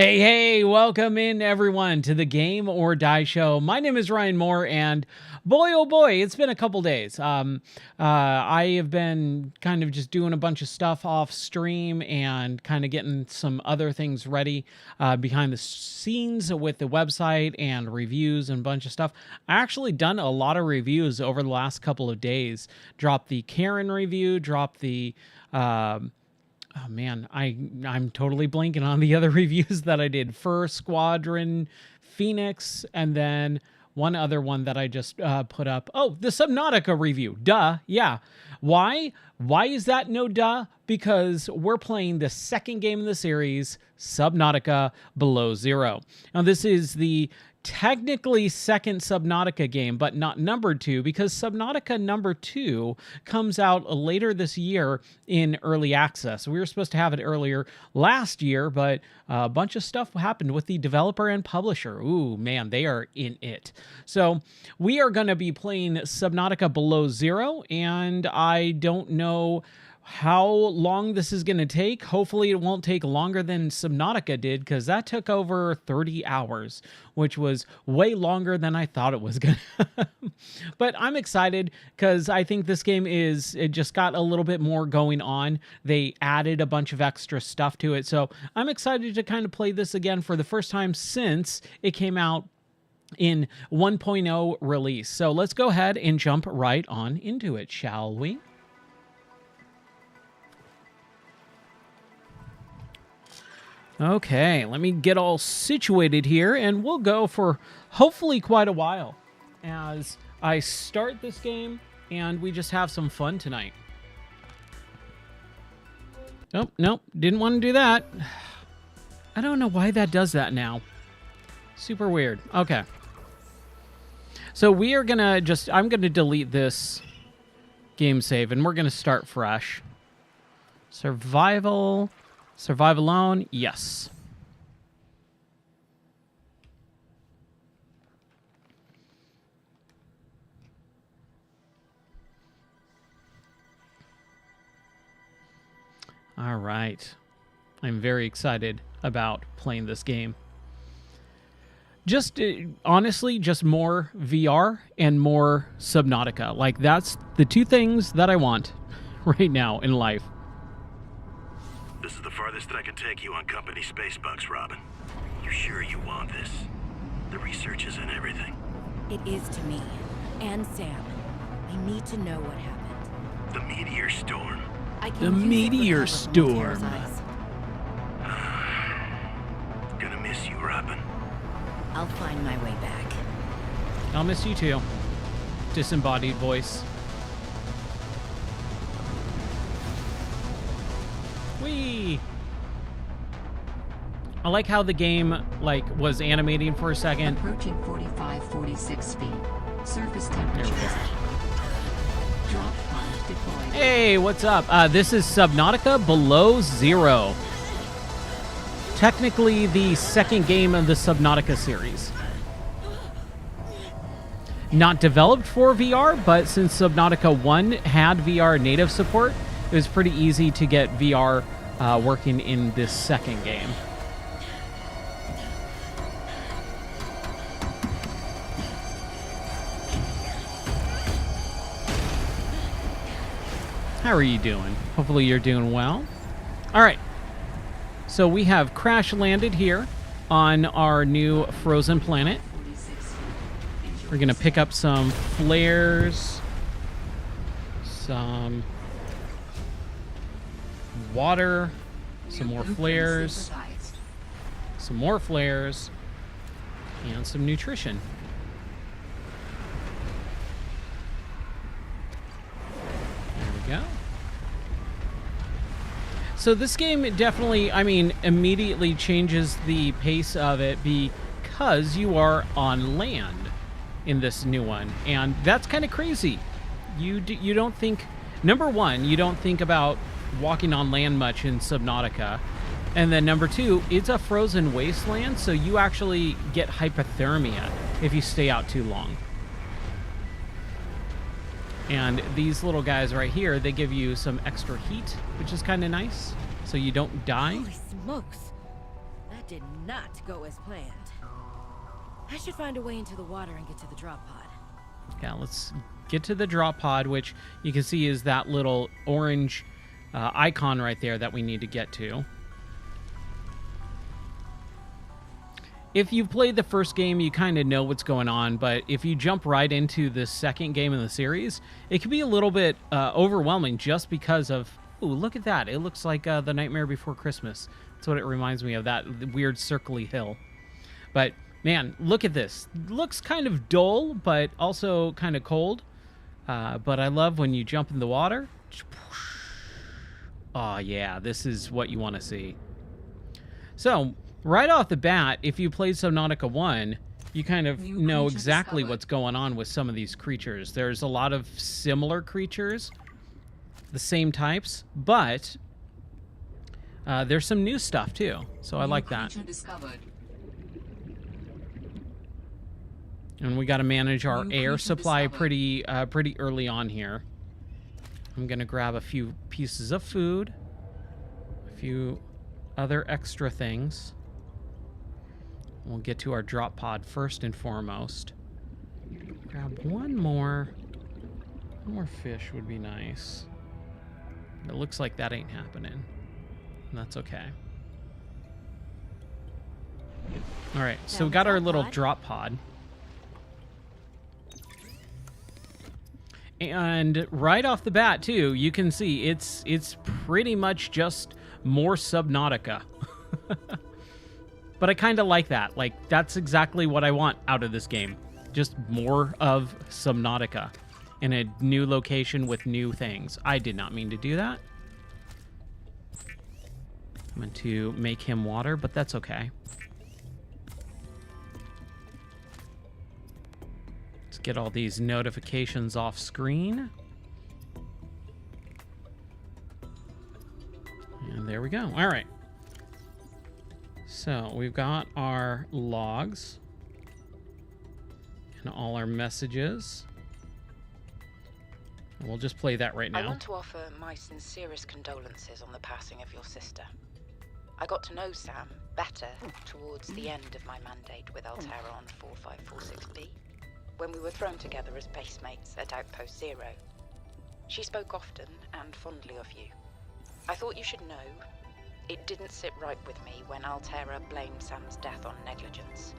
Hey, welcome in everyone to the Game or Die Show. My name is Ryan Moore, and boy, oh boy, it's been a couple days. I have been kind of just doing a bunch of stuff off stream and kind of getting some other things ready behind the scenes with the website and reviews and a bunch of stuff. I actually done a lot of reviews over the last couple of days. Dropped the Karen review, dropped the... oh man, I'm totally blanking on the other reviews that I did. Fur Squadron, Phoenix, and then one other one that I just put up. Oh, the Subnautica review. Duh. Yeah. Why? Why is that no duh? Because we're playing the second game in the series, Subnautica Below Zero. Now, this is the technically second Subnautica game, but not numbered 2, because Subnautica number 2 comes out later this year in early access. We were supposed to have it earlier last year, but a bunch of stuff happened with the developer and publisher. Ooh, man, they are in it. So we are going to be playing Subnautica Below Zero, and I don't know how long this is going to take. Hopefully it won't take longer than Subnautica did, because that took over 30 hours, which was way longer than I thought it was going to. But I'm excited because I think this game it just got a little bit more going on. They added a bunch of extra stuff to it. So I'm excited to kind of play this again for the first time since it came out in 1.0 release. So let's go ahead and jump right on into it, shall we? Okay, let me get all situated here, and we'll go for hopefully quite a while as I start this game, and we just have some fun tonight. Oh, nope, didn't want to do that. I don't know why that does that now. Super weird. Okay. So we are going to I'm going to delete this game save, and we're going to start fresh. Survival... Survive alone? Yes. All right. I'm very excited about playing this game. Just honestly, just more VR and more Subnautica. Like, that's the two things that I want right now in life. This is the farthest I can take you on company space bucks, Robin. You sure you want this? The research is in everything. It is to me. And Sam. I need to know what happened. The meteor storm. The meteor storm. Gonna miss you, Robin. I'll find my way back. I'll miss you too. Disembodied voice. Whee! I like how the game was animating for a second. Approaching 46 feet. Surface temperature. Drop pod deployed. Hey, what's up? This is Subnautica Below Zero. Technically the second game of the Subnautica series. Not developed for VR, but since Subnautica 1 had VR native support, it was pretty easy to get VR working in this second game. How are you doing? Hopefully you're doing well. All right. So we have crash landed here on our new frozen planet. We're going to pick up some flares, some water, some more flares, some more flares, and some nutrition. There we go. So this game definitely, immediately changes the pace of it because you are on land in this new one, and that's kind of crazy. You don't think, number one, you don't think about walking on land much in Subnautica, and then number two, it's a frozen wasteland, so you actually get hypothermia if you stay out too long. And these little guys right here, they give you some extra heat, which is kind of nice, so you don't die. Holy smokes. That did not go as planned. I should find a way into the water and get to the drop pod. Yeah, let's get to the drop pod, which you can see is that little orange icon right there that we need to get to. If you've played the first game, you kind of know what's going on, but if you jump right into the second game in the series, it can be a little bit overwhelming just because of... Ooh, look at that. It looks like The Nightmare Before Christmas. That's what it reminds me of, that weird circly hill. But, man, look at this. Looks kind of dull, but also kind of cold. But I love when you jump in the water. Oh, yeah, this is what you want to see. So... right off the bat, if you played Subnautica 1, you kind of know exactly what's going on with some of these creatures. There's a lot of similar creatures, the same types, but there's some new stuff too. So I like that. And we got to manage our air supply pretty early on here. I'm gonna grab a few pieces of food, a few other extra things. We'll get to our drop pod first and foremost. Grab one more fish would be nice. It looks like that ain't happening. And that's okay. All right, so we got our little drop pod. And right off the bat, too, you can see it's pretty much just more Subnautica. But I kind of like that. Like, that's exactly what I want out of this game. Just more of Subnautica in a new location with new things. I did not mean to do that. I meant to make him water, but that's okay. Let's get all these notifications off screen. And there we go. All right. So we've got our logs and all our messages. And we'll just play that right now. I want to offer my sincerest condolences on the passing of your sister. I got to know Sam better towards the end of my mandate with Altera on 4546B, when we were thrown together as base mates at Outpost Zero. She spoke often and fondly of you. I thought you should know it didn't sit right with me when Altera blamed Sam's death on negligence.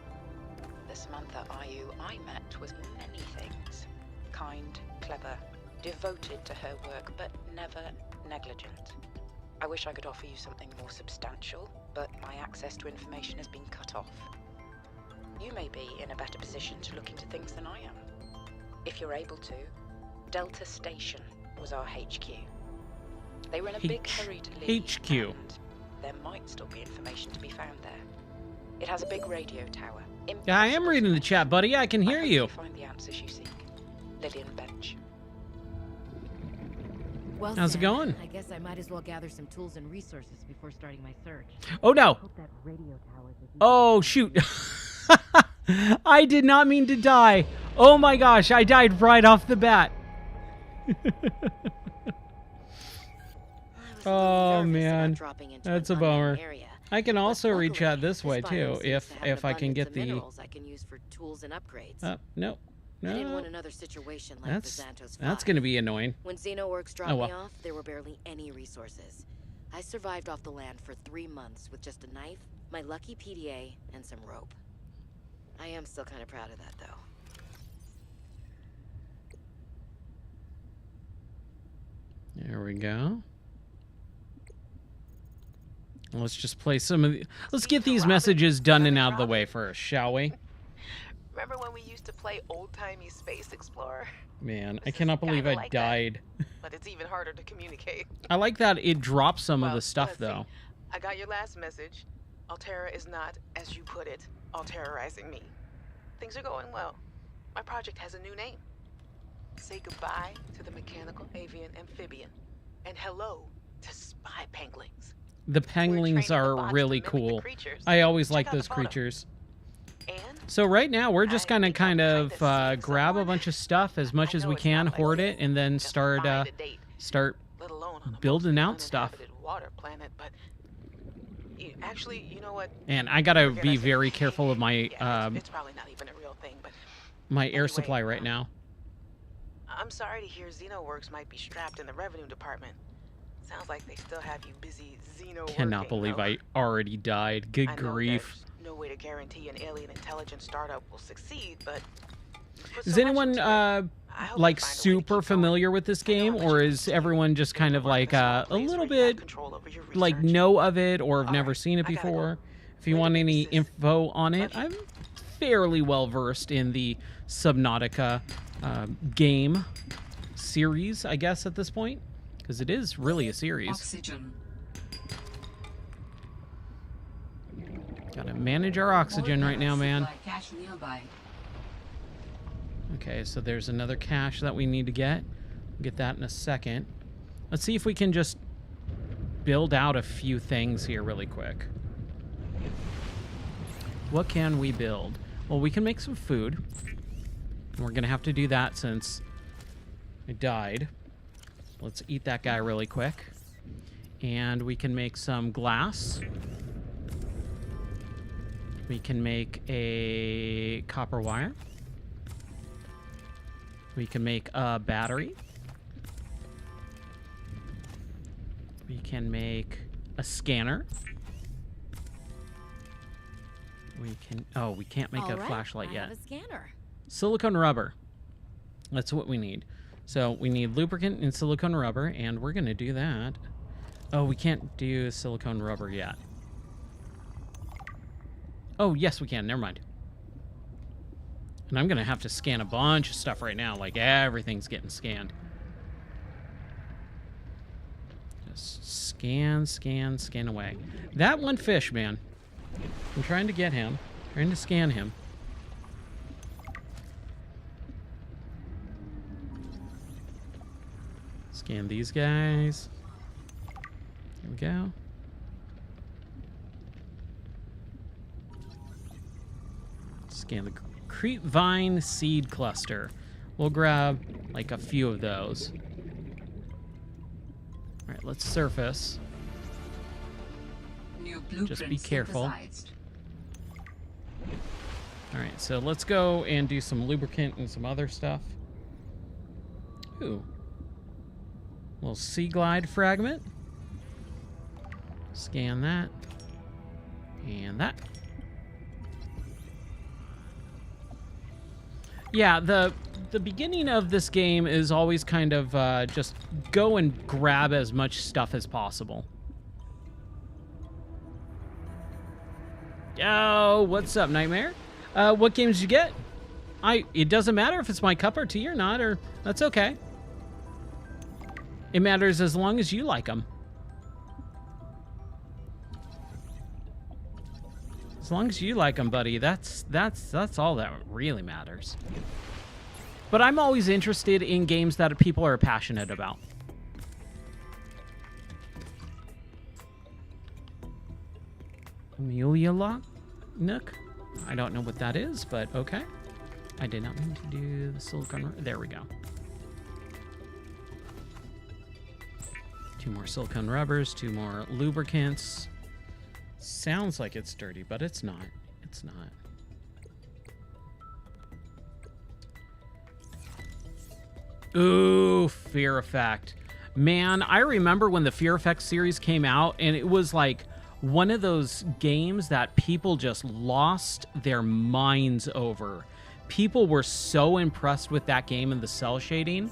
The Samantha Ayu I met was many things. Kind, clever, devoted to her work, but never negligent. I wish I could offer you something more substantial, but my access to information has been cut off. You may be in a better position to look into things than I am. If you're able to, Delta Station was our HQ. They were in a big hurry to leave. HQ. And there might still be information to be found there. It has a big radio tower. Yeah, I am reading the chat, buddy. I can hear you. Find the answers you seek. Lillian Bench. Well, How's it Sam, going? I guess I might as well gather some tools and resources before starting my search. Oh, no. Hope that radio tower doesn't... Oh, shoot. I did not mean to die. Oh, my gosh. I died right off the bat. Oh, man. That's a bummer. I can also reach out this way, too, if I can get the... minerals I can use for tools and upgrades. No. I didn't want No. another situation like the Xantos 5. That's going to be annoying. When Xenoworks dropped Oh, well. me off, there were barely any resources. I survived off the land for 3 months with just a knife, my lucky PDA, and some rope. I am still kind of proud of that, though. There we go. Let's just play some of the... Let's get these messages done and out of the way first, shall we? Remember when we used to play old-timey Space Explorer? Man, I This is cannot believe kinda I like that. died. But it's even harder to communicate. I like that it drops some of Well, the stuff, let's see. though. I got your last message. Altera is not, as you put it, alterrorizing me. Things are going well. My project has a new name. Say goodbye to the mechanical avian amphibian. And hello to spy penguins. The We're penguins training the are bots to really mimic the cool. creatures. I always Check like out the those photo. creatures. And So right now, we're just I gonna think kind I'm of trying to save grab a someone. bunch of stuff as much I as know we it's can, not like hoard this. it, and then Just start find a date, start let alone on a building mostly out stuff. uninhabited water planet, but Actually, you know what? And I gotta Forget I be said- very careful of my Yeah, it's probably not even a real thing, but my air anyway, supply right now. I'm sorry to hear XenoWorks might be strapped in the revenue department. Sounds like they still have you busy Xeno Cannot working, believe though. I already died. Good I know grief. there's no way to guarantee an alien intelligence startup will succeed, but you put Is so much anyone into it. I hope like you find a way to super keep going. familiar with this I know game, how much or you is need to everyone just kind of work in like small a place little where you have bit control over your like research? know of it or have All never right, seen it I gotta go. before? If you Way to want be, any sis. info on it, Love you. I'm fairly well versed in the Subnautica game series, I guess, at this point, because it is really a series. Oxygen. Gotta manage our oxygen right now, man. Supply cache nearby. Okay, so there's another cache that we need to get. We'll get that in a second. Let's see if we can just build out a few things here really quick. What can we build? Well, we can make some food. And we're gonna have to do that since I died. Let's eat that guy really quick. And we can make some glass. We can make a copper wire. We can make a battery. We can make a scanner. We can... Oh, we can't make All a right, flashlight I yet. have a scanner. Silicone rubber. That's what we need. So we need lubricant and silicone rubber, and we're going to do that. Oh, we can't do silicone rubber yet. Oh, yes, we can. Never mind. And I'm going to have to scan a bunch of stuff right now. Like, everything's getting scanned. Just scan, scan, scan away. That one fish, man. I'm trying to get him. Trying to scan him. Scan these guys. Here we go. Scan the creepvine seed cluster. We'll grab like a few of those. All right, let's surface. New blueprint Just be careful. synthesized. All right, so let's go and do some lubricant and some other stuff. Ooh. Little sea glide fragment. Scan that. And that. Yeah, the beginning of this game is always kind of just go and grab as much stuff as possible. Yo, what's up, Nightmare? What games did you get? It doesn't matter if it's my cup or tea or not, or that's okay. It matters as long as you like them. As long as you like them, buddy, that's all that really matters. But I'm always interested in games that people are passionate about. Amelia Lock? Nook? I don't know what that is, but okay. I did not mean to do the silicone. There we go. 2 more silicone rubbers, 2 more lubricants. Sounds like it's dirty, but it's not. It's not. Ooh, Fear Effect. Man, I remember when the Fear Effect series came out, and it was like one of those games that people just lost their minds over. People were so impressed with that game and the cell shading.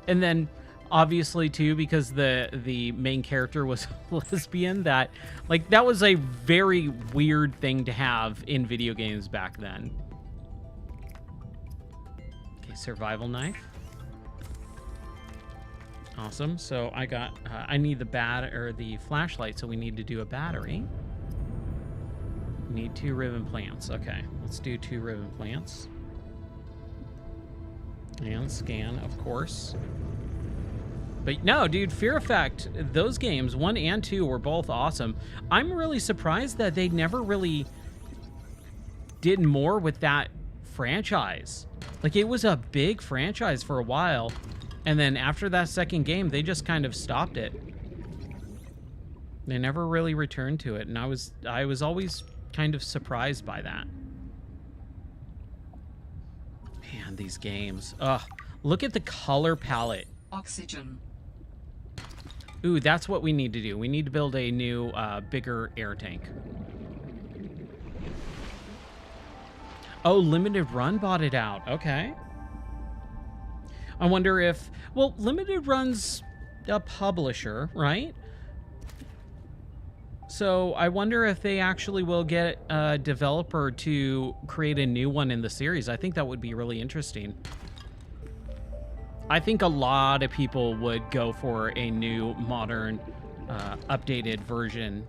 And then obviously too, because the main character was lesbian, that was a very weird thing to have in video games back then. Okay, survival knife. Awesome. So I got I need the flashlight, so we need to do a battery. Need 2 ribbon plants. Okay, let's do 2 ribbon plants. And scan, of course. But no, dude, Fear Effect, those games, 1 and 2, were both awesome. I'm really surprised that they never really did more with that franchise. Like, it was a big franchise for a while, and then after that second game, they just kind of stopped it. They never really returned to it, and I was always kind of surprised by that. Man, these games. Ugh. Look at the color palette. Oxygen. Ooh, that's what we need to do. We need to build a new, bigger air tank. Oh, Limited Run bought it out. Okay. I wonder if... Well, Limited Run's a publisher, right? So I wonder if they actually will get a developer to create a new one in the series. I think that would be really interesting. I think a lot of people would go for a new, modern, updated version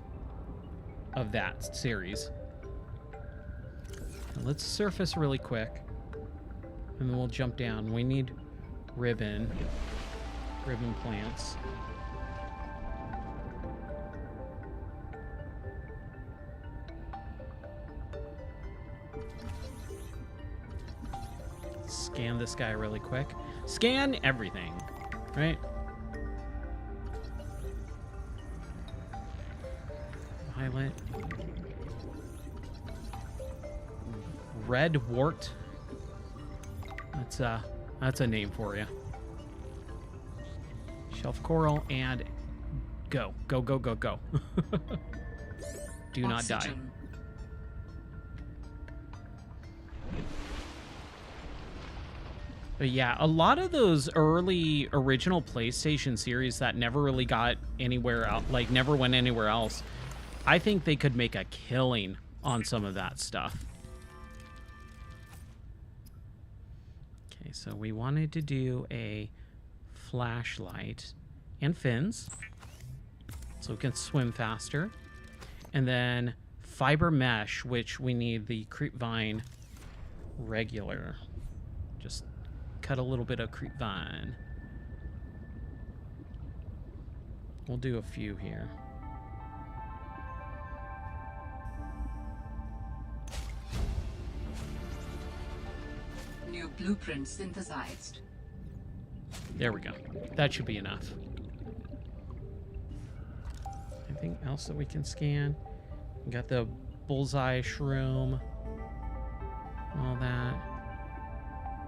of that series. Let's surface really quick, and then we'll jump down. We need ribbon plants. Scan this guy really quick. Scan everything, right? Violet. Red wart. That's a name for you. Shelf coral and go. Go, go, go, go. Do not die. Oxygen. But yeah, a lot of those early original PlayStation series that never really got anywhere else, like never went anywhere else, I think they could make a killing on some of that stuff. Okay, so we wanted to do a flashlight and fins so we can swim faster. And then fiber mesh, which we need the creep vine regular. Just cut a little bit of creep vine. We'll do a few here. New blueprint synthesized. There we go. That should be enough. Anything else that we can scan? We got the bullseye shroom. All that.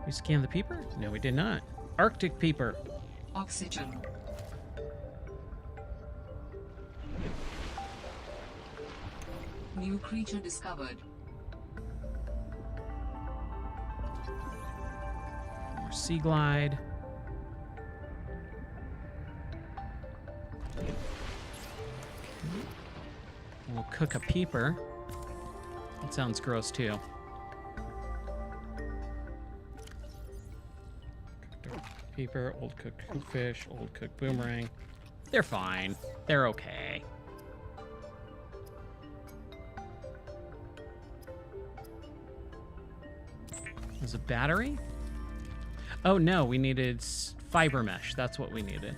We scanned the peeper? No, we did not. Arctic peeper. Oxygen. New creature discovered. More sea glide. Okay. We'll cook a peeper. That sounds gross too. Peeper, old cooked fish, old cooked boomerang. They're fine. They're okay. There's a battery? Oh no, we needed fiber mesh. That's what we needed.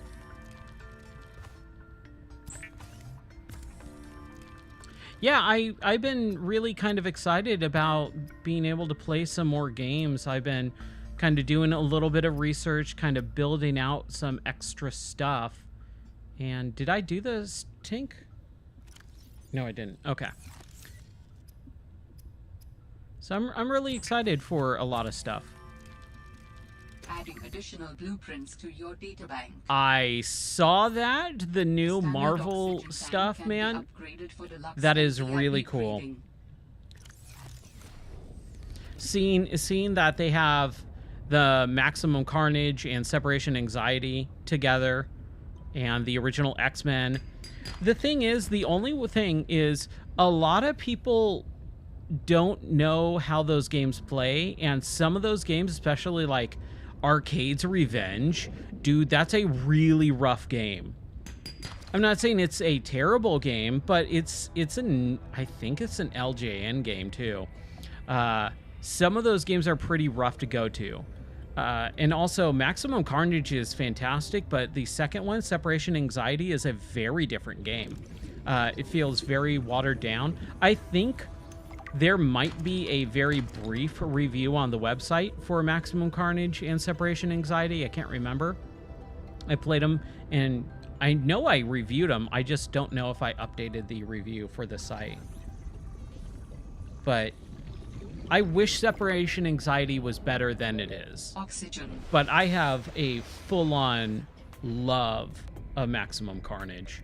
Yeah, I've been really kind of excited about being able to play some more games. I've been kind of doing a little bit of research, kind of building out some extra stuff. And did I do this tank? No, I didn't. Okay. So I'm really excited for a lot of stuff. Adding additional blueprints to your databank. I saw that, the new Standard Marvel oxygen tank stuff, can be man. upgraded for deluxe That is VIP really cool. rating. Seeing that they have the Maximum Carnage and Separation Anxiety together and the original X-Men. The thing is, the only thing is a lot of people don't know how those games play, and some of those games, especially like Arcade's Revenge, dude, that's a really rough game. I'm not saying it's a terrible game, but I think it's an LJN game too. Some of those games are pretty rough to go to. And also, Maximum Carnage is fantastic, but the second one, Separation Anxiety, is a very different game. It feels very watered down. I think there might be a very brief review on the website for Maximum Carnage and Separation Anxiety. I can't remember. I played them, and I know I reviewed them. I just don't know if I updated the review for the site. But I wish separation anxiety was better than it is. Oxygen. But I have a full-on love of Maximum Carnage.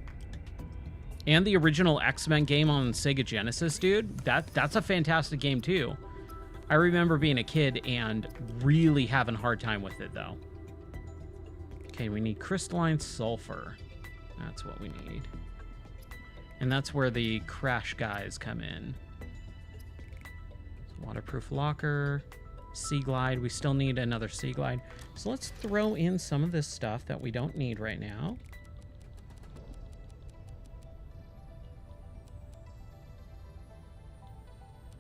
And the original X-Men game on Sega Genesis, dude, that's a fantastic game too. I remember being a kid and really having a hard time with it though. Okay, we need crystalline sulfur. That's what we need. And that's where the crash guys come in. Waterproof locker, sea glide. We still need another sea glide. So let's throw in some of this stuff that we don't need right now.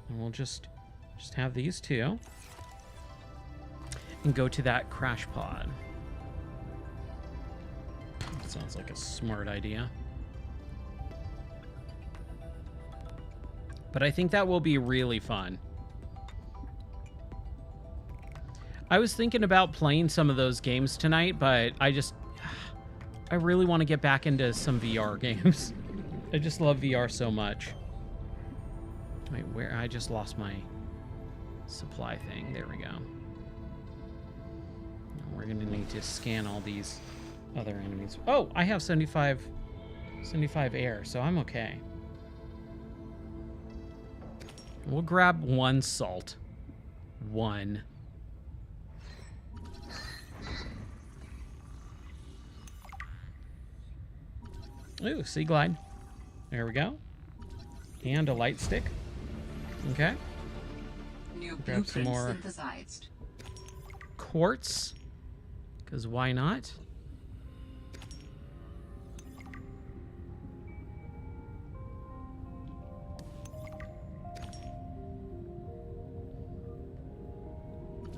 And we'll just have these two. And go to that crash pod. That sounds like a smart idea. But I think that will be really fun. I was thinking about playing some of those games tonight, but I really want to get back into some VR games. I just love VR so much. Wait, where? I just lost my supply thing. There we go. We're going to need to scan all these other enemies. Oh, I have 75 air, so I'm okay. We'll grab one salt. One. Ooh, sea glide. There we go. And a light stick. Okay. New Grab some more synthesized. quartz. Because why not?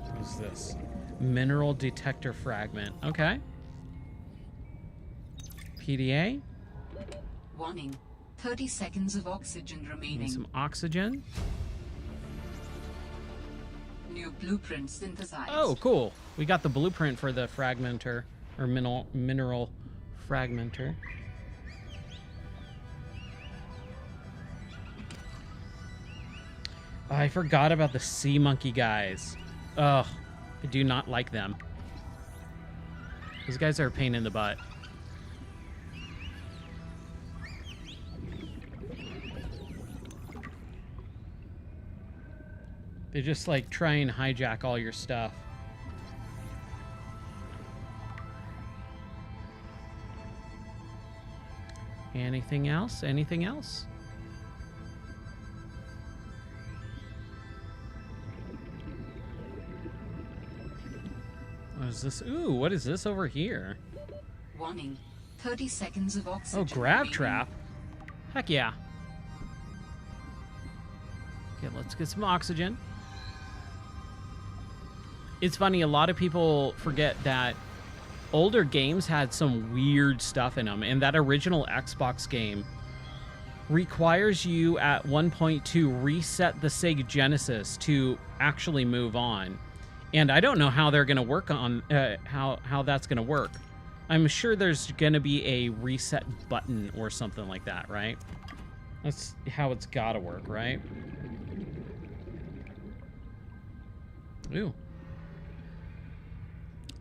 What is this? Mineral detector fragment. Okay. PDA. Warning. 30 seconds of oxygen Need remaining. some oxygen. New blueprint synthesized. Oh, cool. We got the blueprint for the fragmenter, or mineral fragmenter. Oh, I forgot about the sea monkey guys. Ugh, I do not like them. Those guys are a pain in the butt. They just like try and hijack all your stuff. Anything else? Anything else? What is this? Ooh, what is this over here? Warning. 30 seconds of oxygen. Oh, grab remaining. trap. Heck yeah. Okay, let's get some oxygen. It's funny, a lot of people forget that older games had some weird stuff in them, and that original Xbox game requires you at one point to reset the Sega Genesis to actually move on. And I don't know how they're going to work on how that's going to work. I'm sure there's going to be a reset button or something like that, right? That's how it's got to work, right? Ooh.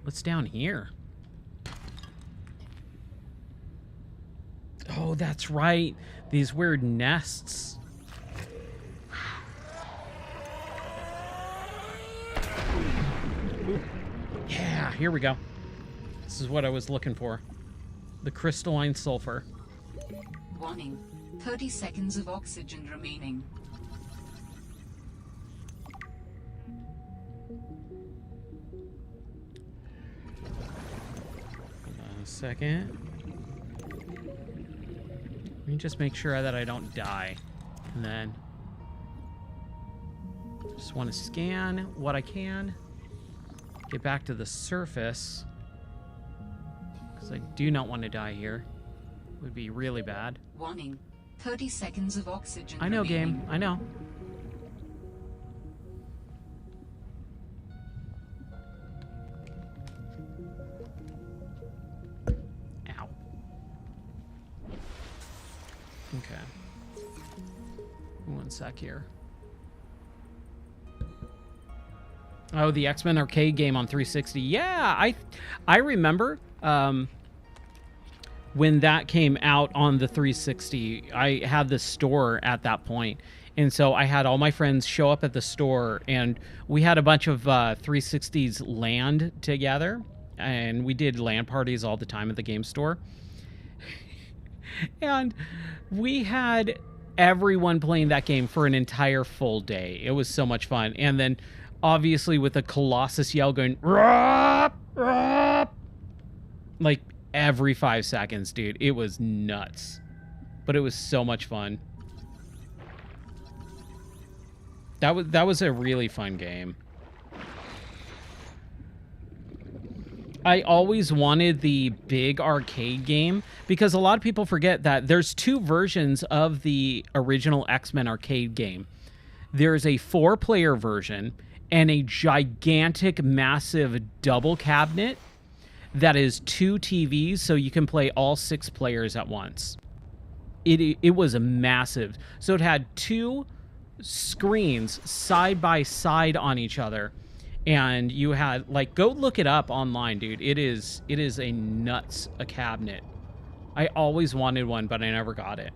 What's down here? Oh, that's right. These weird nests. Ooh. Yeah, here we go. This is what I was looking for. The crystalline sulfur. Warning. 30 seconds of oxygen remaining. Second. Let me just make sure that I don't die. And then just want to scan what I can. Get back to the surface. Because I do not want to die here. It would be really bad. Warning. 30 seconds of oxygen I know, remaining. game. I know. Ow. sec here. Oh, the X-Men arcade game on 360. Yeah, I remember when that came out on the 360. I had the store at that point. And so I had all my friends show up at the store, and we had a bunch of 360s land together, and we did LAN parties all the time at the game store. And we had everyone playing that game for an entire full day. It was so much fun. And then obviously with the Colossus yell going, "Rop, rop," like every 5 seconds, dude. It was nuts. But it was so much fun. That was a really fun game. I always wanted the big arcade game because a lot of people forget that there's 2 versions of the original X-Men arcade game. There's a 4-player version and a gigantic, massive double cabinet that is 2 TVs, so you can play all 6 players at once. It was a massive. So it had 2 screens side by side on each other, and you had, like, go look it up online, dude. It is a nuts a cabinet. I always wanted one, but I never got it.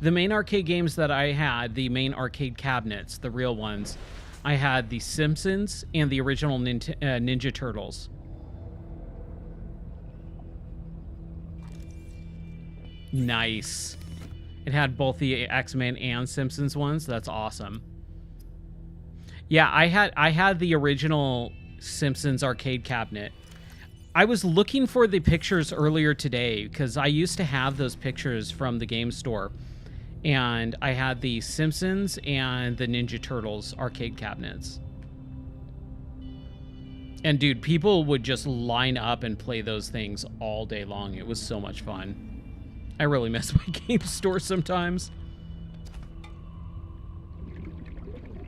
The main arcade games that I had, the main arcade cabinets, the real ones, I had the Simpsons and the original Ninja Turtles. Nice. It had both the X-Men and Simpsons ones. That's awesome. Yeah, I had the original Simpsons arcade cabinet. I was looking for the pictures earlier today because I used to have those pictures from the game store. And I had the Simpsons and the Ninja Turtles arcade cabinets. And dude, people would just line up and play those things all day long. It was so much fun. I really miss my game store sometimes.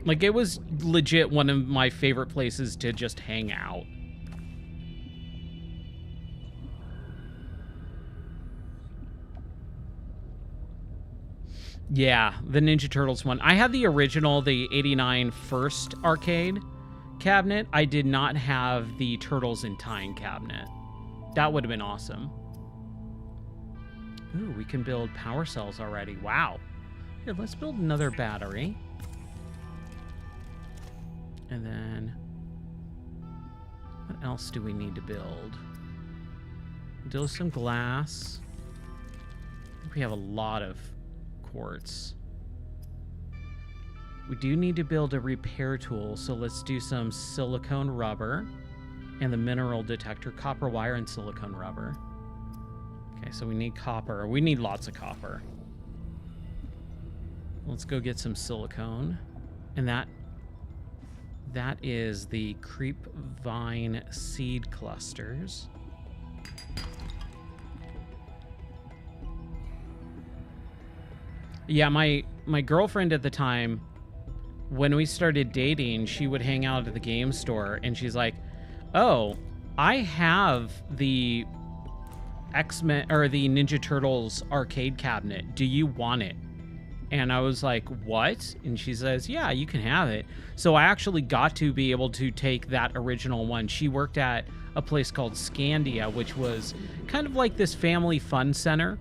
Like, it was legit one of my favorite places to just hang out. Yeah, the Ninja Turtles one. I had the original, the 89 first arcade cabinet. I did not have the Turtles in Time cabinet. That would have been awesome. Ooh, we can build power cells already. Wow. Here, let's build another battery. And then, what else do we need to build? Do some glass. I think we have a lot of quartz. We do need to build a repair tool, so let's do some silicone rubber and the mineral detector, copper wire and silicone rubber. Okay, so we need copper. We need lots of copper. Let's go get some silicone. And that is the creep vine seed clusters. Yeah, my girlfriend at the time, when we started dating, she would hang out at the game store, and she's like, "Oh, I have the X-Men or the Ninja Turtles arcade cabinet. Do you want it?" And I was like, "What?" And she says, "Yeah, you can have it." So I actually got to be able to take that original one. She worked at a place called Scandia, which was kind of like this family fun center.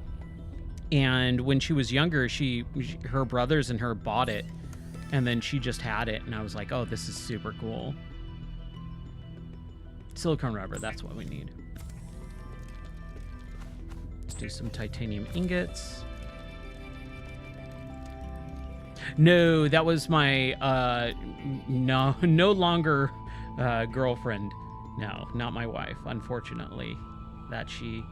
And when she was younger, her brothers and her bought it, and then she just had it. And I was like, "Oh, this is super cool." Silicone rubber, that's what we need. Let's do some titanium ingots. No, that was my no longer girlfriend. No, not my wife, unfortunately. That she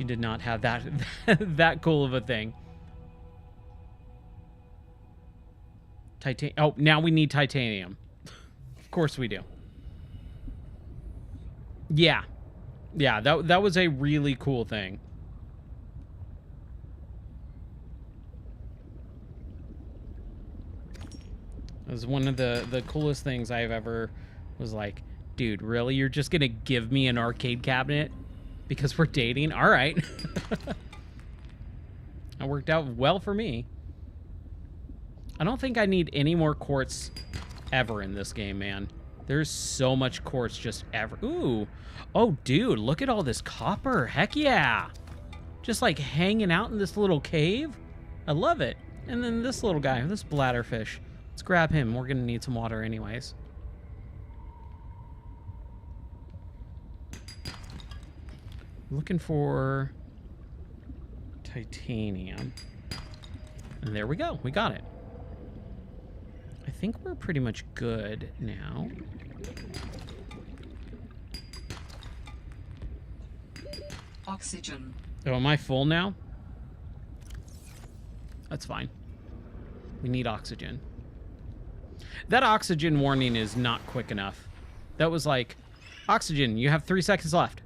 did not have that that cool of a thing. Oh, now we need titanium. Of course we do. Yeah. Yeah, that was a really cool thing. It was one of the coolest things I've ever was like, "Dude, really? You're just gonna give me an arcade cabinet because we're dating? All right." That worked out well for me. I don't think I need any more quartz ever in this game, man. There's so much quartz just ever. Ooh. Oh, dude, look at all this copper. Heck yeah. Just like hanging out in this little cave. I love it. And then this little guy, this bladderfish. Let's grab him. We're going to need some water anyways. Looking for titanium. And there we go. We got it. I think we're pretty much good now. Oxygen. Oh, am I full now? That's fine. We need oxygen. That oxygen warning is not quick enough. That was like, oxygen, you have 3 seconds left.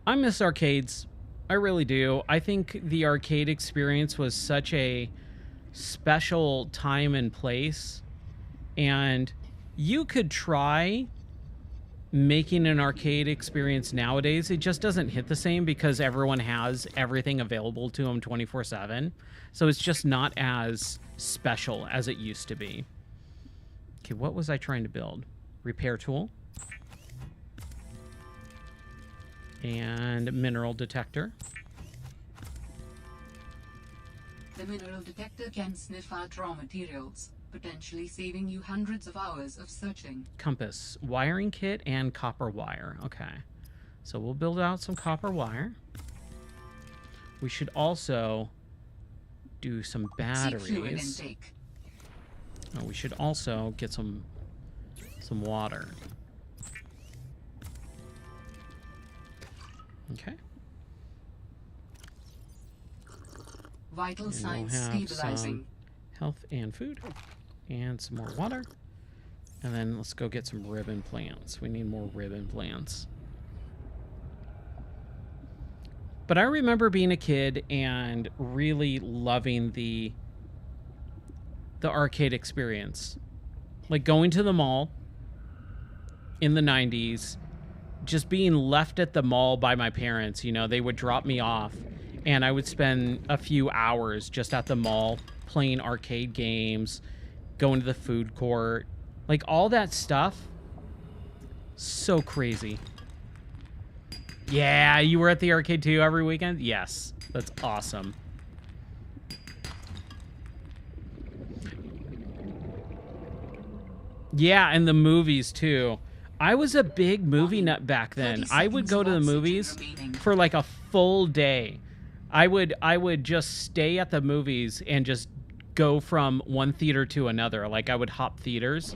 I miss arcades. I really do. I think the arcade experience was such a special time and place. And you could try making an arcade experience nowadays. It just doesn't hit the same because everyone has everything available to them 24/7. So it's just not as special as it used to be. Okay, what was I trying to build? Repair tool. And mineral detector. The mineral detector can sniff out raw materials, potentially saving you hundreds of hours of searching. Compass, wiring kit, and copper wire. Okay. So we'll build out some copper wire. We should also do some batteries. Seek fluid intake. Oh, we should also get some water. Okay. Vital And signs we'll have stabilizing. some health and food. And some more water. And then let's go get some ribbon plants. We need more ribbon plants. But I remember being a kid and really loving the arcade experience. Like going to the mall in the 90s, just being left at the mall by my parents. You know, they would drop me off and I would spend a few hours just at the mall playing arcade games, going to the food court, like all that stuff. So crazy. Yeah, you were at the arcade too every weekend? Yes, that's awesome. Yeah, and the movies too. I was a big movie nut back then. I would go to the movies for like a full day. I would just stay at the movies and just go from one theater to another. Like I would hop theaters.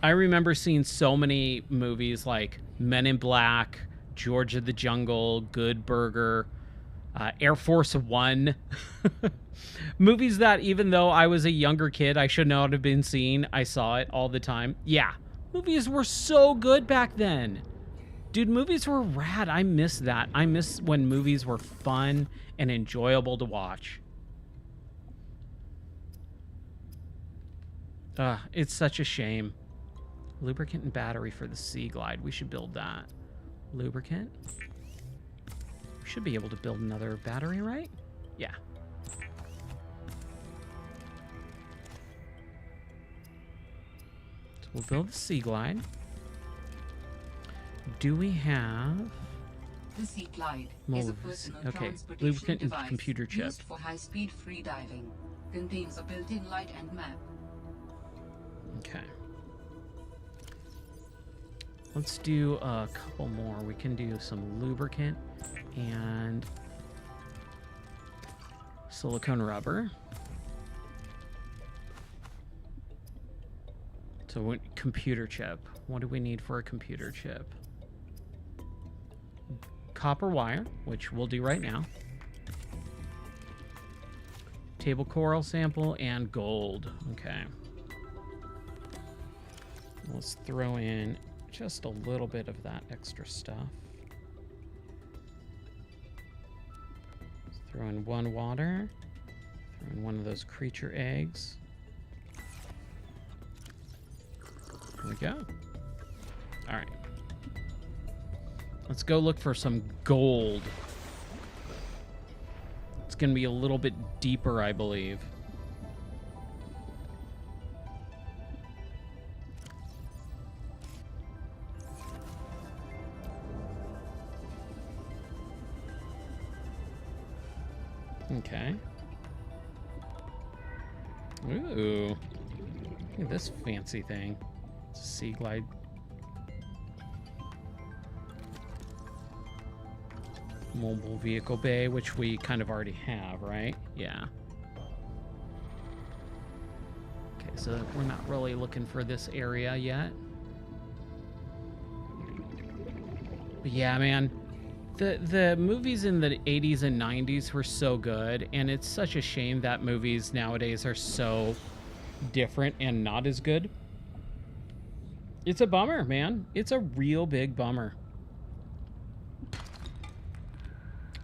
I remember seeing so many movies like Men in Black, George of the Jungle, Good Burger, Air Force One. Movies that even though I was a younger kid, I should not have been seeing. I saw it all the time. Yeah, movies were so good back then. Dude, movies were rad. I miss that. I miss when movies were fun and enjoyable to watch. It's such a shame. Lubricant and battery for the Sea Glide. We should build that. Lubricant. We should be able to build another battery, right? Yeah. So we'll build the Sea Glide. Do we have... The Sea Glide More is a of this. personal Okay, transportation lubricant and device computer chip. used for high-speed free diving. Contains a built-in light and map. Okay. Let's do a couple more. We can do some lubricant and silicone rubber. So computer chip. What do we need for a computer chip? Copper wire, which we'll do right now. Table coral sample and gold. Okay. Let's throw in just a little bit of that extra stuff. Let's throw in one water. Throw in one of those creature eggs. There we go. All right. Let's go look for some gold. going to be a little bit deeper, I believe. Okay. Ooh. Look at this fancy thing. It's a sea glide. Mobile vehicle bay, which we kind of already have, right? Yeah. Okay, so we're not really looking for this area yet. But yeah, man. The movies in the 80s and 90s were so good, and it's such a shame that movies nowadays are so different and not as good. It's a bummer, man. It's a real big bummer.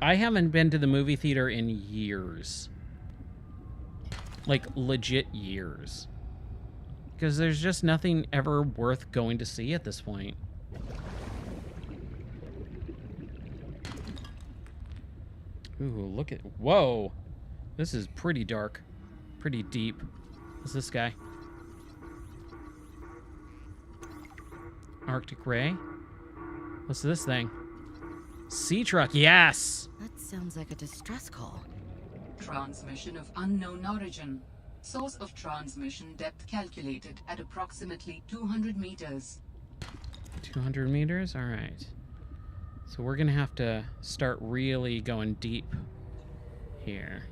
I haven't been to the movie theater in years. Like, legit years. Because there's just nothing ever worth going to see at this point. Ooh, look at... Whoa! This is pretty dark. Pretty deep. What's this guy? Arctic Ray? What's this thing? Sea truck, yes! That sounds like a distress call. Transmission of unknown origin. Source of transmission depth calculated at approximately 200 meters. 200 meters? All right. So we're going to have to start really going deep here.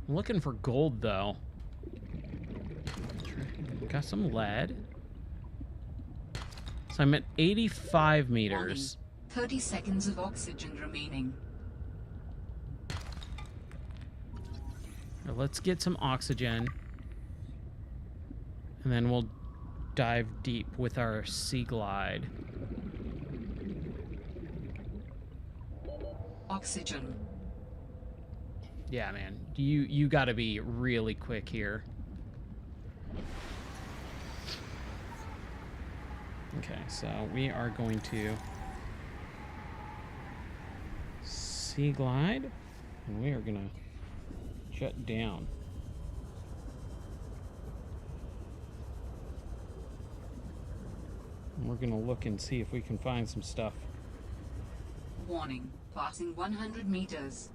I'm looking for gold, though. Got some lead. So I'm at 85 meters. Warning. 30 seconds of oxygen remaining. Now let's get some oxygen. And then we'll dive deep with our sea glide. Oxygen. Yeah, man. You got to be really quick here. Okay, so we are going to sea glide, and we are going to shut down. And we're going to look and see if we can find some stuff. Warning. Passing 100 meters.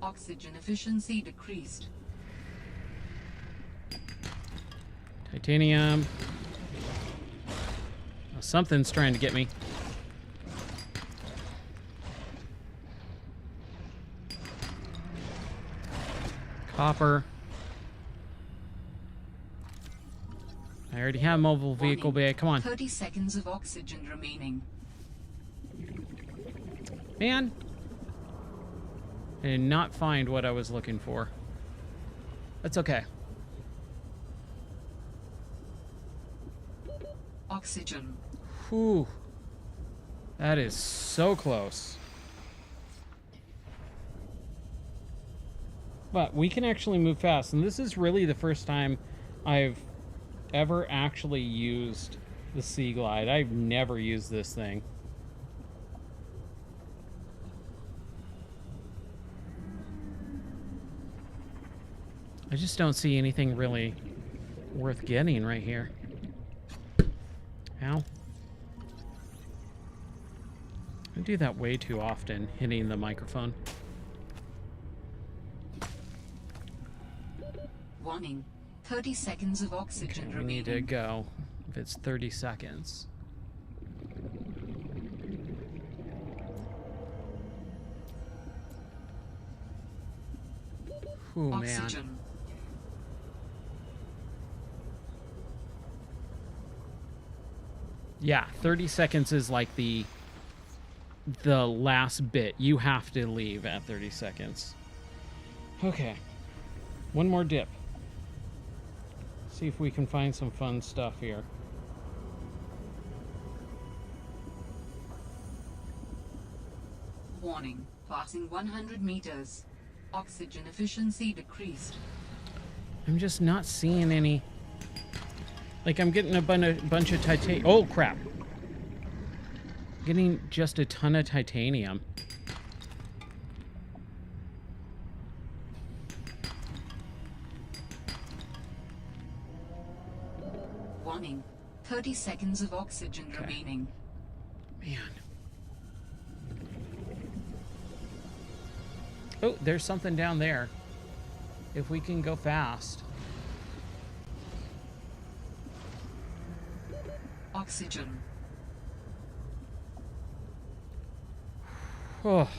Oxygen efficiency decreased. Titanium. Oh, something's trying to get me. Copper. I already have mobile vehicle bay. Come on. 30 seconds of oxygen remaining. Man. I did not find what I was looking for. That's okay. Oxygen. Whew. That is so close. But we can actually move fast. And this is really the first time I've ever actually used the Sea Glide. I've never used this thing. I just don't see anything really worth getting right here. Ow. I do that way too often, hitting the microphone. Warning. 30 seconds of oxygen Okay, we remaining. need to go if it's 30 seconds. Ooh, man. Oxygen. Yeah, 30 seconds is like the last bit. You have to leave at 30 seconds. Okay. One more dip. See if we can find some fun stuff here. Warning. Passing 100 meters. Oxygen efficiency decreased. I'm just not seeing any. Like, I'm getting a bunch of titanium. Oh, crap. Getting just a ton of titanium. Warning. 30 seconds of oxygen remaining. Man. Oh, there's something down there. If we can go fast. Oxygen. Oh,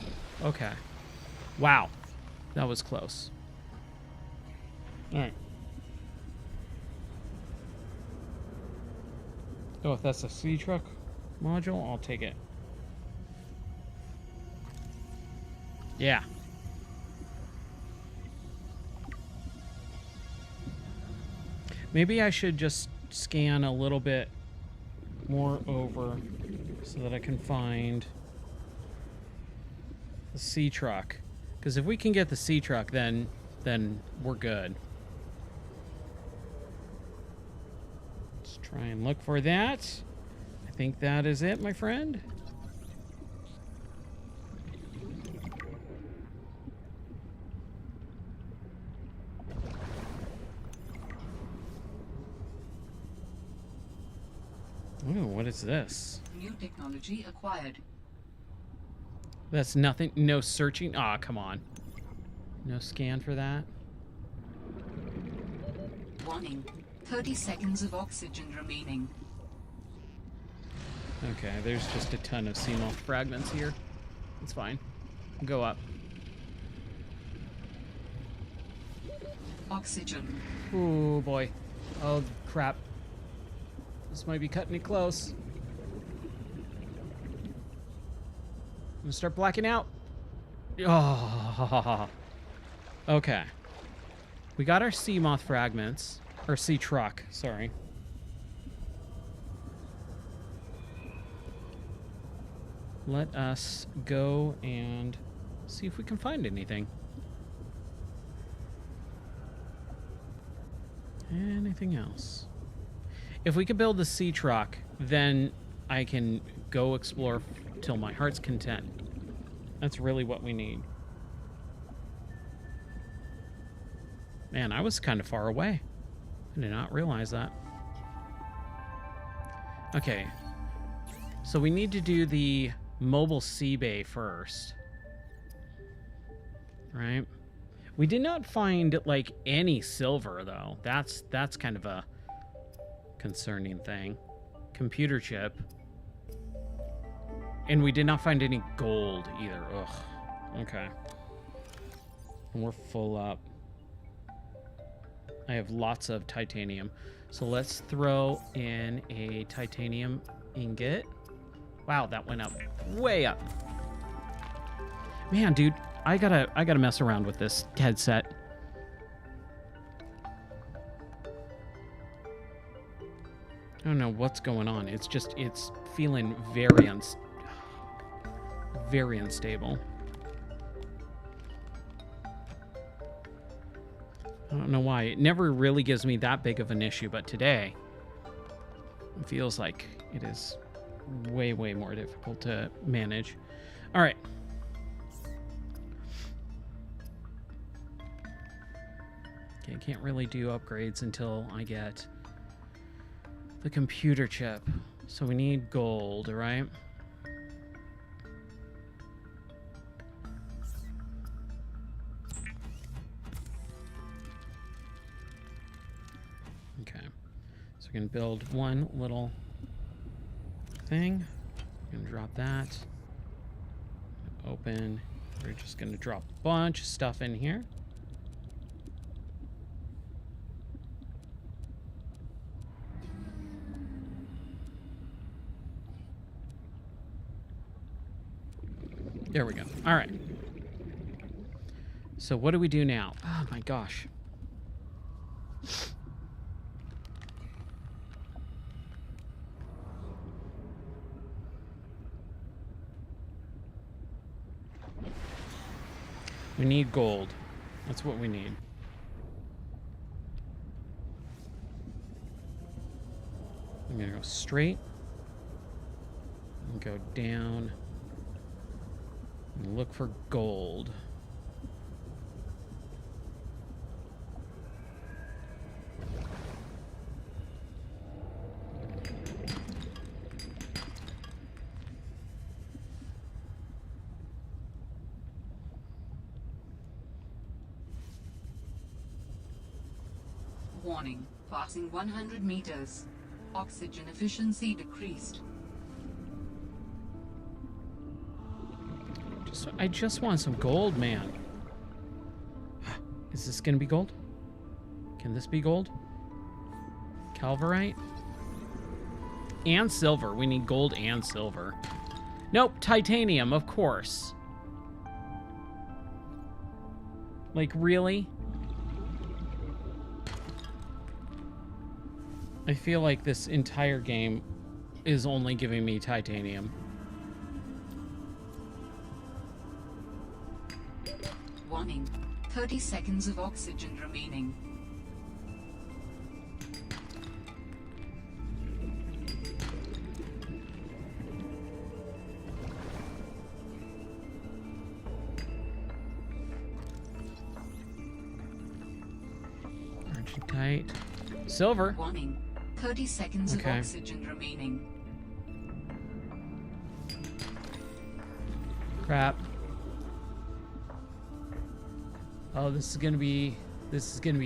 okay. Wow. That was close. All right. Oh, if that's a sea truck module, I'll take it. Yeah. Maybe I should just scan a little bit more over so that I can find the sea truck. Because if we can get the sea truck, then we're good. Let's try and look for that. I think that is it, my friend. Ooh, what is this? New technology acquired. That's nothing. No searching. Aw, come on. No scan for that. Warning. 30 seconds of oxygen remaining. Okay, there's just a ton of sea moth fragments here. It's fine. Go up. Oxygen. Oh boy. Oh crap. This might be cutting it close. I'm gonna start blacking out. Oh. Okay. We got our sea moth fragments. Or sea truck, sorry. Let us go and see if we can find anything. Anything else? If we could build the sea truck, then I can go explore till my heart's content. That's really what we need. Man, I was kind of far away. I did not realize that. Okay. So we need to do the mobile sea bay first. Right? We did not find, like, any silver, though. That's kind of a concerning thing. Computer chip. And we did not find any gold either. Ugh. Okay. And we're full up. I have lots of titanium. So let's throw in a titanium ingot. Wow, that went up. Way up. Man, dude, I gotta mess around with this headset. I don't know what's going on. It's feeling very unstable. I don't know why. It never really gives me that big of an issue, but today it feels like it is way, way more difficult to manage. All right. Okay, I can't really do upgrades until I get the computer chip. So we need gold, right? Okay. So we're going to build one little thing. I'm going to drop that. Open. We're just going to drop a bunch of stuff in here. There we go. All right. So what do we do now? Oh my gosh. We need gold. That's what we need. I'm gonna go straight and go down. Look for gold. Warning, passing 100 meters. Oxygen efficiency decreased. I just want some gold, man. Is this gonna be gold? Can this be gold? Calverite? And silver. We need gold and silver. Nope, titanium, of course. Like, really? I feel like this entire game is only giving me titanium. Warning, 30 seconds of oxygen remaining. Argentite. Silver. Warning, 30 seconds Okay. of oxygen remaining. Crap. Oh, this is gonna be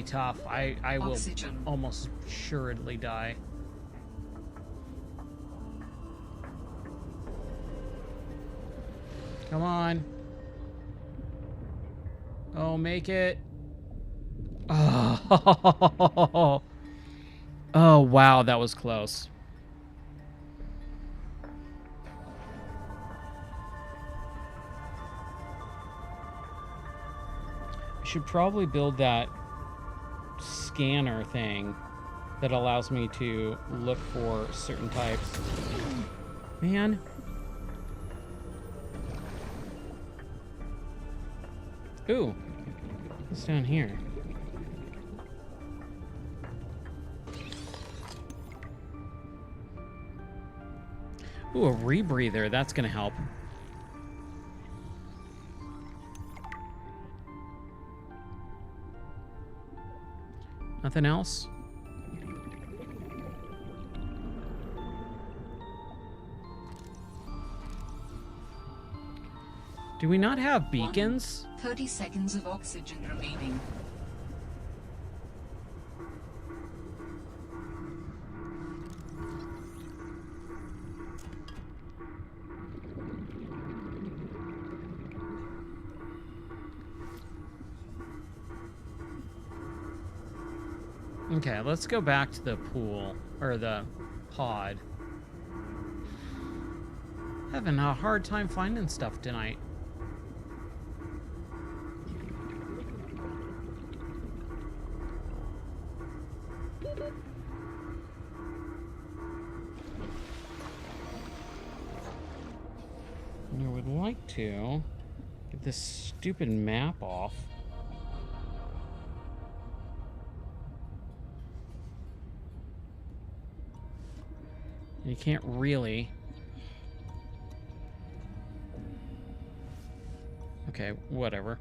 tough. I will Oxygen. almost assuredly die. Come on. Oh, make it. Oh. Oh, wow, that was close. I should probably build that scanner thing that allows me to look for certain types. Man. Ooh. What's down here? Ooh, a rebreather. That's gonna help. Nothing else? Do we not have beacons? 30 seconds of oxygen remaining. Okay, let's go back to the pool, or the pod. Having a hard time finding stuff tonight. I would like to get this stupid map off. You can't really. Okay, whatever.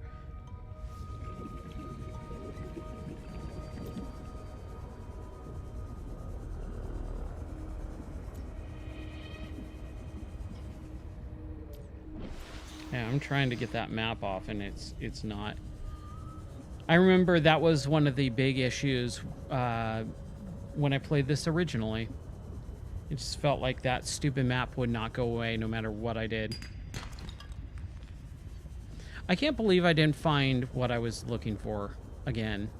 Yeah, I'm trying to get that map off and it's not. I remember that was one of the big issues when I played this originally. It just felt like that stupid map would not go away no matter what I did. I can't believe I didn't find what I was looking for again.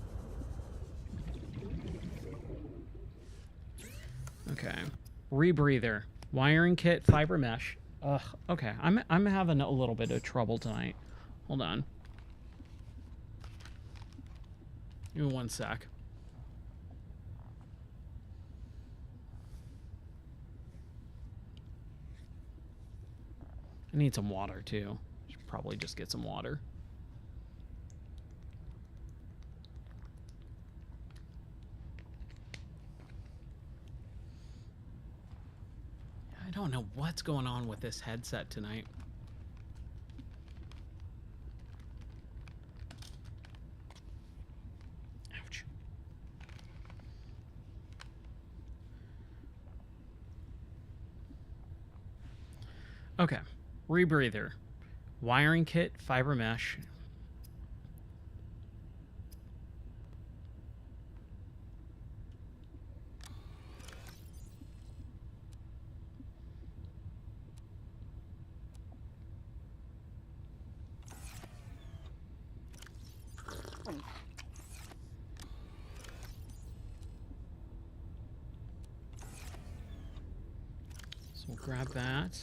Okay. Rebreather. Wiring kit, fiber mesh. Ugh. Okay. I'm having a little bit of trouble tonight. Hold on. Give me one sec. I need some water too. Should probably just get some water. I don't know what's going on with this headset tonight. Ouch. Okay. Rebreather. Wiring kit, fiber mesh. So we'll grab that.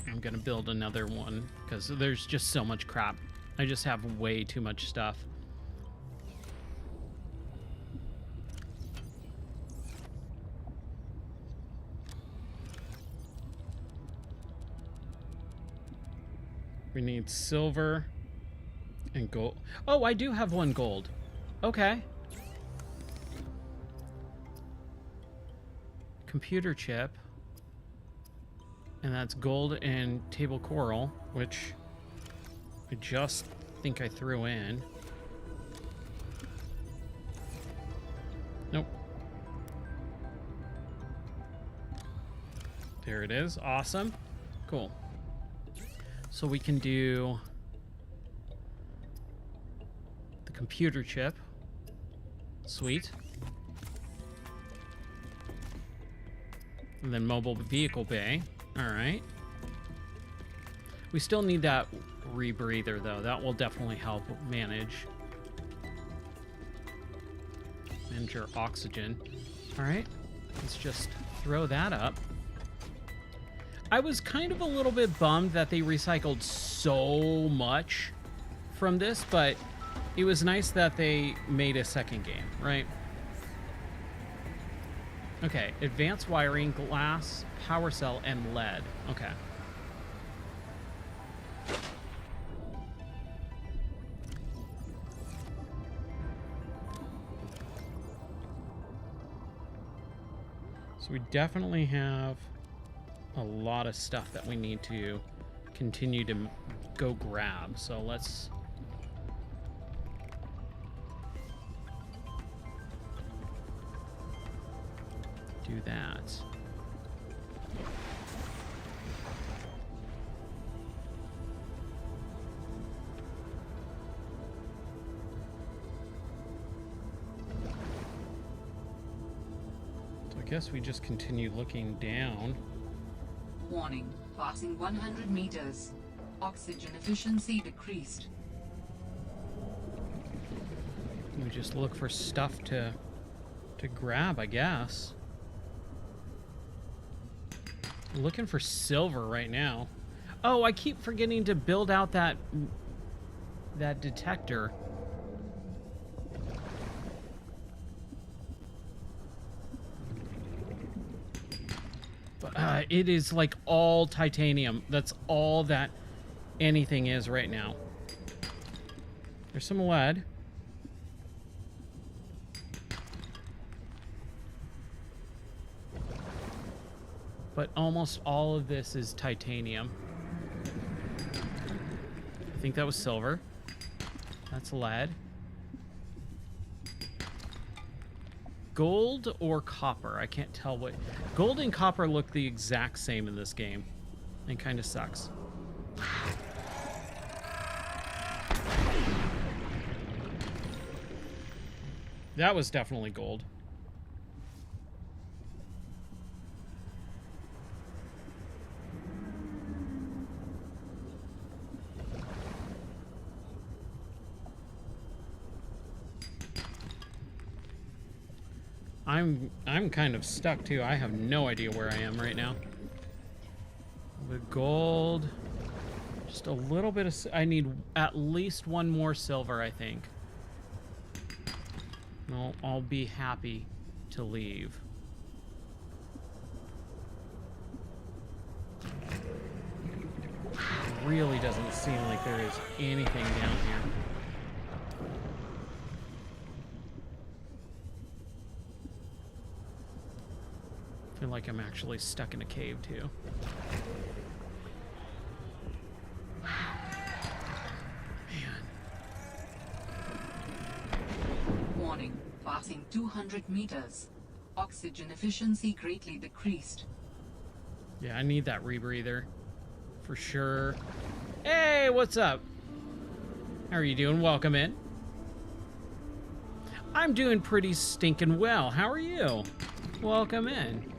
I'm gonna build another one because there's just so much crap. I just have way too much stuff. We need silver and gold. Oh, I do have one gold. Okay. Computer chip. And that's gold and table coral, which I just think I threw in. Nope. There it is. Awesome. Cool. So we can do the computer chip. Sweet. And then mobile vehicle bay. All right. We still need that rebreather, though. That will definitely help manage your oxygen. All right. Let's just throw that up. I was kind of a little bit bummed that they recycled so much from this, but it was nice that they made a second game, right? Okay, advanced wiring, glass, power cell, and lead. Okay. So we definitely have a lot of stuff that we need to continue to go grab. So let's do that. So I guess we just continue looking down. Warning, passing 100 meters. Oxygen efficiency decreased. We just look for stuff to grab, I guess. I'm looking for silver right now. Oh, I keep forgetting to build out that detector. It is like all titanium. That's all that anything is right now. There's some lead. But almost all of this is titanium. I think that was silver. That's lead. Gold or copper? I can't tell what. Gold and copper look the exact same in this game. It kind of sucks. That was definitely gold. I'm kind of stuck too. I have no idea where I am right now. The gold, just a little bit of. I need at least one more silver, I think. No, I'll be happy to leave. It really doesn't seem like there is anything down here. I feel like I'm actually stuck in a cave too. Man. Warning, passing 200 meters. Oxygen efficiency greatly decreased. Yeah, I need that rebreather. For sure. Hey, what's up? How are you doing? Welcome in. I'm doing pretty stinking well. How are you? Welcome in.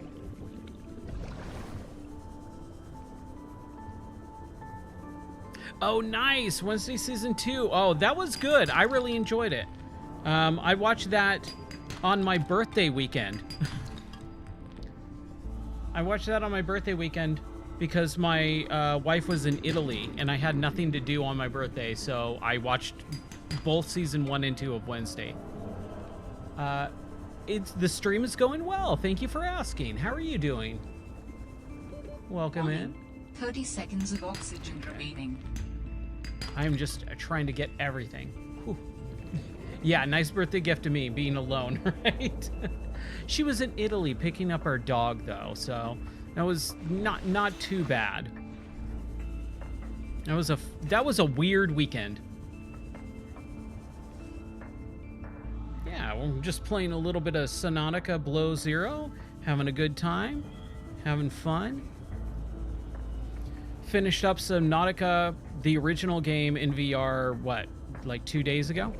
Oh, nice. Wednesday season 2. Oh, that was good. I really enjoyed it. I watched that on my birthday weekend. I watched that on my birthday weekend because my wife was in Italy and I had nothing to do on my birthday, so I watched both season 1 and 2 of Wednesday. The stream is going well. Thank you for asking. How are you doing? Welcome in. 30 seconds of oxygen remaining. I'm just trying to get everything. Whew. Yeah, nice birthday gift to me, being alone, right? She was in Italy picking up our dog, though, so that was not too bad. That was a weird weekend. Yeah, we're just playing a little bit of Subnautica Below Zero, having a good time, having fun. Finished up Subnautica, the original game, in VR, what, like 2 days ago?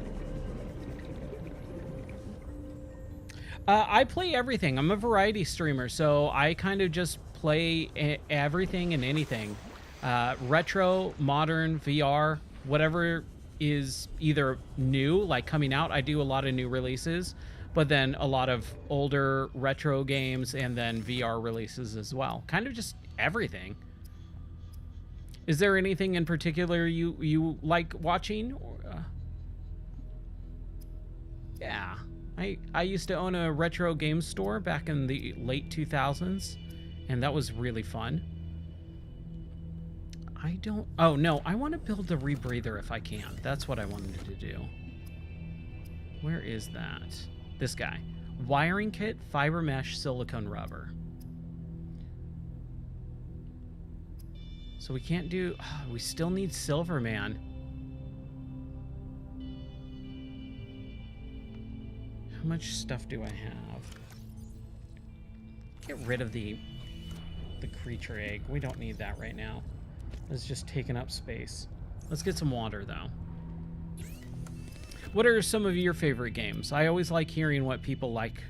I play everything. I'm a variety streamer, so I kind of just play everything and anything. Retro, modern, VR, whatever is either new, like coming out. I do a lot of new releases, but then a lot of older retro games and then VR releases as well. Kind of just everything. Is there anything in particular you like watching? Or, yeah. I used to own a retro game store back in the late 2000s, and that was really fun. Oh no, I want to build the rebreather if I can. That's what I wanted to do. Where is that? This guy. Wiring kit, fiber mesh, silicone rubber. So we can't do, we still need silver, man. How much stuff do I have? Get rid of the creature egg. We don't need that right now. It's just taking up space. Let's get some water, though. What are some of your favorite games? I always like hearing what people like,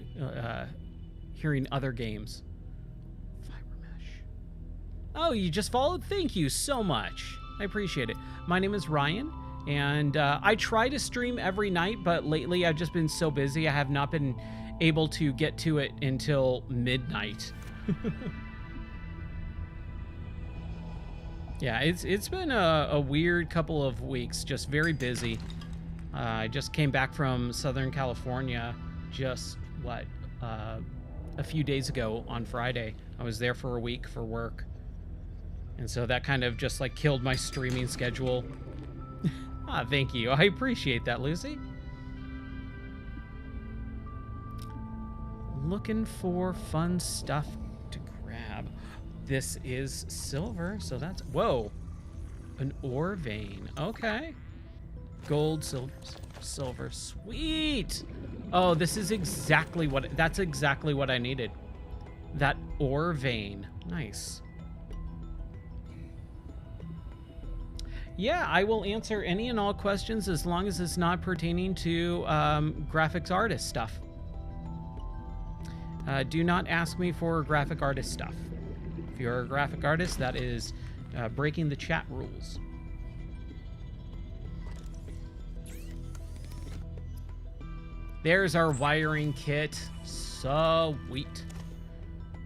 hearing other games. Fiber mesh. Oh, you just followed? Thank you so much. I appreciate it. My name is Ryan, and I try to stream every night, but lately I've just been so busy I have not been able to get to it until midnight. Yeah, it's been a weird couple of weeks, just very busy. I just came back from Southern California just, a few days ago on Friday. I was there for a week for work. And so that kind of just like killed my streaming schedule. Thank you. I appreciate that, Lucy. Looking for fun stuff to grab. This is silver, so that's... Whoa. An ore vein. Okay. Gold, silver. Sweet. Oh, this is exactly what... That's exactly what I needed. That ore vein. Nice. Yeah, I will answer any and all questions as long as it's not pertaining to graphics artist stuff. Do not ask me for graphic artist stuff. If you're a graphic artist, that is breaking the chat rules. There's our wiring kit. Sweet.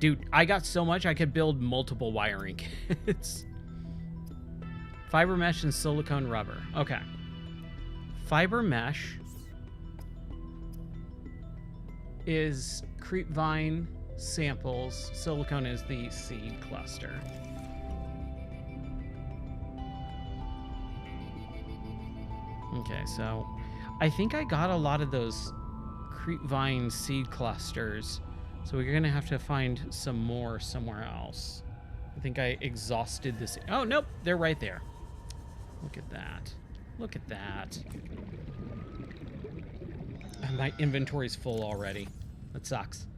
Dude, I got so much I could build multiple wiring kits. Fiber mesh and silicone rubber. Okay. Fiber mesh is creepvine samples. Silicone is the seed cluster. Okay, so I think I got a lot of those creepvine seed clusters, so we're gonna have to find some more somewhere else. I think I exhausted this. Oh, nope, they're right there. Look at that. Look at that. My inventory's full already. That sucks.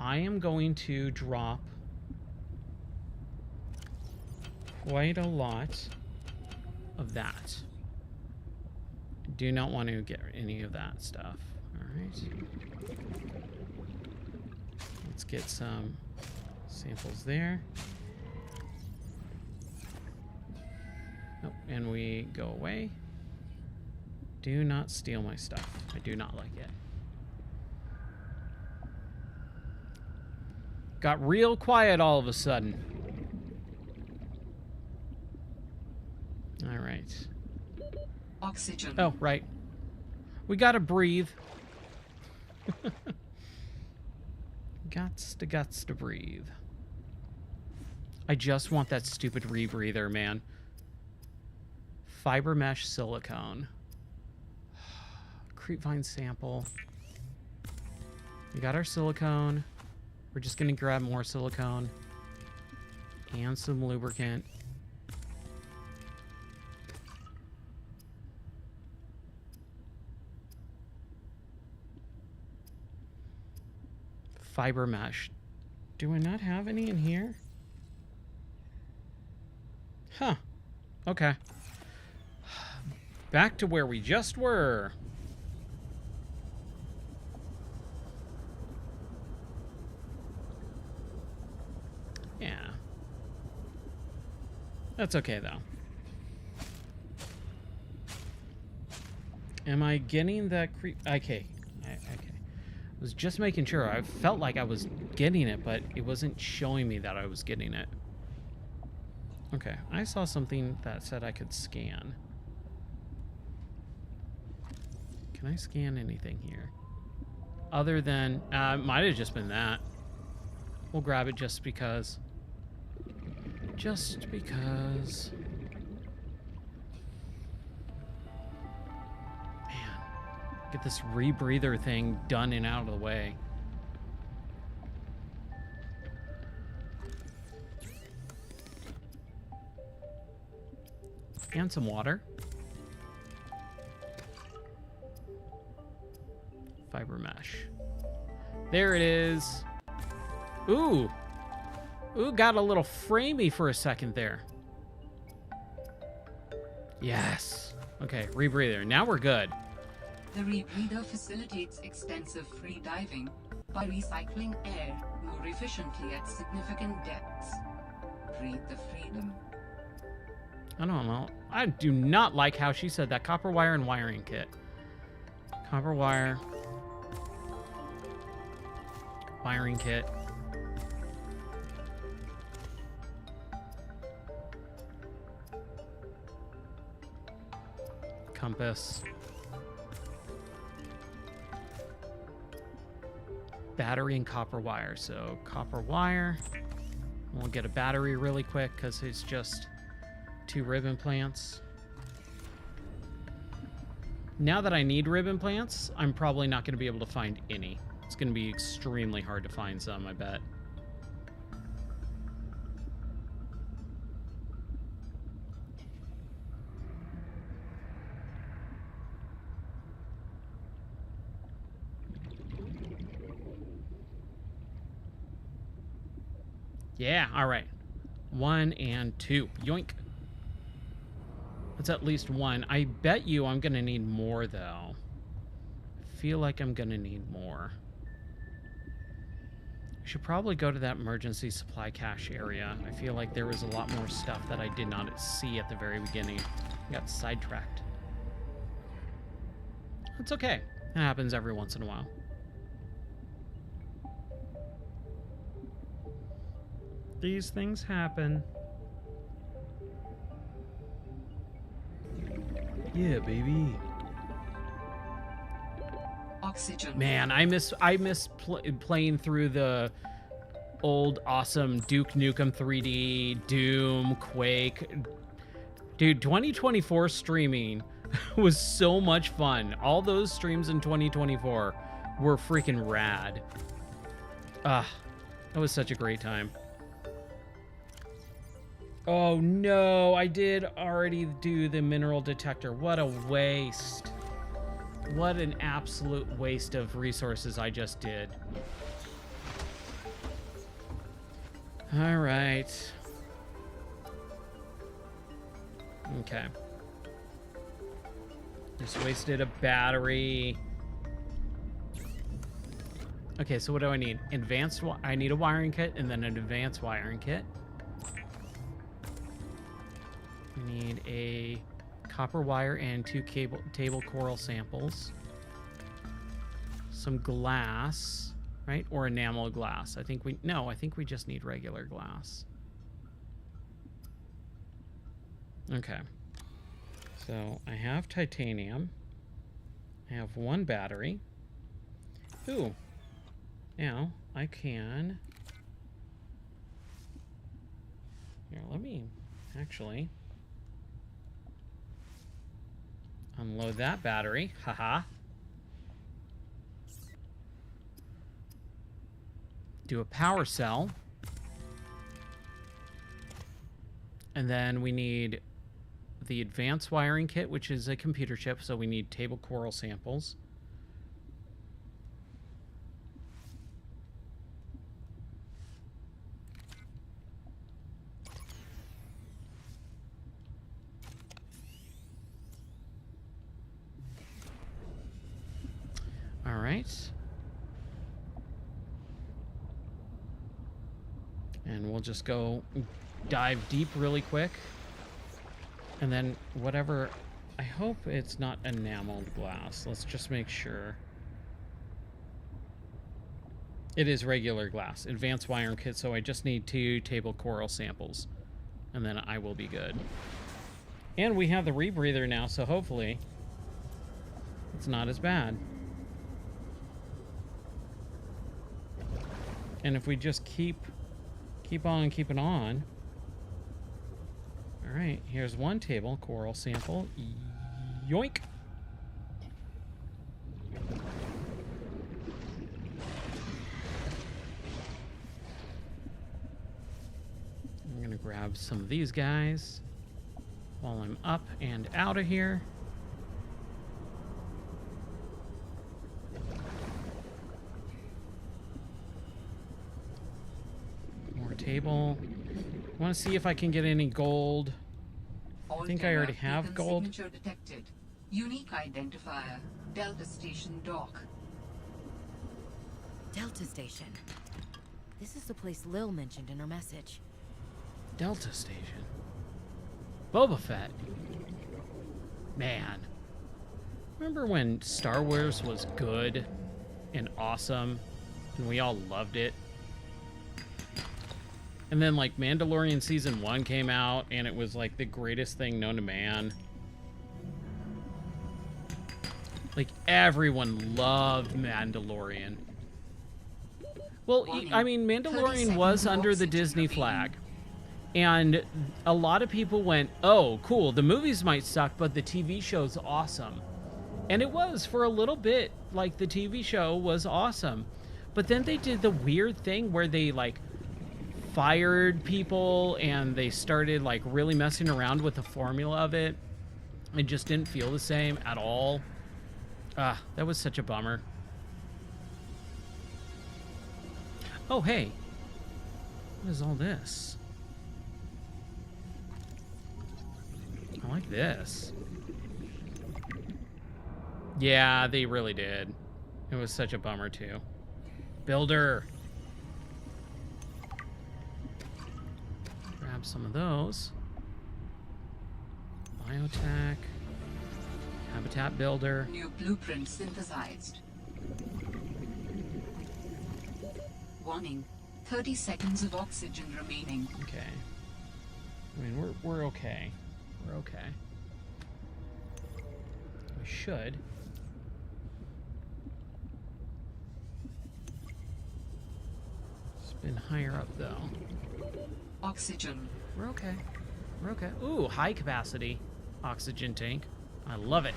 I am going to drop quite a lot of that. Do not want to get any of that stuff. All right. Let's get some samples there. Oh, and we go away. Do not steal my stuff. I do not like it. Got real quiet all of a sudden. All right. Oxygen. Oh, right. We gotta breathe. Guts to breathe. I just want that stupid rebreather, man. Fiber mesh silicone. Creepvine sample. We got our silicone. We're just gonna grab more silicone. And some lubricant. Fiber mesh. Do I not have any in here? Huh. Okay. Back to where we just were. Yeah. That's okay, though. Am I getting that creep? Okay. Okay. I was just making sure. I felt like I was getting it, but it wasn't showing me that I was getting it. Okay. I saw something that said I could scan. Can I scan anything here? Other than... might have just been that. We'll grab it just because. Just because. Man. Get this rebreather thing done and out of the way. And some water. Fiber mesh. There it is. Ooh. Ooh, got a little framey for a second there. Yes. Okay, rebreather. Now we're good. The rebreather facilitates extensive free diving by recycling air more efficiently at significant depths. Breathe the freedom. I don't know. I do not like how she said that. Copper wire and wiring kit. Copper wire. Wiring kit. Compass. Battery and copper wire. So copper wire. We'll get a battery really quick because it's just 2 ribbon plants. Now that I need ribbon plants, I'm probably not going to be able to find any. It's going to be extremely hard to find some, I bet. Yeah, all right. 1 and 2. Yoink. That's at least 1. I bet you I'm going to need more, though. I feel like I'm going to need more. I should probably go to that emergency supply cache area. I feel like there was a lot more stuff that I did not see at the very beginning. I got sidetracked. It's okay. It happens every once in a while. These things happen. Yeah, baby. Oxygen. Man, I miss playing through the old awesome Duke Nukem 3D, Doom, Quake. Dude, 2024 streaming was so much fun. All those streams in 2024 were freaking rad. Ah, that was such a great time. Oh no, I did already do the mineral detector. What a waste. What an absolute waste of resources I just did. All right. Okay. Just wasted a battery. Okay, so what do I need? I need a wiring kit and then an advanced wiring kit. We need a copper wire and 2 table coral samples. Some glass, right? Or enamel glass. I think we just need regular glass. Okay. So I have titanium. I have 1 battery. Ooh. Now I can... Here, let me actually unload that battery. Haha. Do a power cell. And then we need the advanced wiring kit, which is a computer chip, so we need table coral samples. All right. And we'll just go dive deep really quick. And then whatever, I hope it's not enameled glass. Let's just make sure. It is regular glass. Advanced wiring kit, so I just need 2 table coral samples. And then I will be good. And we have the rebreather now, so hopefully it's not as bad. And if we just keep on keeping on. All right, here's 1 table coral sample. Yoink. I'm gonna grab some of these guys while I'm up and out of here. More table. I want to see if I can get any gold. I think I already have gold. Signature detected. Unique identifier. Delta Station dock. Delta Station. This is the place Lil mentioned in her message. Delta Station. Boba Fett. Man. Remember when Star Wars was good and awesome and we all loved it? And then, like, Mandalorian Season 1 came out, and it was, like, the greatest thing known to man. Like, everyone loved Mandalorian. Well, I mean, Mandalorian was under the Disney flag. And a lot of people went, oh, cool, the movies might suck, but the TV show's awesome. And it was, for a little bit, like, the TV show was awesome. But then they did the weird thing where they, like, fired people and they started like really messing around with the formula of it. It just didn't feel the same at all. That was such a bummer. Oh, hey. What is all this? I like this. Yeah, they really did. It was such a bummer too. Builder. Grab some of those. Biotech. Habitat builder. New blueprint synthesized. Warning. 30 seconds of oxygen remaining. Okay. I mean, we're okay. We're okay. We should. Spin higher up though. Oxygen. We're okay. We're okay. Ooh, high capacity oxygen tank. I love it.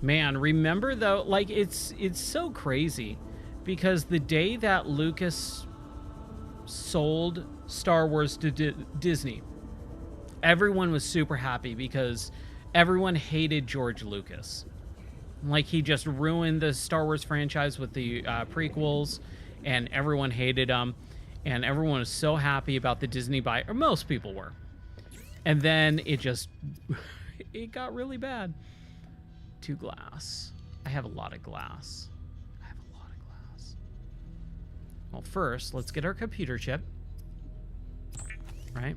Man, remember though, like it's so crazy because the day that Lucas sold Star Wars to Disney, everyone was super happy because everyone hated George Lucas. Like he just ruined the Star Wars franchise with the prequels, and everyone hated him, and everyone was so happy about the Disney buy, or most people were. And then it just, it got really bad. 2 glass. I have a lot of glass. Well, first, let's get our computer chip. Right?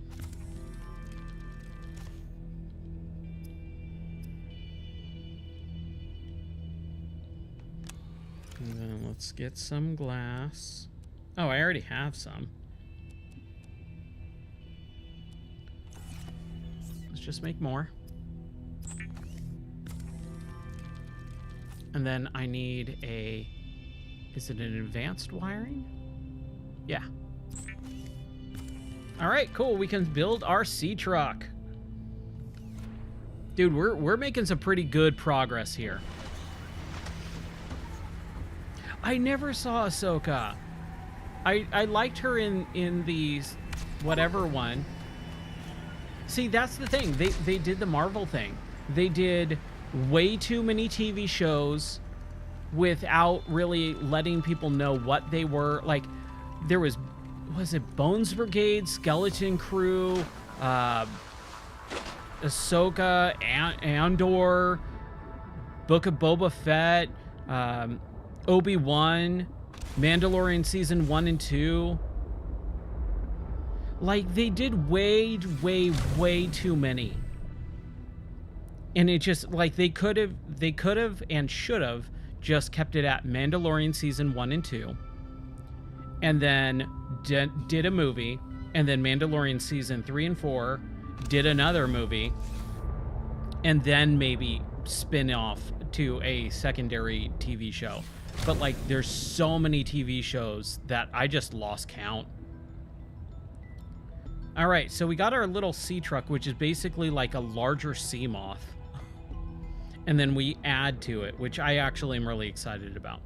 And then let's get some glass. Oh, I already have some. Let's just make more. And then I need a... Is it an advanced wiring? Yeah. All right, cool. We can build our sea truck. Dude, we're making some pretty good progress here. I never saw Ahsoka. I liked her in the whatever one. See, that's the thing. They did the Marvel thing. They did way too many TV shows without really letting people know what they were. Like, there was it Bones Brigade, Skeleton Crew, Ahsoka, Andor, Book of Boba Fett, Obi-Wan, Mandalorian Season 1 and 2. Like, they did way too many. And it just, like, they could have and should have just kept it at Mandalorian Season 1 and 2. And then did a movie. And then Mandalorian Season 3 and 4 did another movie. And then maybe spin off to a secondary TV show. But, like, there's so many TV shows that I just lost count. All right, so we got our little sea truck, which is basically like a larger sea moth. And then we add to it, which I actually am really excited about.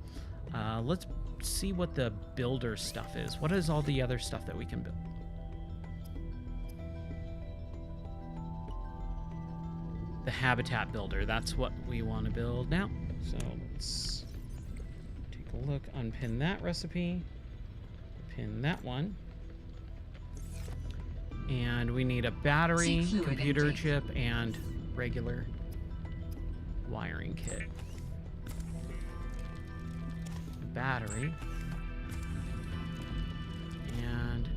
Let's see what the builder stuff is. What is all the other stuff that we can build? The habitat builder, that's what we want to build now. So let's take a look, unpin that recipe, pin that one. And we need a battery, computer chip, and regular wiring kit. A battery. And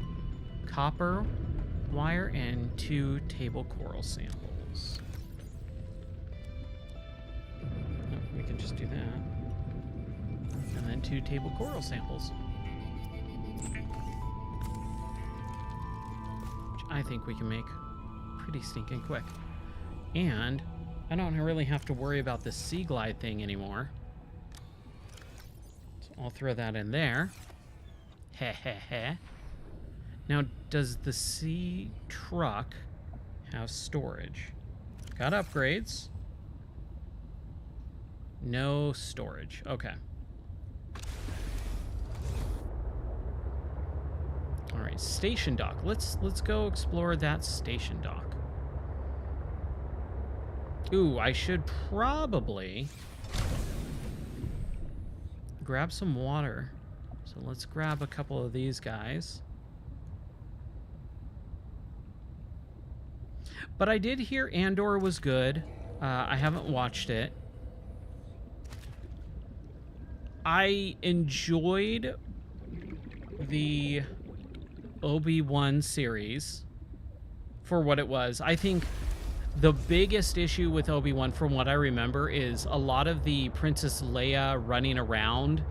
copper wire and 2 table coral samples. Oh, we can just do that. And then 2 table coral samples. I think we can make pretty stinking quick. And I don't really have to worry about the sea glide thing anymore. So I'll throw that in there. Heh heh heh. Now, does the sea truck have storage? Got upgrades. No storage. Okay. All right, station dock. Let's go explore that station dock. Ooh, I should probably grab some water. So let's grab a couple of these guys. But I did hear Andor was good. I haven't watched it. I enjoyed the Obi-Wan series for what it was. I think the biggest issue with Obi-Wan, from what I remember, is a lot of the Princess Leia running around.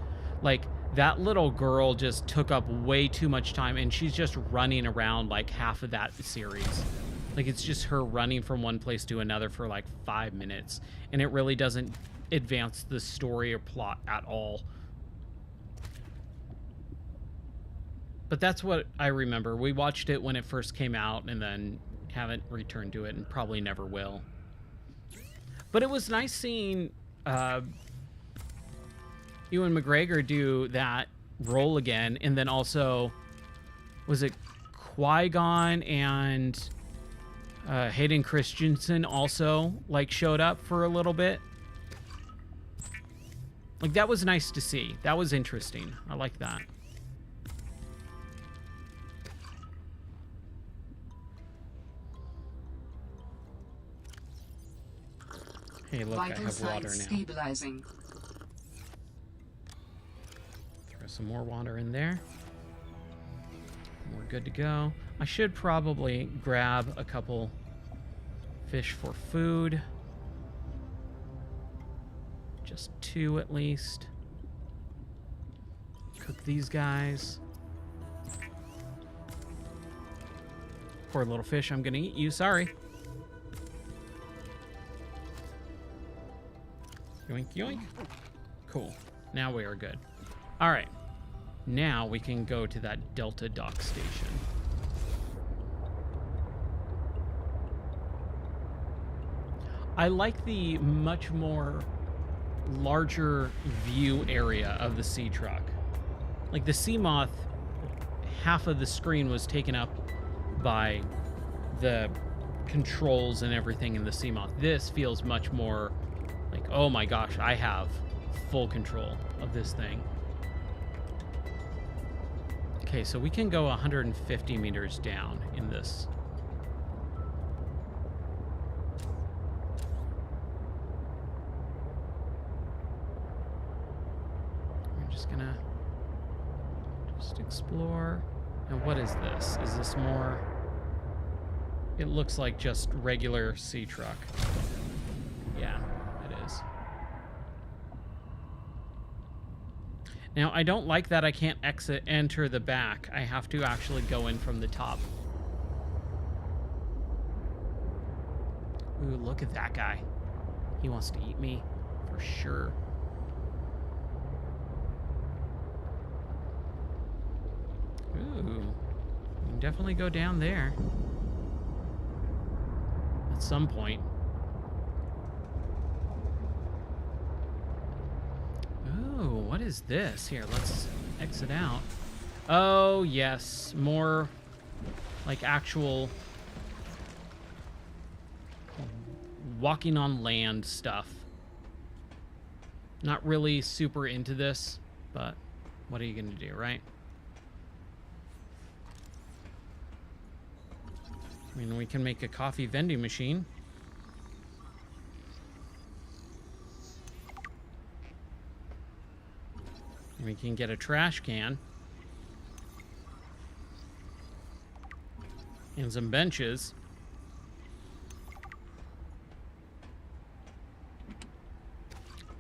Like, that little girl just took up way too much time, and she's just running around like half of that series. Like, it's just her running from one place to another for like 5 minutes, and it really doesn't advance the story or plot at all. But that's what I remember. We watched it when it first came out and then haven't returned to it and probably never will. But it was nice seeing Ewan McGregor do that role again. And then also, was it Qui-Gon and Hayden Christensen also like showed up for a little bit? Like, that was nice to see. That was interesting. I like that. Hey, look, I have water now. Stabilizing. Throw some more water in there. We're good to go. I should probably grab a couple fish for food. Just 2 at least. Cook these guys. Poor little fish, I'm gonna eat you, sorry. Yoink, yoink. Cool. Now we are good. All right. Now we can go to that Delta dock station. I like the much more larger view area of the sea truck. Like the sea moth, half of the screen was taken up by the controls and everything in the sea moth. This feels much more like, oh my gosh, I have full control of this thing. Okay, so we can go 150 meters down in this. We're just gonna explore. And what is this? Is this more? It looks like just regular sea truck. Yeah, it is. Now, I don't like that I can't enter the back. I have to actually go in from the top. Ooh, look at that guy. He wants to eat me, for sure. Ooh, we can definitely go down there. At some point. Oh, what is this? Here, let's exit out. Oh, yes. More like actual walking on land stuff. Not really super into this, but what are you going to do, right? I mean, we can make a coffee vending machine. We can get a trash can. And some benches.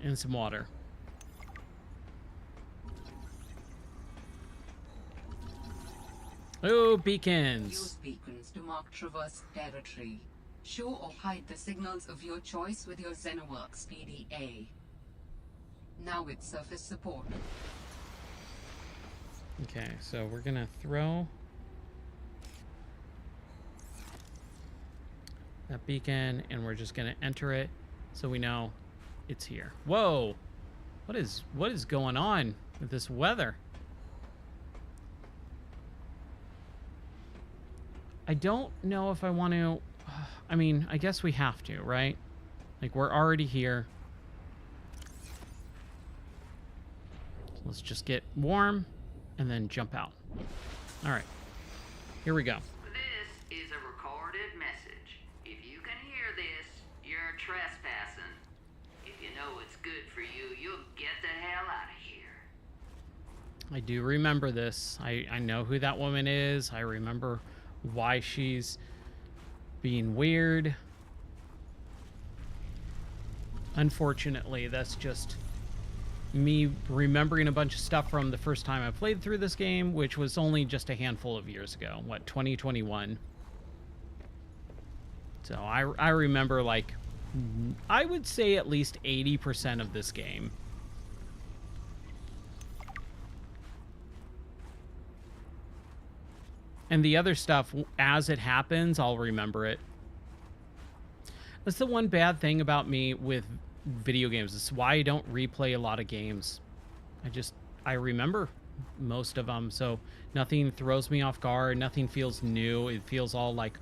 And some water. Oh, beacons. Use beacons to mark traverse territory. Show or hide the signals of your choice with your Xenoworks PDA. Now with surface support. Okay, so we're gonna throw that beacon and we're just gonna enter it so we know it's here. Whoa! What is going on with this weather? I don't know if I want to... I mean, I guess we have to, right? Like, we're already here. So let's just get warm and then jump out. All right. Here we go. This is a recorded message. If you can hear this, you're trespassing. If you know what's good for you, you'll get the hell out of here. I do remember this. I know who that woman is. I remember why she's being weird. Unfortunately, that's just me remembering a bunch of stuff from the first time I played through this game, which was only just a handful of years ago. What, 2021? So I remember, like, I would say at least 80% of this game. And the other stuff, as it happens, I'll remember it. That's the one bad thing about me with video games. It's why I don't replay a lot of games. I remember most of them, so nothing throws me off guard. Nothing feels new. It feels all like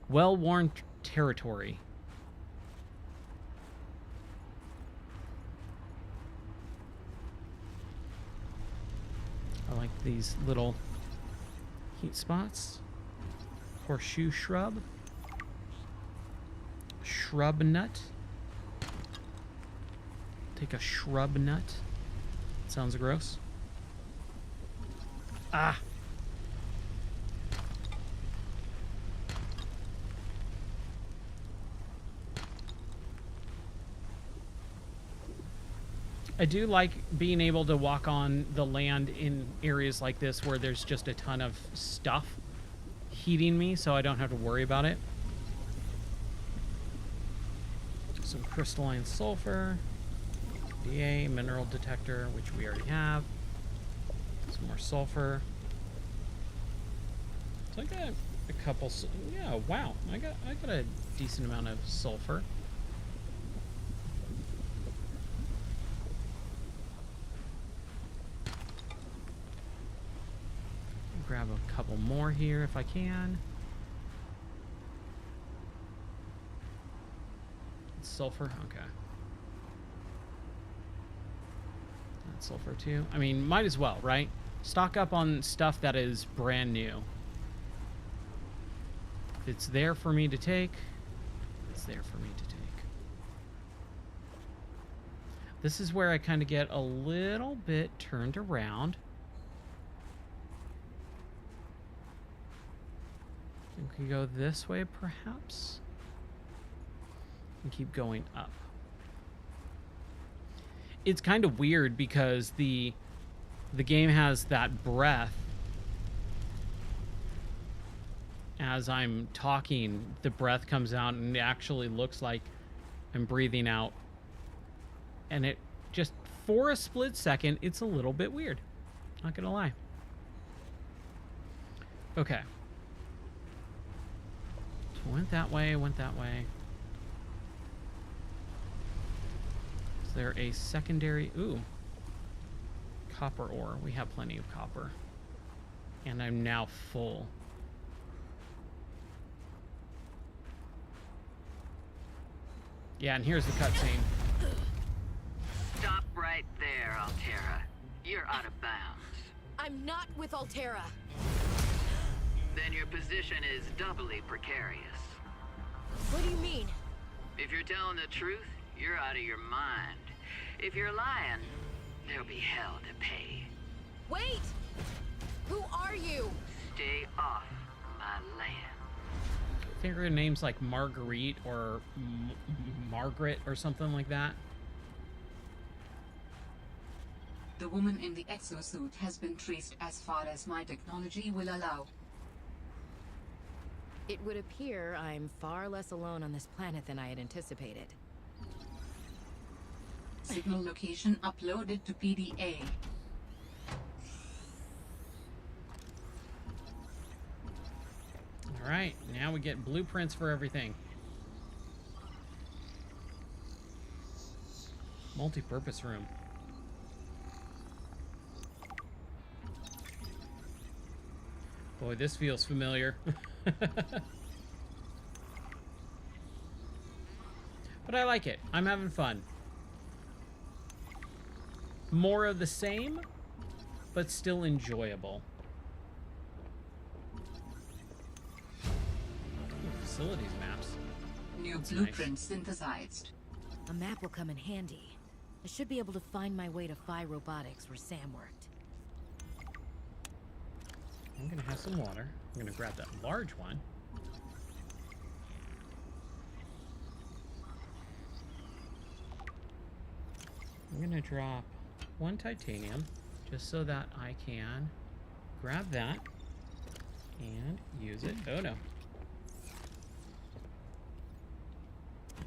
well-worn territory. I like these little heat spots. Horseshoe shrub. Shrub nut. Take a shrub nut. Sounds gross. Ah. I do like being able to walk on the land in areas like this where there's just a ton of stuff heating me, so I don't have to worry about it. Some crystalline sulfur, DA, mineral detector, which we already have. Some more sulfur. So I got a couple. Yeah, wow. I got a decent amount of sulfur. Grab a couple more here if I can. Sulfur, okay. That's sulfur too. I mean, might as well, right? Stock up on stuff that is brand new. If it's there for me to take, it's there for me to take. This is where I kind of get a little bit turned around. We can go this way, perhaps. And keep going up. It's kind of weird because the game has that breath. As I'm talking, the breath comes out and it actually looks like I'm breathing out. And it just, for a split second, it's a little bit weird. Not gonna lie. Okay. So went that way, went that way. Is there a secondary? Ooh. Copper ore. We have plenty of copper. And I'm now full. Yeah, and here's the cutscene. Stop right there, Altera. You're out of bounds. I'm not with Altera. Then your position is doubly precarious. What do you mean? If you're telling the truth, you're out of your mind. If you're lying, there'll be hell to pay. Wait! Who are you? Stay off my land. I think her name's like Marguerite or Margaret or something like that. The woman in the exosuit has been traced as far as my technology will allow. It would appear I'm far less alone on this planet than I had anticipated. Signal location uploaded to PDA. All right, now we get blueprints for everything. Multi-purpose room. Boy, this feels familiar. But I like it. I'm having fun. More of the same, but still enjoyable. Ooh, facilities maps. New That's blueprint nice. synthesized. A map will come in handy. I should be able to find my way to Phi Robotics where Sam worked. I'm gonna have some water. I'm gonna grab that large one. I'm gonna drop one titanium just so that I can grab that and use it. Oh no.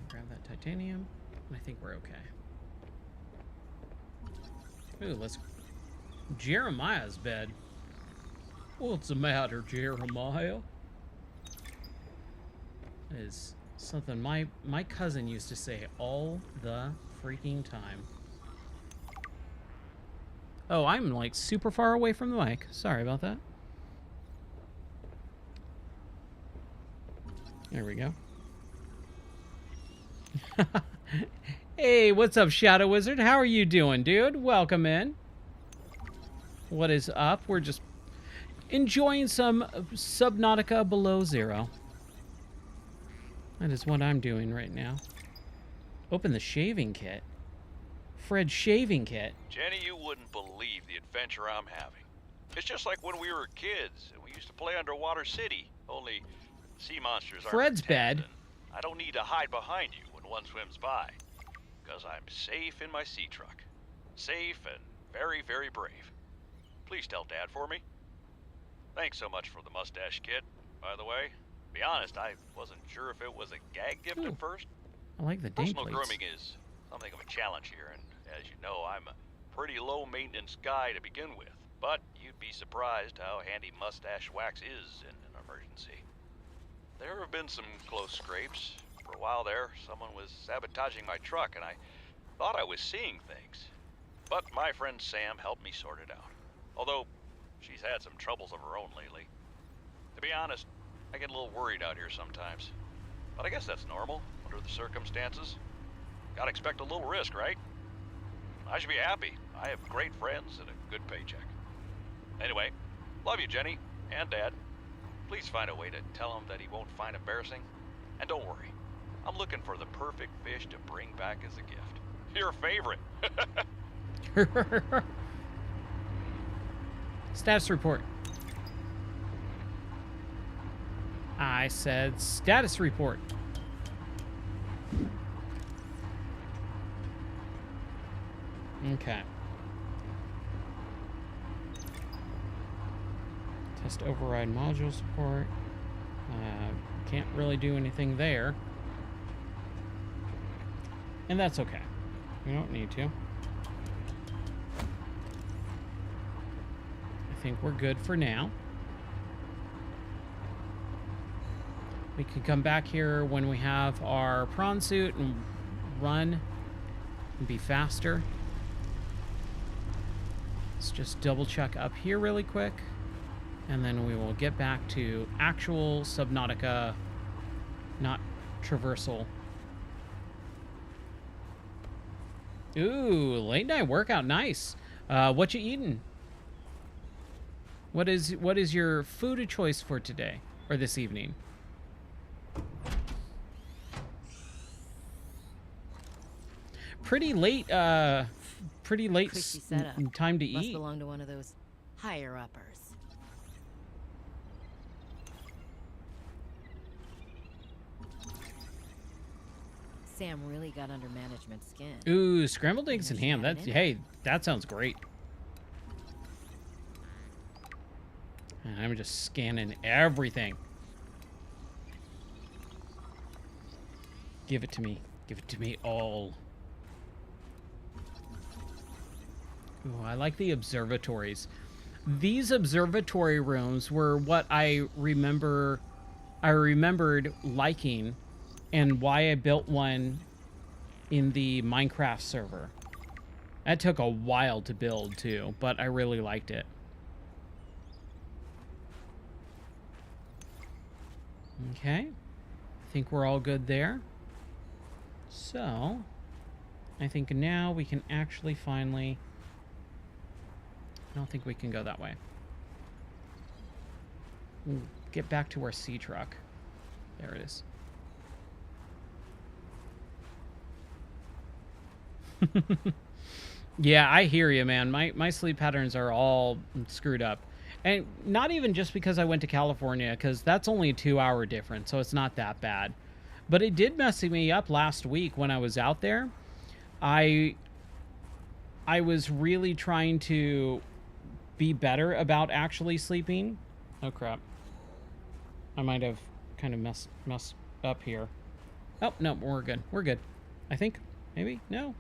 Grab that titanium, and I think we're okay. Ooh, let's... Jeremiah's bed. What's the matter, Jeremiah? That is something my cousin used to say all the freaking time. Oh, I'm like super far away from the mic. Sorry about that. There we go. Hey, what's up, Shadow Wizard? How are you doing, dude? Welcome in. What is up? We're just enjoying some Subnautica below zero. That is what I'm doing right now. Open the shaving kit. Fred's shaving kit. Jenny, you wouldn't believe the adventure I'm having. It's just like when we were kids and we used to play Underwater City, only sea monsters aren't Fred's pretend, bed. and I don't need to hide behind you when one swims by, because I'm safe in my sea truck. safe, and very, very brave. Please tell Dad for me. Thanks so much for the mustache kit, by the way. To be honest, I wasn't sure if it was a gag gift Ooh, at first. I like the dang Personal plates. grooming is something of a challenge here, and as you know, I'm a pretty low-maintenance guy to begin with. But you'd be surprised how handy mustache wax is in an emergency. There have been some close scrapes. For a while there, someone was sabotaging my truck, and I thought I was seeing things. But my friend Sam helped me sort it out. Although, she's had some troubles of her own lately. To be honest, I get a little worried out here sometimes. But I guess that's normal, under the circumstances. Gotta expect a little risk, right? I should be happy. I have great friends and a good paycheck. Anyway, love you, Jenny, and Dad. Please find a way to tell him that he won't find embarrassing. And don't worry, I'm looking for the perfect fish to bring back as a gift. Your favorite. Status report. I said status report. Okay. Test override module support. Can't really do anything there. And that's okay. We don't need to. I think we're good for now. We can come back here when we have our prawn suit and run and be faster. Let's just double check up here really quick. And then we will get back to actual Subnautica, not traversal. Ooh, late night workout, nice. What you eating? What is your food of choice for today or this evening? Pretty late Cushy setup. time to Must eat. belong to one of those higher uppers. Sam really got under management's skin. Ooh, scrambled eggs and There's ham. that That's in it. hey, that sounds great. And I'm just scanning everything. Give it to me. Give it to me all. Ooh, I like the observatories. These observatory rooms were what I remembered liking and why I built one in the Minecraft server. That took a while to build too, but I really liked it. Okay. I think we're all good there. So, I think now we can actually finally... I don't think we can go that way. We'll get back to our sea truck. There it is. Yeah, I hear you, man. My sleep patterns are all screwed up. And not even just because I went to California, because that's only a 2-hour difference, so it's not that bad. But it did mess me up last week when I was out there. I was really trying to be better about actually sleeping. Oh, crap. I might have kind of messed up here. Oh, no, we're good. We're good. I think. Maybe? No.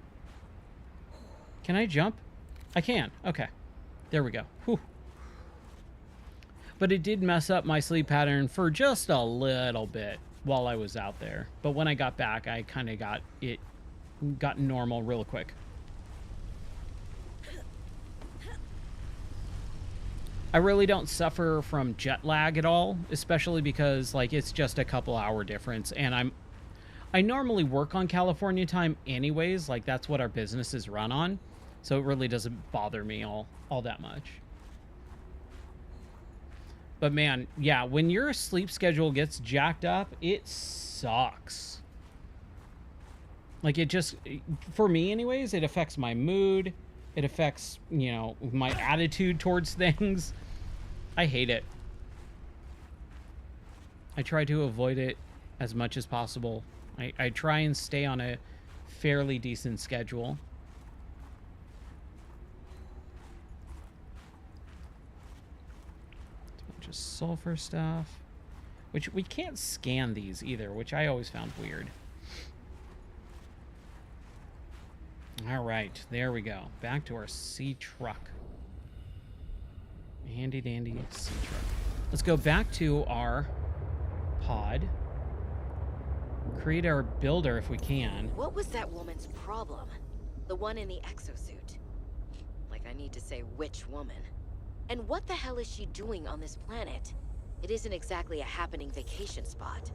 Can I jump? I can. Okay. There we go. Whew. But it did mess up my sleep pattern for just a little bit while I was out there. But when I got back, I kind of got normal real quick. I really don't suffer from jet lag at all, especially because like it's just a couple hour difference, and I normally work on California time anyways, like that's what our business is run on. So it really doesn't bother me all that much. But man, yeah, when your sleep schedule gets jacked up, it sucks. Like it just, for me anyways, it affects my mood. It affects, you know, my attitude towards things. I hate it. I try to avoid it as much as possible. I try and stay on a fairly decent schedule. bunch of sulfur stuff. Which we can't scan these either, which I always found weird. All right, there we go. Back to our sea truck. Handy dandy sea truck. Let's go back to our pod. Create our builder if we can. What was that woman's problem? The one in the exosuit. Like I need to say which woman. And what the hell is she doing on this planet? It isn't exactly a happening vacation spot.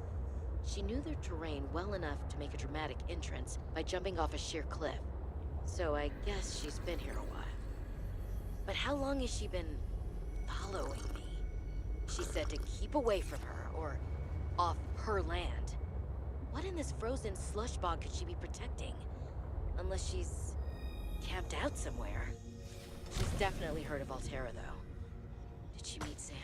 She knew their terrain well enough to make a dramatic entrance by jumping off a sheer cliff. So I guess she's been here a while. But how long has she been following me? She said to keep away from her, or off her land. What in this frozen slush bog could she be protecting? Unless she's camped out somewhere. She's definitely heard of Altera, though. Did she meet Sam?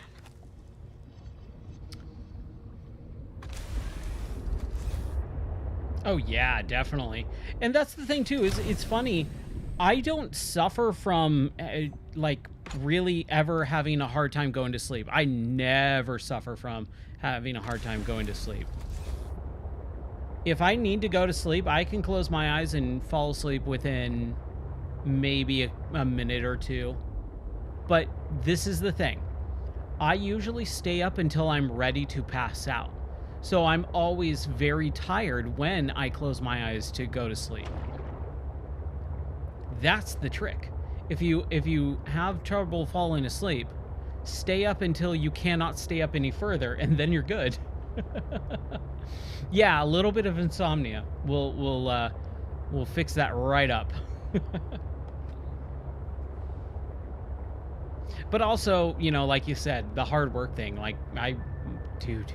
Oh yeah, definitely. And that's the thing too, is it's funny. I don't suffer from like really ever having a hard time going to sleep. I never suffer from having a hard time going to sleep. If I need to go to sleep, I can close my eyes and fall asleep within maybe a minute or two. But this is the thing. I usually stay up until I'm ready to pass out. So I'm always very tired when I close my eyes to go to sleep. That's the trick. If you have trouble falling asleep, stay up until you cannot stay up any further, and then you're good. Yeah, a little bit of insomnia. We'll fix that right up. But also, you know, like you said, the hard work thing. Like dude,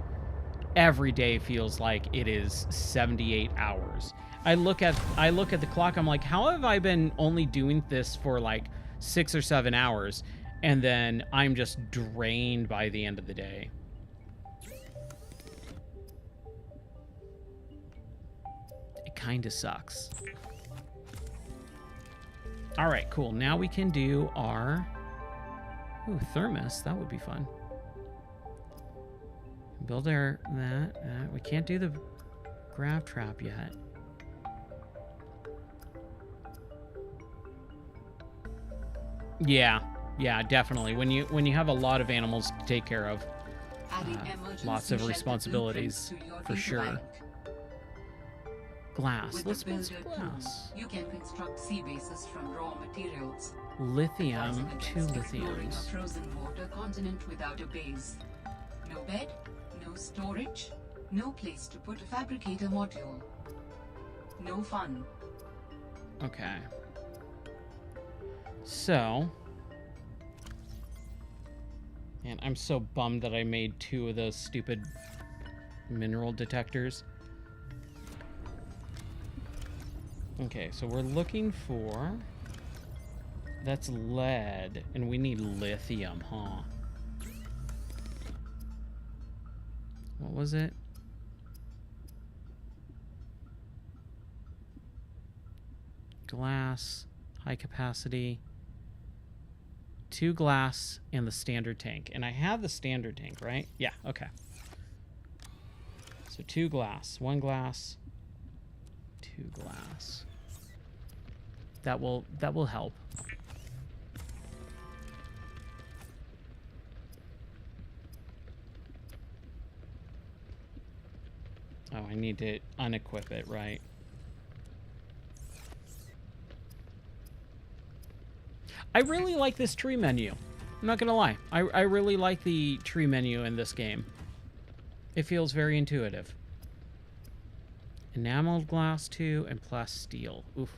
every day feels like it is 78 hours. I look at the clock. I'm like, how have I been only doing this for like 6 or 7 hours, and then I'm just drained by the end of the day. It kind of sucks. All right, cool. Now we can do our thermos. That would be fun. Build our that. We can't do the grav trap yet. Yeah, definitely. When you have a lot of animals to take care of, lots of responsibilities for sure. Glass. Let's build some glass. You can construct sea bases from raw materials. Lithium, 2 Exploring a lithiums. frozen water continent without a base. No bed, no storage, no place to put a fabricator module. No fun. Okay. So, and I'm so bummed that I made 2 of those stupid mineral detectors. Okay, so we're looking for... That's lead, and we need lithium, huh? What was it? Glass, high capacity, 2 glass, and the standard tank. And I have the standard tank, right? Yeah, okay. So 2 glass, 1 glass, 2 glass. That will help. Oh, I need to unequip it, right? I really like this tree menu. I'm not gonna lie. I really like the tree menu in this game. It feels very intuitive. Enameled glass 2 and plasteel. Oof.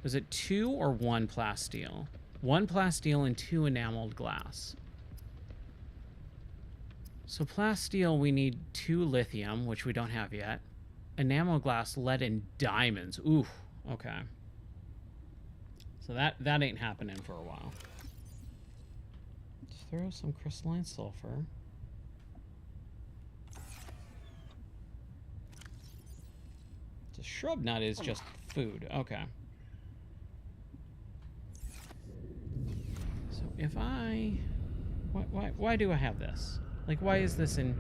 Was it 2 or 1 plasteel? 1 plasteel and 2 enameled glass. So plasteel, we need 2 lithium, which we don't have yet. Enamel glass, lead, and diamonds. Ooh, okay. So that ain't happening for a while. Let's throw some crystalline sulfur. The shrub nut is just food. Okay. So if I Why do I have this? Like, why is this in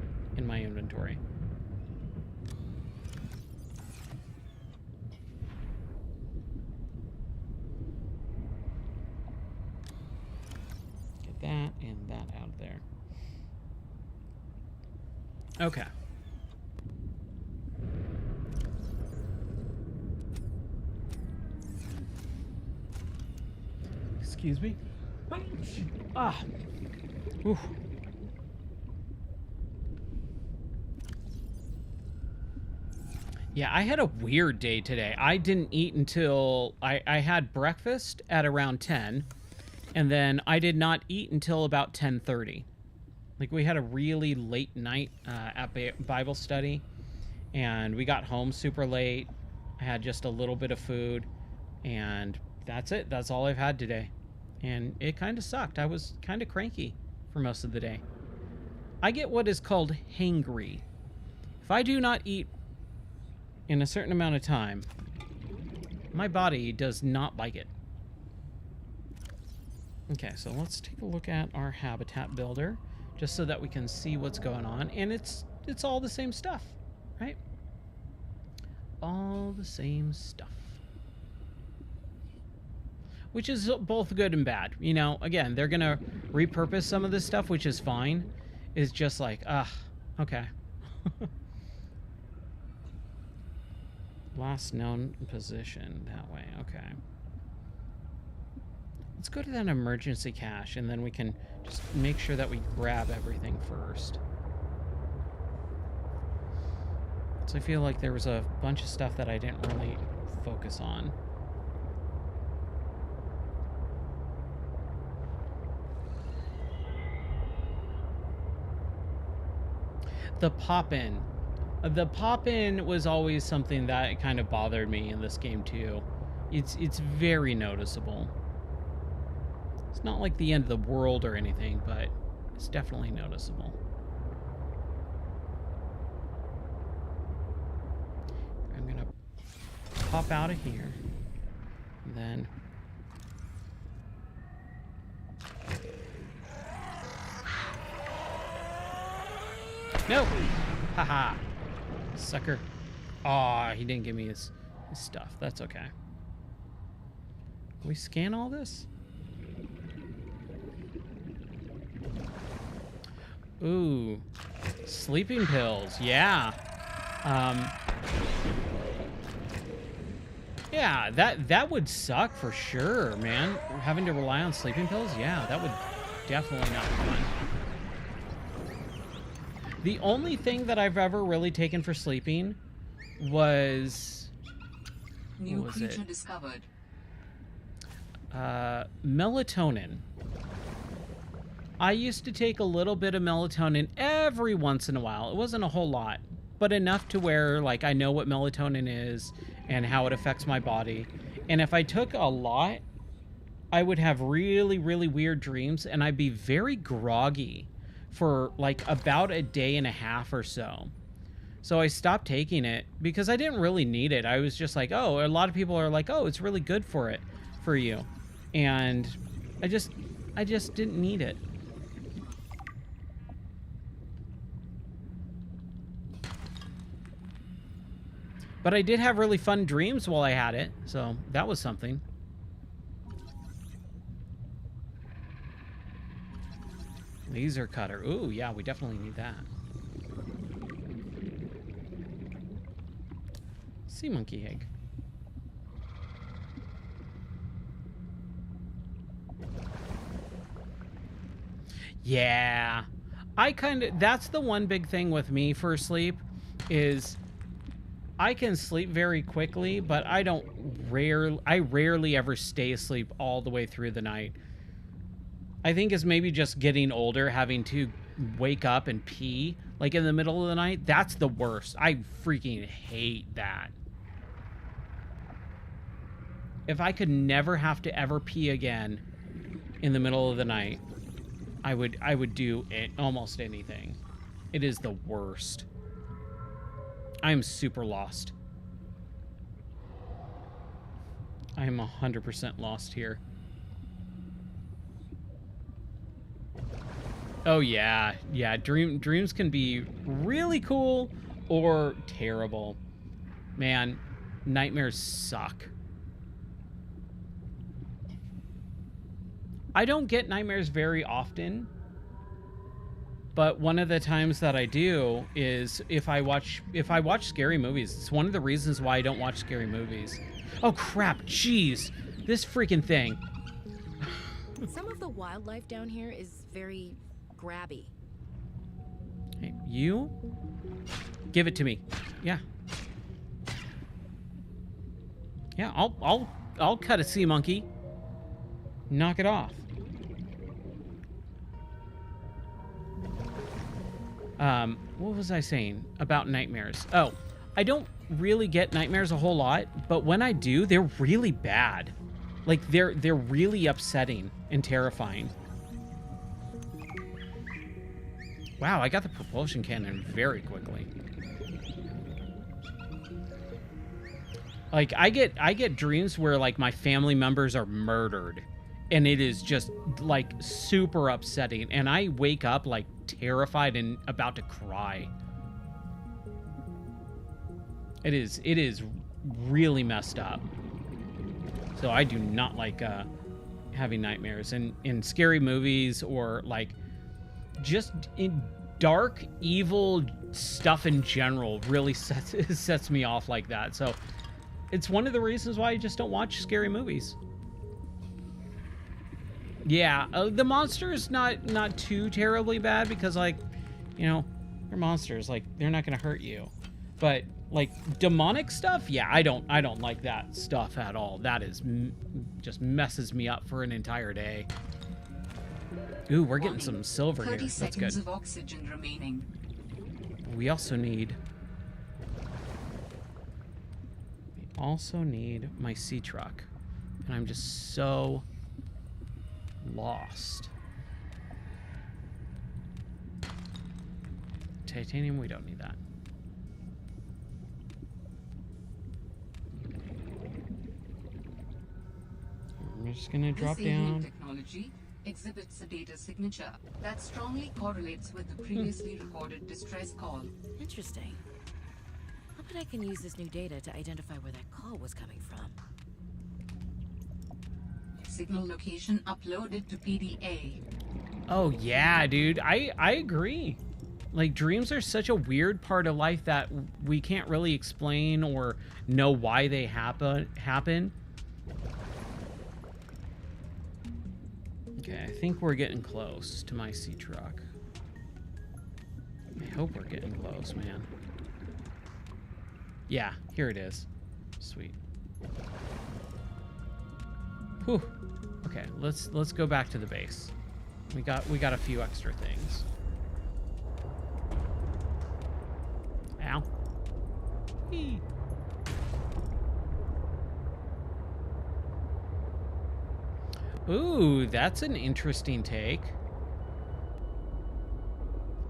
my inventory? Get that and that out of there. Okay. Excuse me. Ah. Oof. Yeah, I had a weird day today. I didn't eat until I had breakfast at around 10, and then I did not eat until about 10:30. Like, we had a really late night at Bible study, and we got home super late. I had just a little bit of food, and that's it. That's all I've had today. And it kind of sucked. I was kind of cranky for most of the day. I get what is called hangry. If I do not eat in a certain amount of time, my body does not like it. Okay, so let's take a look at our habitat builder, just so that we can see what's going on. And it's all the same stuff, right? All the same stuff. Which is both good and bad. You know, again, they're going to repurpose some of this stuff, which is fine. It's just like, okay. Last known position that way. Okay. Let's go to that emergency cache, and then we can just make sure that we grab everything first. So I feel like there was a bunch of stuff that I didn't really focus on. The pop-in. The pop-in was always something that kind of bothered me in this game too. It's very noticeable. It's not like the end of the world or anything, but it's definitely noticeable. I'm gonna pop out of here, and then no! Haha! Sucker. Aw, he didn't give me his stuff. That's okay. Can we scan all this? Ooh. Sleeping pills. Yeah. Yeah, that would suck for sure, man. Having to rely on sleeping pills? Yeah, that would definitely not be fun. The only thing that I've ever really taken for sleeping was... New creature discovered. Melatonin. I used to take a little bit of melatonin every once in a while. It wasn't a whole lot, but enough to where, like, I know what melatonin is and how it affects my body. And if I took a lot, I would have really, really weird dreams, and I'd be very groggy for like about a day and a half or so. So I stopped taking it because I didn't really need it. I was just like, oh, a lot of people are like, oh, it's really good for you. And I just didn't need it. But I did have really fun dreams while I had it, so that was something. Laser cutter. Ooh, yeah, we definitely need that. Sea monkey egg. Yeah. That's the one big thing with me for sleep is I can sleep very quickly, but I rarely ever stay asleep all the way through the night. I think it's maybe just getting older, having to wake up and pee, like in the middle of the night. That's the worst. I freaking hate that. If I could never have to ever pee again in the middle of the night, I would do it, almost anything. It is the worst. I am super lost. I am 100% lost here. Oh yeah, yeah. Dreams can be really cool or terrible. Man, nightmares suck. I don't get nightmares very often, but one of the times that I do is if I watch scary movies. It's one of the reasons why I don't watch scary movies. Oh crap, jeez. This freaking thing. Some of the wildlife down here is very grabby. Hey, you? Give it to me. Yeah. Yeah, I'll cut a sea monkey. Knock it off. What was I saying about nightmares? Oh, I don't really get nightmares a whole lot, but when I do, they're really bad. Like they're really upsetting and terrifying. Wow, I got the propulsion cannon very quickly. Like I get dreams where like my family members are murdered, and it is just like super upsetting, and I wake up like terrified and about to cry. It is really messed up. So I do not like having nightmares in scary movies, or like just in dark, evil stuff in general really sets me off like that. So it's one of the reasons why I just don't watch scary movies. Yeah, the monsters not too terribly bad because, like, you know, they're monsters. Like, they're not gonna hurt you. But like demonic stuff, yeah, I don't like that stuff at all. That is just messes me up for an entire day. Ooh, we're getting some silver here. 30 That's good. seconds of oxygen remaining. We also need my sea truck, and I'm just so lost. Titanium, we don't need that. We're just gonna drop This alien down. technology exhibits a data signature that strongly correlates with the previously recorded distress call. Interesting. I'll bet I can use this new data to identify where that call was coming from. Signal location uploaded to PDA. Oh yeah, dude. I agree. Like, dreams are such a weird part of life that we can't really explain or know why they happen. Okay, I think we're getting close to my sea truck. I hope we're getting close, man. Yeah, here it is. Sweet. Whew. Okay, let's go back to the base. We got a few extra things. Ow. Whee. Ooh, that's an interesting take.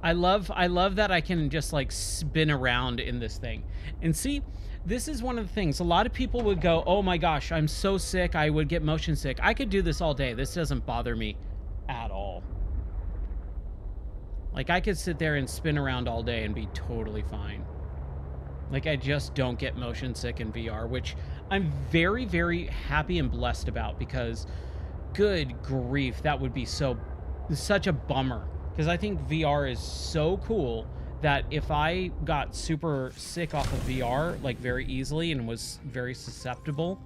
I love that I can just like spin around in this thing. And see, this is one of the things. A lot of people would go, "Oh my gosh, I'm so sick, I would get motion sick." I could do this all day. This doesn't bother me at all. Like, I could sit there and spin around all day and be totally fine. Like, I just don't get motion sick in VR, which I'm very, very happy and blessed about, because good grief, that would be such a bummer. Because I think VR is so cool that if I got super sick off of VR, like, very easily, and was very susceptible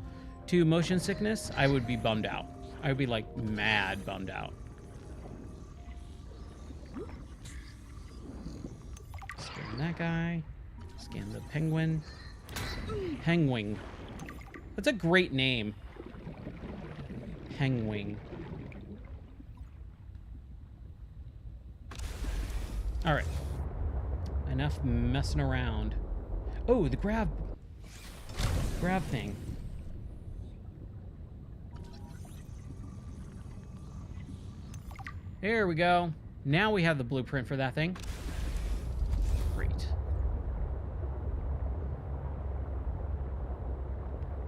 to motion sickness, I would be bummed out. I would be, like, mad bummed out. Scan that guy. Scan the penguin. Penguin. That's a great name. Penguin. All right. Enough messing around. Oh, the grab thing. There we go. Now we have the blueprint for that thing. Great.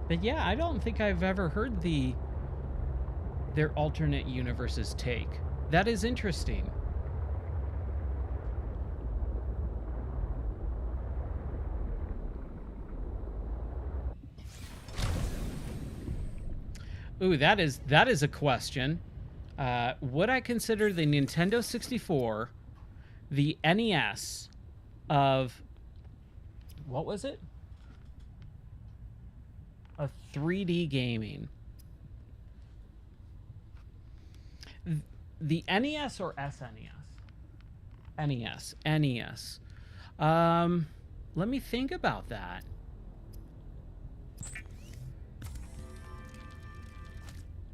But yeah, I don't think I've ever heard their alternate universes take. That is interesting. Ooh, that is a question. Would I consider the Nintendo 64 the NES of, what was it? Of 3D gaming. The NES or SNES? NES. NES. Let me think about that.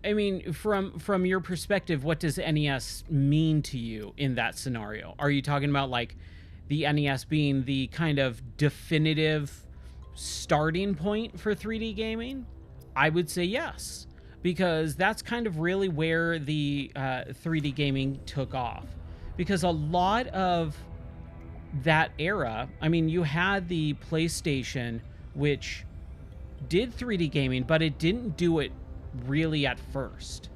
I mean, from your perspective, what does NES mean to you in that scenario? Are you talking about like the NES being the kind of definitive starting point for 3D gaming? I would say yes, because that's kind of really where the 3D gaming took off. Because a lot of that era, I mean, you had the PlayStation, which did 3D gaming, but it didn't do it really at first.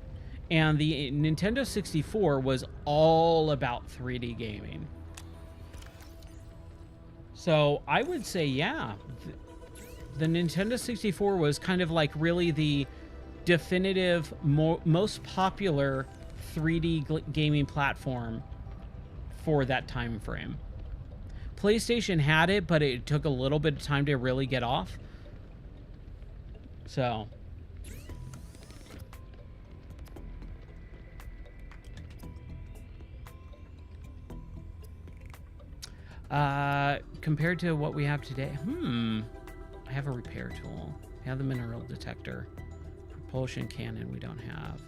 And the Nintendo 64 was all about 3D gaming. So I would say, yeah, the Nintendo 64 was kind of like really the definitive, most popular 3D gaming platform for that time frame. PlayStation had it, but it took a little bit of time to really get off. So compared to what we have today, I have a repair tool. I have the mineral detector. Propulsion cannon we don't have.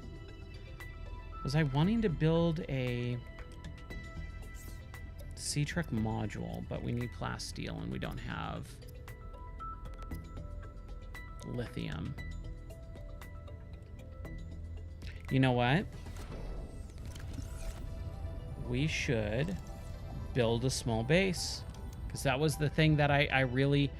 Was I wanting to build a C-Trek module, but we need plasteel and we don't have lithium. You know what? We should build a small base, because that was the thing that I really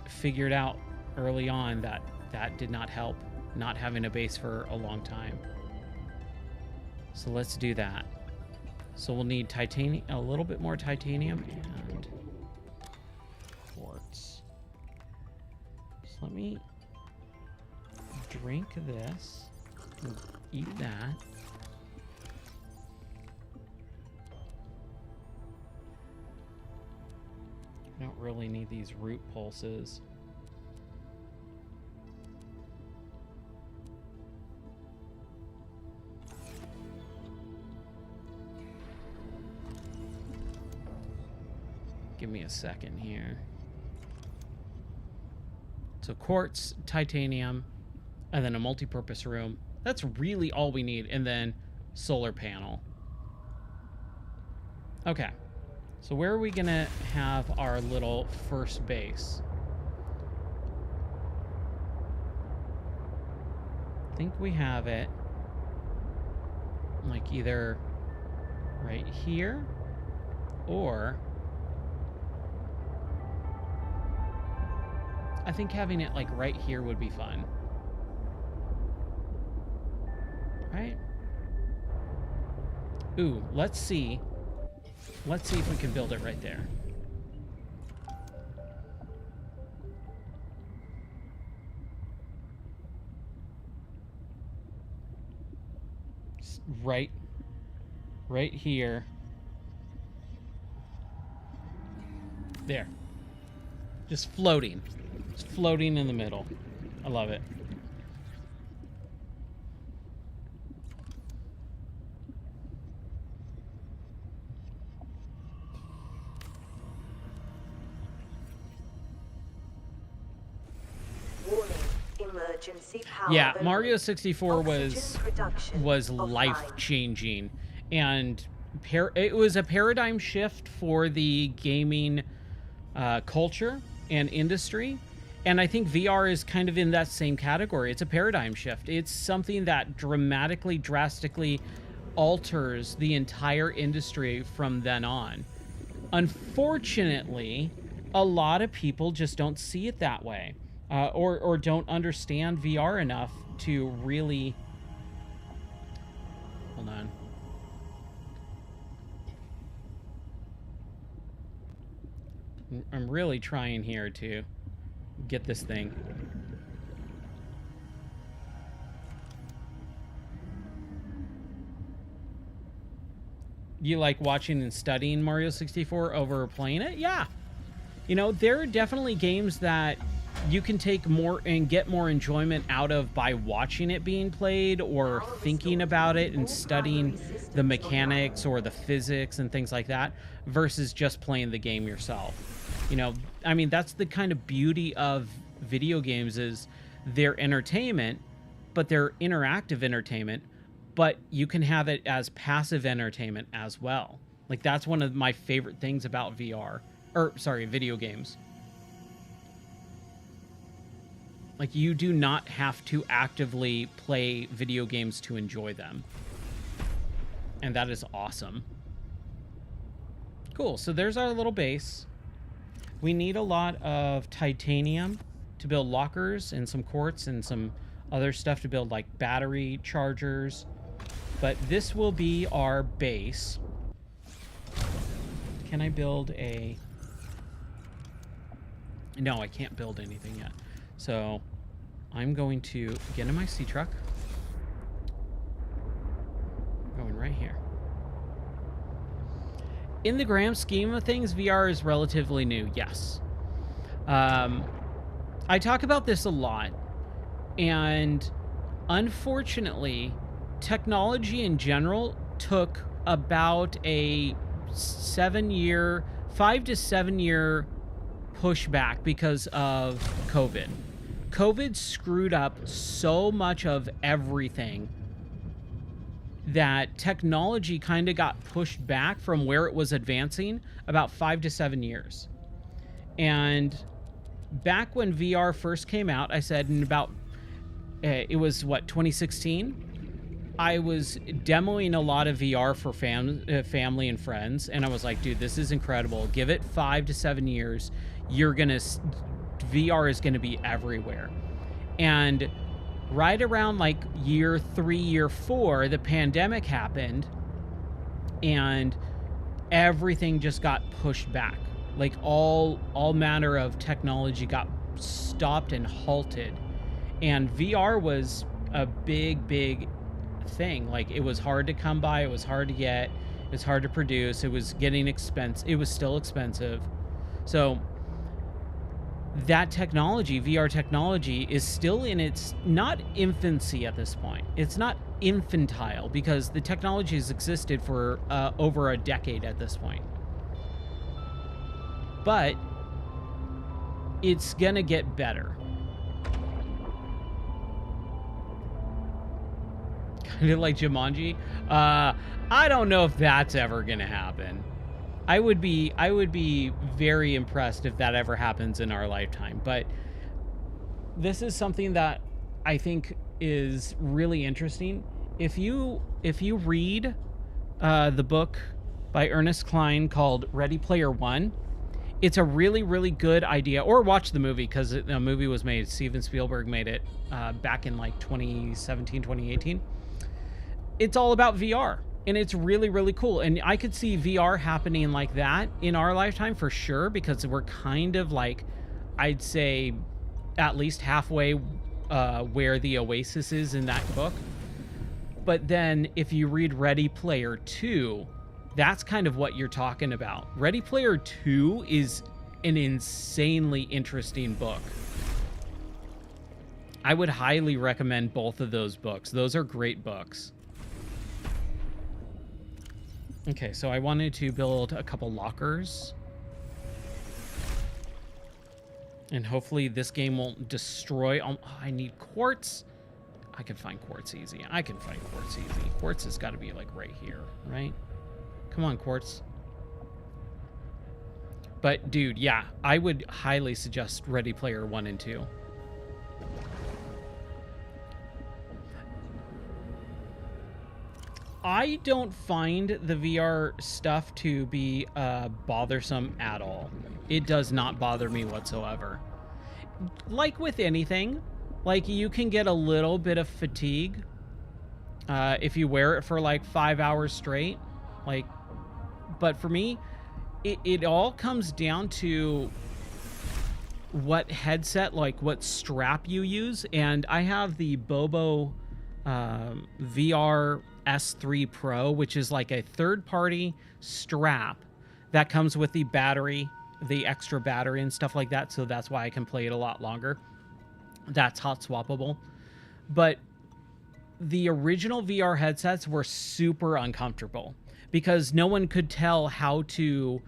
figured out early on, that did not help, not having a base for a long time. So let's do that. So we'll need titanium, a little bit more titanium, and quartz. So let me drink this, and eat that. I don't really need these root pulses. Give me a second here. So quartz, titanium, and then a multi-purpose room. That's really all we need. And then solar panel. Okay. So where are we gonna have our little first base? I think we have it like either right here or I think having it like right here would be fun. Right? Ooh, let's see. Let's see if we can build it right there. Right here. There. Just floating. Just floating in the middle. I love it. Yeah, Mario 64 was life-changing, and it was a paradigm shift for the gaming culture and industry, and I think VR is kind of in that same category. It's a paradigm shift. It's something that drastically alters the entire industry from then on. Unfortunately, a lot of people just don't see it that way. Or don't understand VR enough to really... Hold on. I'm really trying here to get this thing. you like watching and studying Mario 64 over playing it? Yeah. You know, there are definitely games that you can take more and get more enjoyment out of by watching it being played or thinking about it and studying the mechanics or the physics and things like that versus just playing the game yourself. You know, I mean, that's the kind of beauty of video games is they're entertainment, but they're interactive entertainment, but you can have it as passive entertainment as well. Like, that's one of my favorite things about video games. Like, you do not have to actively play video games to enjoy them. And that is awesome. Cool, so there's our little base. We need a lot of titanium to build lockers and some quartz and some other stuff to build like battery chargers. But this will be our base. Can I build a... No, I can't build anything yet. So I'm going to get in my sea truck. I'm going right here. In the grand scheme of things, VR is relatively new, yes. I talk about this a lot, and unfortunately, technology in general took about a 5 to 7 year pushback because of COVID. COVID screwed up so much of everything that technology kind of got pushed back from where it was advancing about 5 to 7 years. And back when VR first came out, I said in about, it was what, 2016? I was demoing a lot of VR for family and friends, and I was like, dude, this is incredible. Give it 5 to 7 years. VR is gonna be everywhere. And right around like year 3, year 4, the pandemic happened, and everything just got pushed back. Like all manner of technology got stopped and halted. And VR was a big thing. Like, it was hard to come by, it was hard to get, it was hard to produce, it was getting expensive, it was still expensive. So that technology, VR technology, is still in its not infancy at this point. It's not infantile because the technology has existed for over a decade at this point. But it's gonna get better. Kind of like Jumanji. I don't know if that's ever gonna happen. I would be very impressed if that ever happens in our lifetime. But this is something that I think is really interesting. If you read the book by Ernest Cline called Ready Player One, it's a really good idea. Or watch the movie, because the movie was made. Steven Spielberg made it back in like 2017, 2018. It's all about VR, and it's really cool. And I could see VR happening like that in our lifetime for sure, because we're kind of like, I'd say, at least halfway where the Oasis is in that book. But then if you read Ready Player 2, that's kind of what you're talking about. Ready Player 2 is an insanely interesting book. I would highly recommend both of those books. Those are great books. Okay, so I wanted to build a couple lockers. And hopefully this game won't destroy... I need quartz. I can find quartz easy. I can find quartz easy. Quartz has got to be like right here, right? Come on, quartz. But dude, yeah, I would highly suggest Ready Player 1 and 2. I don't find the VR stuff to be bothersome at all. It does not bother me whatsoever. Like with anything, like you can get a little bit of fatigue if you wear it for like 5 hours straight. Like, but for me, it all comes down to what headset, like what strap you use. And I have the Bobo VR S3 Pro, which is like a third-party strap that comes with the battery, the extra battery and stuff like that. So that's why I can play it a lot longer. That's hot swappable. But the original VR headsets were super uncomfortable because no one could tell how to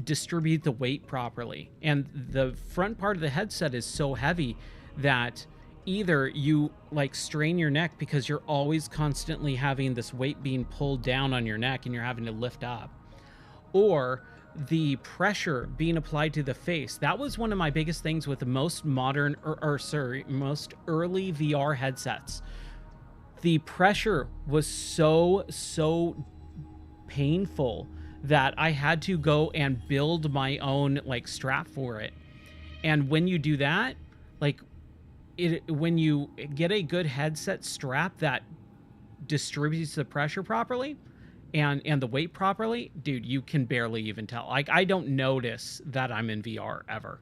distribute the weight properly. And the front part of the headset is so heavy that either you like strain your neck because you're always constantly having this weight being pulled down on your neck and you're having to lift up, or the pressure being applied to the face. That was one of my biggest things with the most modern, most early VR headsets. The pressure was so painful that I had to go and build my own like strap for it. And when you do that, like when you get a good headset strap that distributes the pressure properly and the weight properly, dude, you can barely even tell. Like, I don't notice that I'm in VR ever.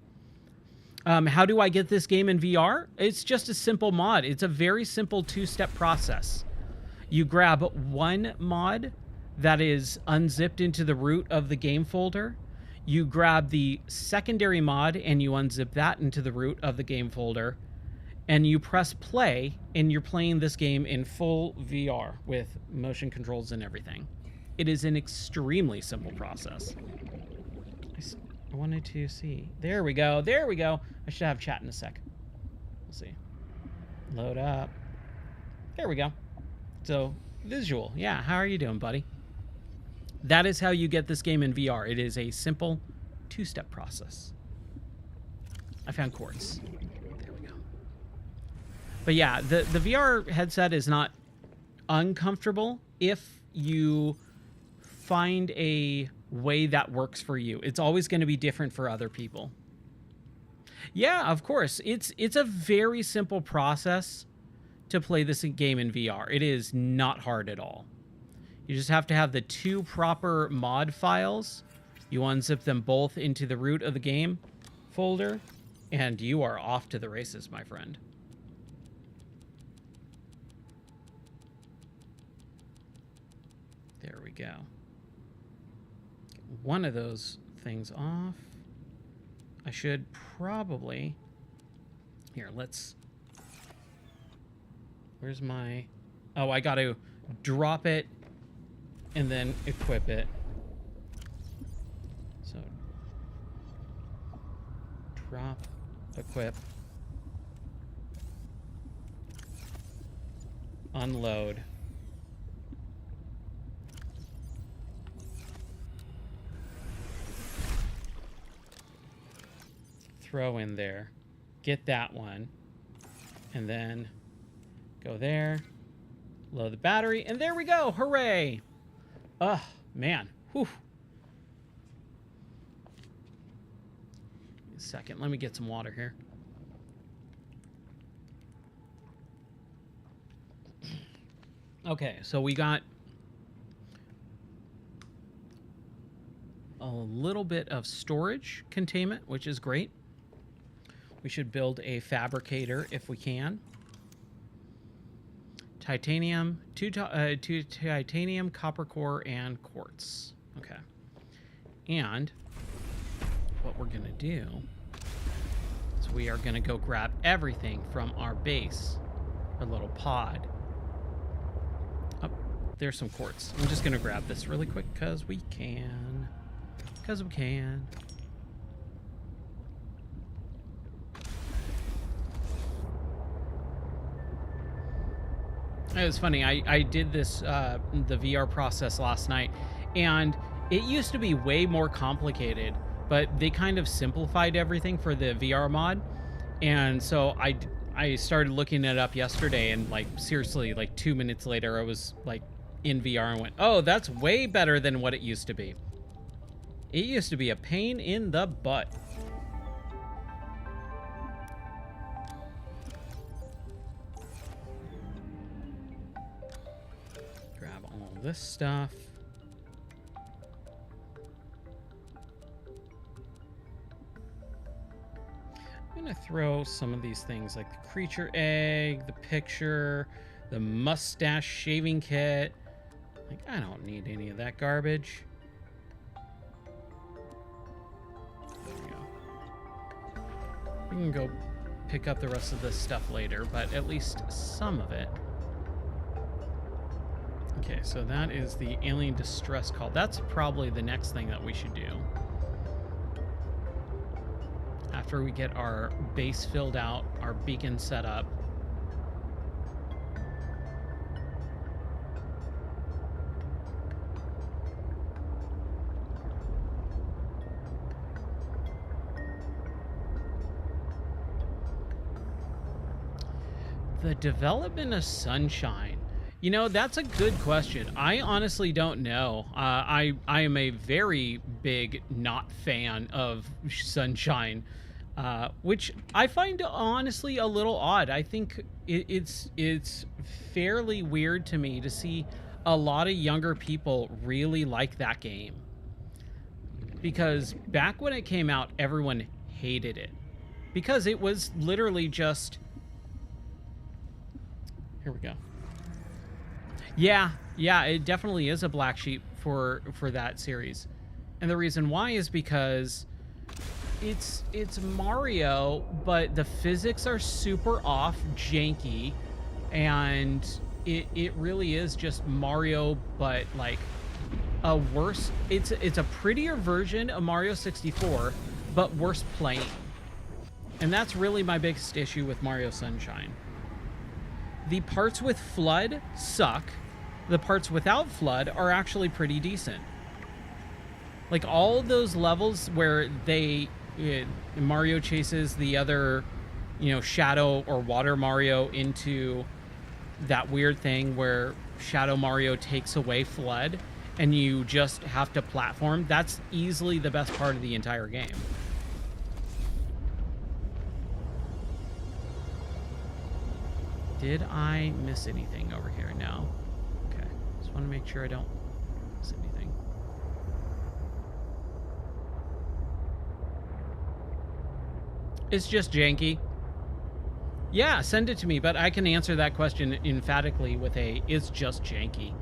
How do I get this game in VR? It's just a simple mod. It's a very simple two-step process. You grab one mod that is unzipped into the root of the game folder. You grab the secondary mod and you unzip that into the root of the game folder. And you press play, and you're playing this game in full VR with motion controls and everything. It is an extremely simple process. I wanted to see. There we go. There we go. I should have chat in a sec. We'll see. Load up. There we go. So, visual. Yeah, how are you doing, buddy? That is how you get this game in VR. It is a simple two-step process. I found quartz. There we go. But yeah, the VR headset is not uncomfortable if you find a way that works for you. It's always going to be different for other people. Yeah, of course. It's a very simple process to play this game in VR. It is not hard at all. You just have to have the two proper mod files. You unzip them both into the root of the game folder, and you are off to the races, my friend. There we go. Get one of those things off. I should probably... Here, let's... Where's my... Oh, I got to drop it and then equip it. So, drop, equip, unload. Throw in there, get that one, and then go there, load the battery, and there we go. Hooray! Oh, man. Whew. A second. Let me get some water here. Okay, so we got a little bit of storage containment, which is great. We should build a fabricator if we can. Titanium, two titanium, copper core, and quartz. Okay. And what we're going to do is we are going to go grab everything from our base, our little pod. Oh, there's some quartz. I'm just going to grab this really quick because we can. Because we can. It was funny. I did this, the VR process last night, and it used to be way more complicated, but they kind of simplified everything for the VR mod. And so I started looking it up yesterday, and like seriously, like 2 minutes later, I was like in VR and went, oh, that's way better than what it used to be. It used to be a pain in the butt. This stuff. I'm gonna throw some of these things like the creature egg, the picture, The mustache shaving kit. Like, I don't need any of that garbage. There we go. We can go pick up the rest of this stuff later, but at least some of it. Okay, so that is the alien distress call. That's probably the next thing that we should do. After we get our base filled out, our beacon set up. The development of Sunshine. You know, that's a good question. I honestly don't know. I am a very big not fan of Sunshine, which I find honestly a little odd. I think it's fairly weird to me to see a lot of younger people really like that game. Because back when it came out, everyone hated it. Because it was literally just... Here we go. Yeah, it definitely is a black sheep for that series. And the reason why is because it's Mario, but the physics are super off, janky, and it really is just Mario, but like a worse... It's a prettier version of Mario 64, but worse playing. And that's really my biggest issue with Mario Sunshine. The parts with FLUDD suck. The parts without FLUDD are actually pretty decent. Like all of those levels where Mario chases the other, Shadow or Water Mario into that weird thing where Shadow Mario takes away FLUDD and you just have to platform. That's easily the best part of the entire game. Did I miss anything over here? No. Okay. Just want to make sure I don't miss anything. It's just janky. Yeah, send it to me, but I can answer that question emphatically with it's just janky.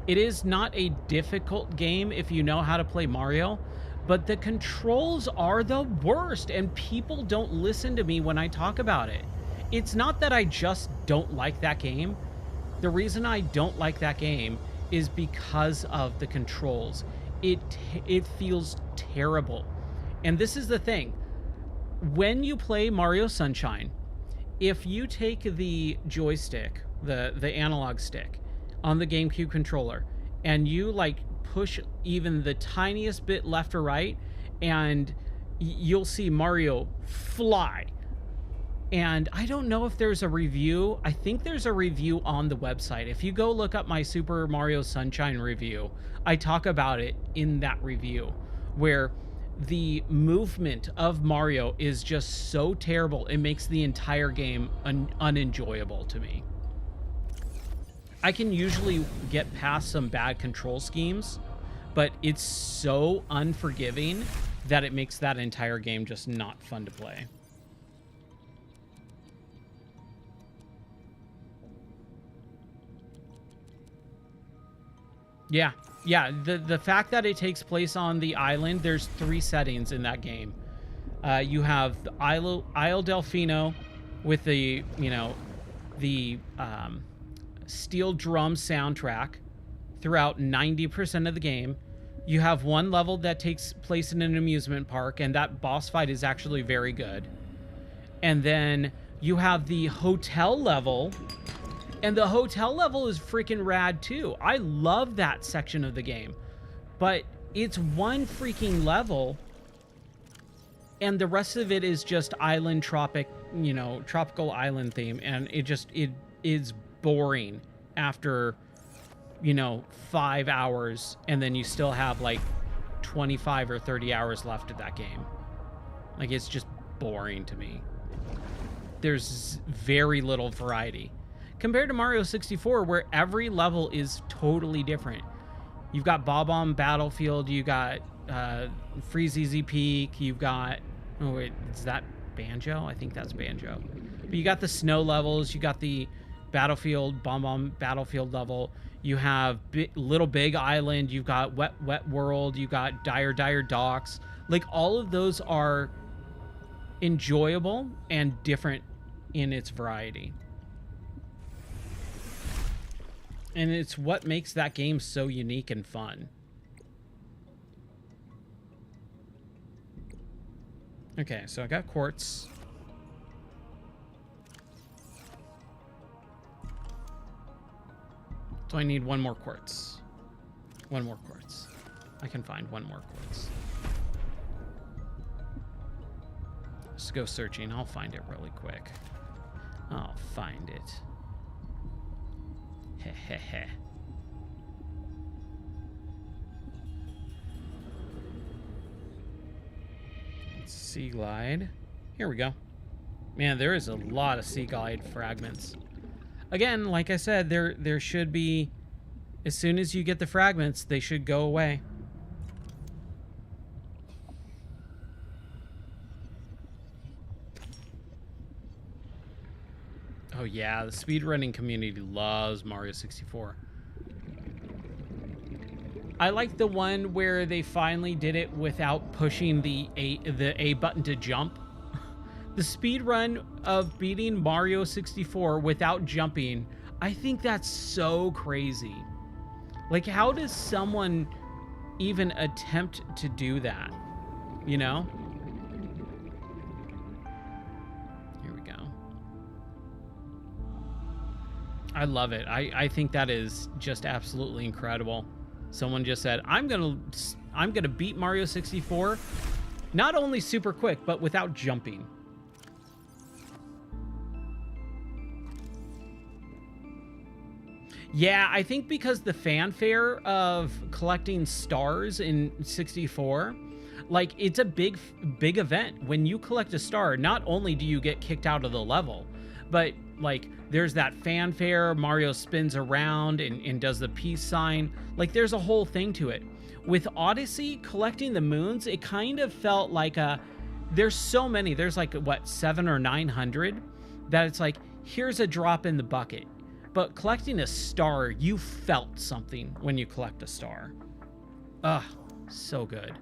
It is not a difficult game if you know how to play Mario, but the controls are the worst, and people don't listen to me when I talk about it. It's not that I just don't like that game. The reason I don't like that game is because of the controls. It feels terrible. And this is the thing. When you play Mario Sunshine, if you take the joystick, the analog stick on the GameCube controller, and you like push even the tiniest bit left or right, and you'll see Mario fly. And I don't know if there's a review. I think there's a review on the website. If you go look up my Super Mario Sunshine review, I talk about it in that review, where the movement of Mario is just so terrible, it makes the entire game unenjoyable to me. I can usually get past some bad control schemes, but it's so unforgiving that it makes that entire game just not fun to play. Yeah, the fact that it takes place on the island, there's 3 settings in that game. You have the Isle Delfino with the, the steel drum soundtrack throughout 90% of the game. You have one level that takes place in an amusement park, and that boss fight is actually very good. And then you have the hotel level, and the hotel level is freaking rad too. I love that section of the game, but it's one freaking level, and the rest of it is just island tropical island theme, and it is boring after 5 hours, and then you still have like 25 or 30 hours left of that game. Like, it's just boring to me. There's very little variety compared to Mario 64, where every level is totally different. You've got Bob-omb Battlefield, you got Freezy Peak, you've got, oh wait, is that Banjo? I think that's Banjo. But you got the snow levels, you got the battlefield, bomb battlefield level. You have Little Big Island. You've got Wet World. You got Dire Docks. Like, all of those are enjoyable and different in its variety. And it's what makes that game so unique and fun. Okay, so I got quartz. So I need one more quartz. One more quartz. I can find one more quartz. Let's go searching. I'll find it really quick. I'll find it. Heh heh heh. Sea glide. Here we go. Man, there is a lot of sea glide fragments. Again, like I said, there should be, as soon as you get the fragments, they should go away. Oh yeah, the speedrunning community loves Mario 64. I like the one where they finally did it without pushing the A button to jump. The speed run of beating Mario 64 without jumping, I think that's so crazy. Like, how does someone even attempt to do that? You know? Here we go. I love it. I think that is just absolutely incredible. Someone just said, I'm gonna beat Mario 64, not only super quick, but without jumping. Yeah, I think because the fanfare of collecting stars in 64, like, it's a big event. When you collect a star, not only do you get kicked out of the level, but like, there's that fanfare, Mario spins around and does the peace sign. Like, there's a whole thing to it. With Odyssey, collecting the moons, it kind of felt like there's so many, there's like, what, 700 or 900, that it's like, here's a drop in the bucket. But collecting a star, you felt something when you collect a star. Ugh, so good.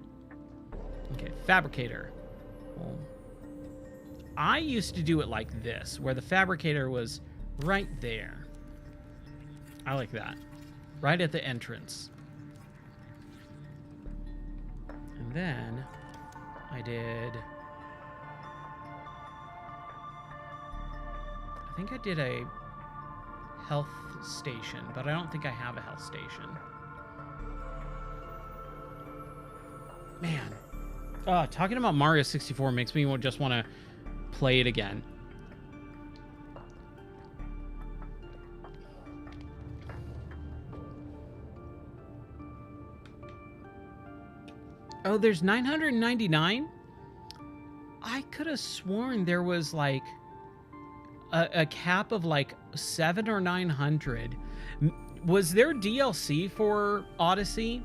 Okay, fabricator. Well, I used to do it like this, where the fabricator was right there. I like that. Right at the entrance. And then I think I did a health station, but I don't think I have a health station. Man. Talking about Mario 64 makes me just want to play it again. Oh, there's 999? I could have sworn there was like a cap of like 700 or 900. Was there DLC for Odyssey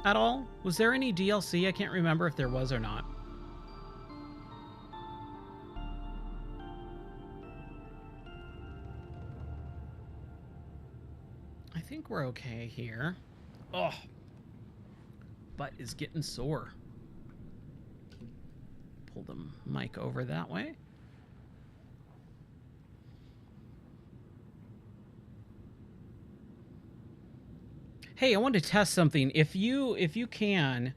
at all? Was there any DLC? I can't remember if there was or not. I think we're okay here. Oh, butt is getting sore. Pull the mic over that way. Hey, I want to test something. If you can,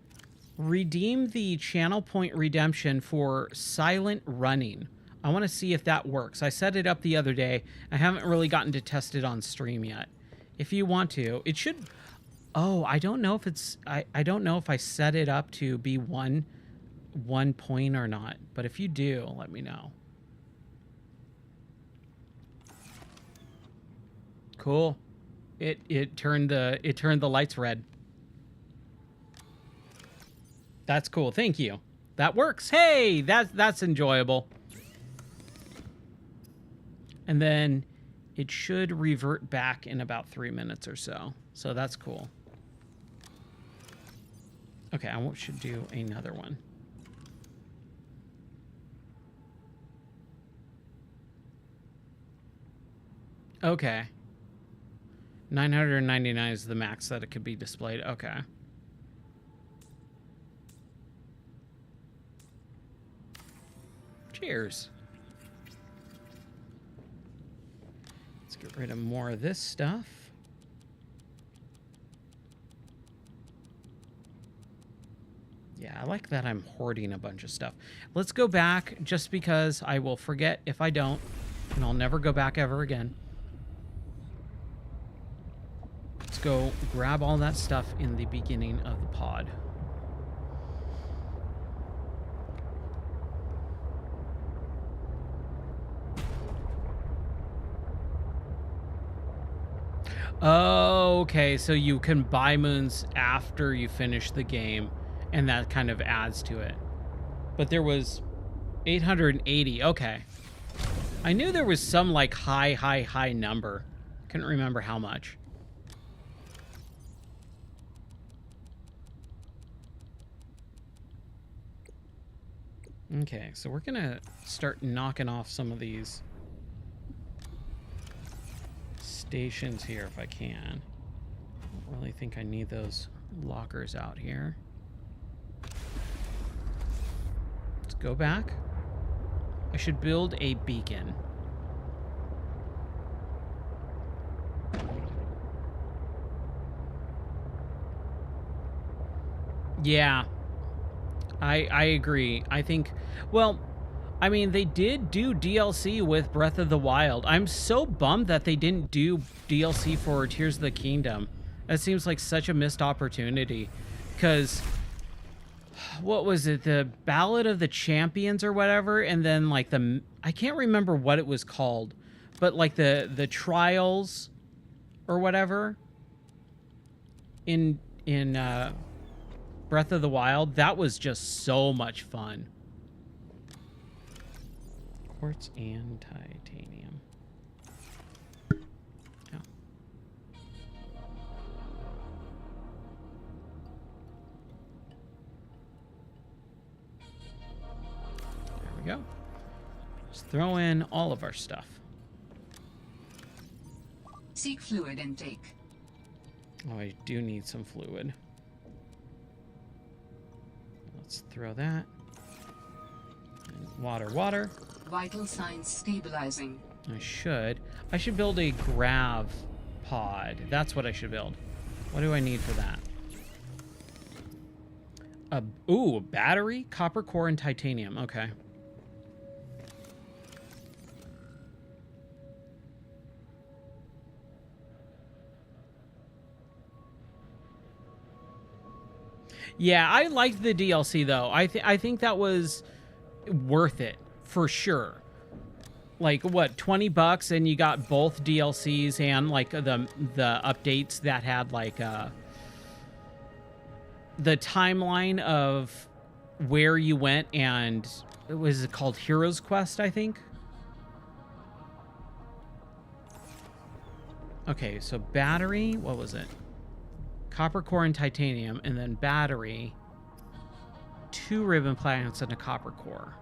redeem the channel point redemption for silent running. I want to see if that works. I set it up the other day. I haven't really gotten to test it on stream yet. If you want to, it should. Oh, I don't know if it's. I don't know if I set it up to be one point or not. But if you do, let me know. Cool. It turned the lights red. That's cool. Thank you. That works. Hey, that's enjoyable. And then it should revert back in about 3 minutes or so. So that's cool. Okay, I should do another one. Okay. 999 is the max that it could be displayed. Okay. Cheers. Let's get rid of more of this stuff. Yeah, I like that I'm hoarding a bunch of stuff. Let's go back just because I will forget if I don't, and I'll never go back ever again. Let's go grab all that stuff in the beginning of the pod. Oh, okay, so you can buy moons after you finish the game, and that kind of adds to it. But there was 880. Okay. I knew there was some, like, high number. Couldn't remember how much. Okay, so we're gonna start knocking off some of these stations here if I can. I don't really think I need those lockers out here. Let's go back. I should build a beacon. Yeah, I agree. I think, well, I mean, they did do DLC with Breath of the Wild. I'm so bummed that they didn't do DLC for Tears of the Kingdom. That seems like such a missed opportunity. Because, what was it? The Ballad of the Champions or whatever? And then, like, I can't remember what it was called. But, like, the Trials or whatever in Breath of the Wild, that was just so much fun. Quartz and titanium. Yeah. There we go. Let's throw in all of our stuff. Seek fluid intake. Oh, I do need some fluid. Let's throw that. And water. Vital signs stabilizing. I should build a grav pod. That's what I should build. What do I need for that? A battery, copper core, and titanium. Okay. Yeah, I liked the DLC though. I think that was worth it for sure. Like what, $20 and you got both DLCs and like the updates that had like the timeline of where you went, and what was it called, Heroes Quest, I think. Okay, so battery, what was it? Copper core and titanium, and then battery, 2 ribbon plants and a copper core.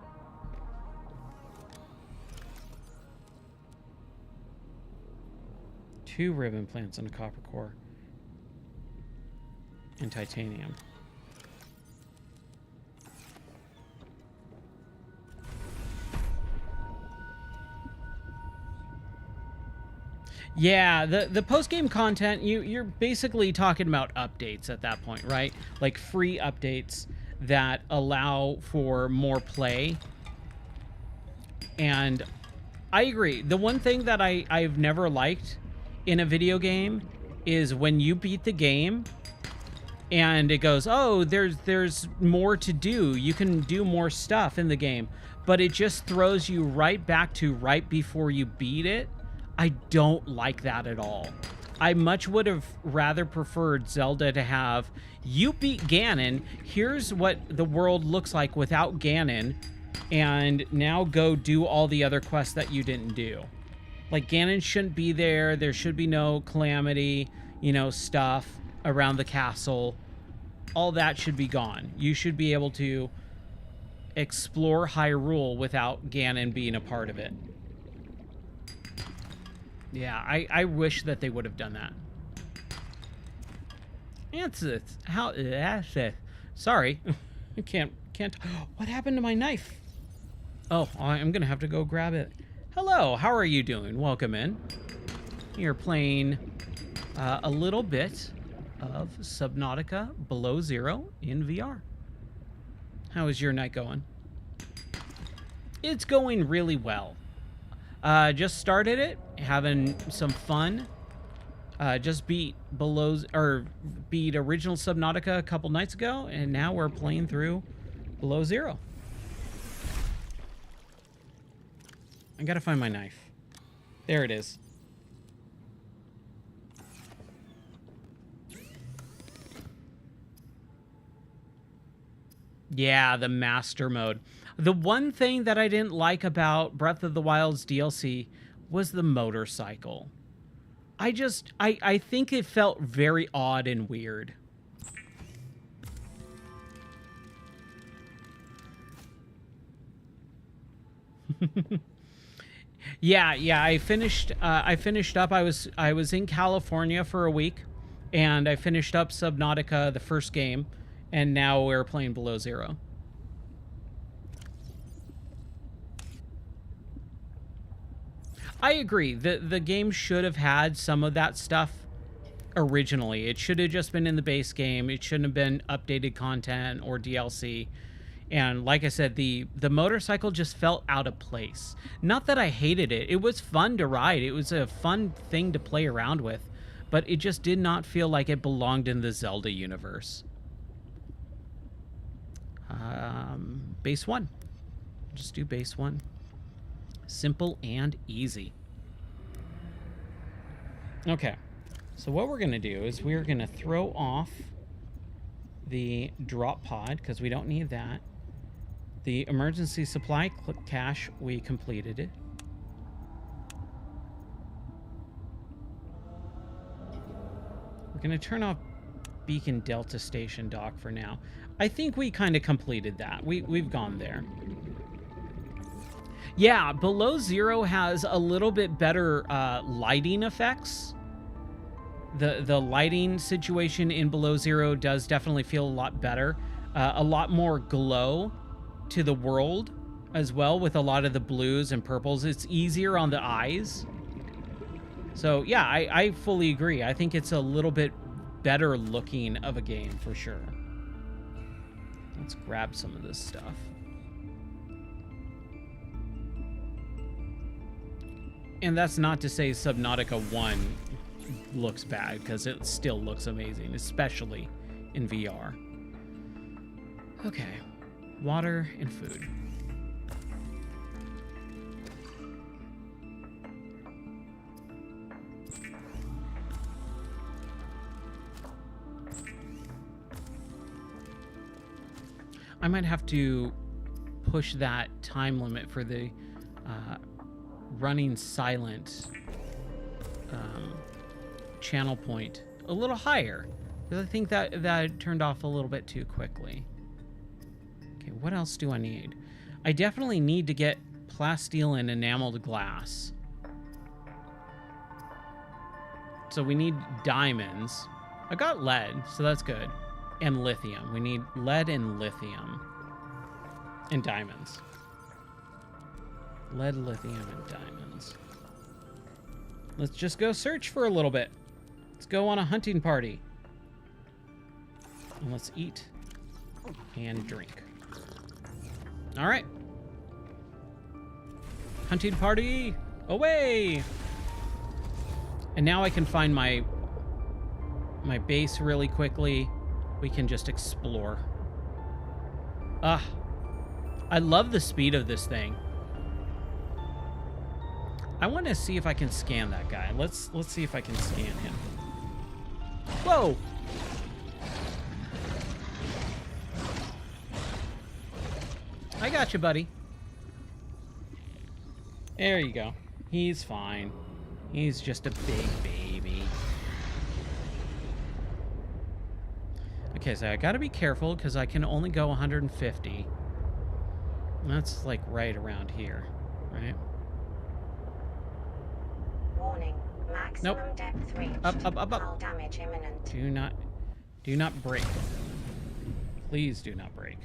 Two ribbon plants and a copper core. And titanium. Yeah, the post-game content, you're basically talking about updates at that point, right? Like free updates that allow for more play. And I agree. The one thing that I've never liked in a video game is when you beat the game and it goes, oh, there's more to do. You can do more stuff in the game. But it just throws you right back to right before you beat it. I don't like that at all. I much would have rather preferred Zelda to have, you beat Ganon, here's what the world looks like without Ganon, and now go do all the other quests that you didn't do. Like, Ganon shouldn't be there. There should be no calamity, stuff around the castle. All that should be gone. You should be able to explore Hyrule without Ganon being a part of it. Yeah, I wish that they would have done that. Sorry. I can't. What happened to my knife? Oh, I'm gonna have to go grab it. Hello, how are you doing? Welcome in. You're playing a little bit of Subnautica Below Zero in VR. How is your night going? It's going really well. Just started it, having some fun. Just beat original Subnautica a couple nights ago, and now we're playing through Below Zero. I gotta find my knife. There it is. Yeah, the master mode. The one thing that I didn't like about Breath of the Wild's DLC was the motorcycle. I think it felt very odd and weird. Yeah, I finished up. I was in California for a week, and I finished up Subnautica, the first game, and now we're playing Below Zero. I agree. The game should have had some of that stuff originally. It should have just been in the base game. It shouldn't have been updated content or DLC. And like I said, the motorcycle just felt out of place. Not that I hated it. It was fun to ride. It was a fun thing to play around with. But it just did not feel like it belonged in the Zelda universe. Base 1. Just do base 1. Simple and easy. Okay. So what we're going to do is we're going to throw off the drop pod, because we don't need that. The emergency supply cache, we completed it. We're going to turn off Beacon Delta Station dock for now. I think we kind of completed that. We've gone there. Yeah, Below Zero has a little bit better lighting effects. The lighting situation in Below Zero does definitely feel a lot better. A lot more glow to the world as well, with a lot of the blues and purples. It's easier on the eyes. So yeah, I fully agree. I think it's a little bit better looking of a game for sure. Let's grab some of this stuff. And that's not to say Subnautica 1 looks bad, because it still looks amazing, especially in VR. Okay, water and food. I might have to push that time limit for the running silent channel point a little higher, because I think that turned off a little bit too quickly. Okay, what else do I need? I definitely need to get plasteel and enameled glass. So we need diamonds. I got lead, so that's good. And lithium. We need lead and lithium. And diamonds. Lead, lithium, and diamonds. Let's just go search for a little bit. Let's go on a hunting party. And let's eat and drink. All right. Hunting party, away! And now I can find my base really quickly. We can just explore. I love the speed of this thing. I want to see if I can scan that guy. Let's see if I can scan him. Whoa! I got you, buddy. There you go. He's fine. He's just a big baby. Okay, so I gotta be careful because I can only go 150. That's like right around here, right? Warning. Nope. Depth reached. Up. Hull damage imminent. Do not break. Please do not break.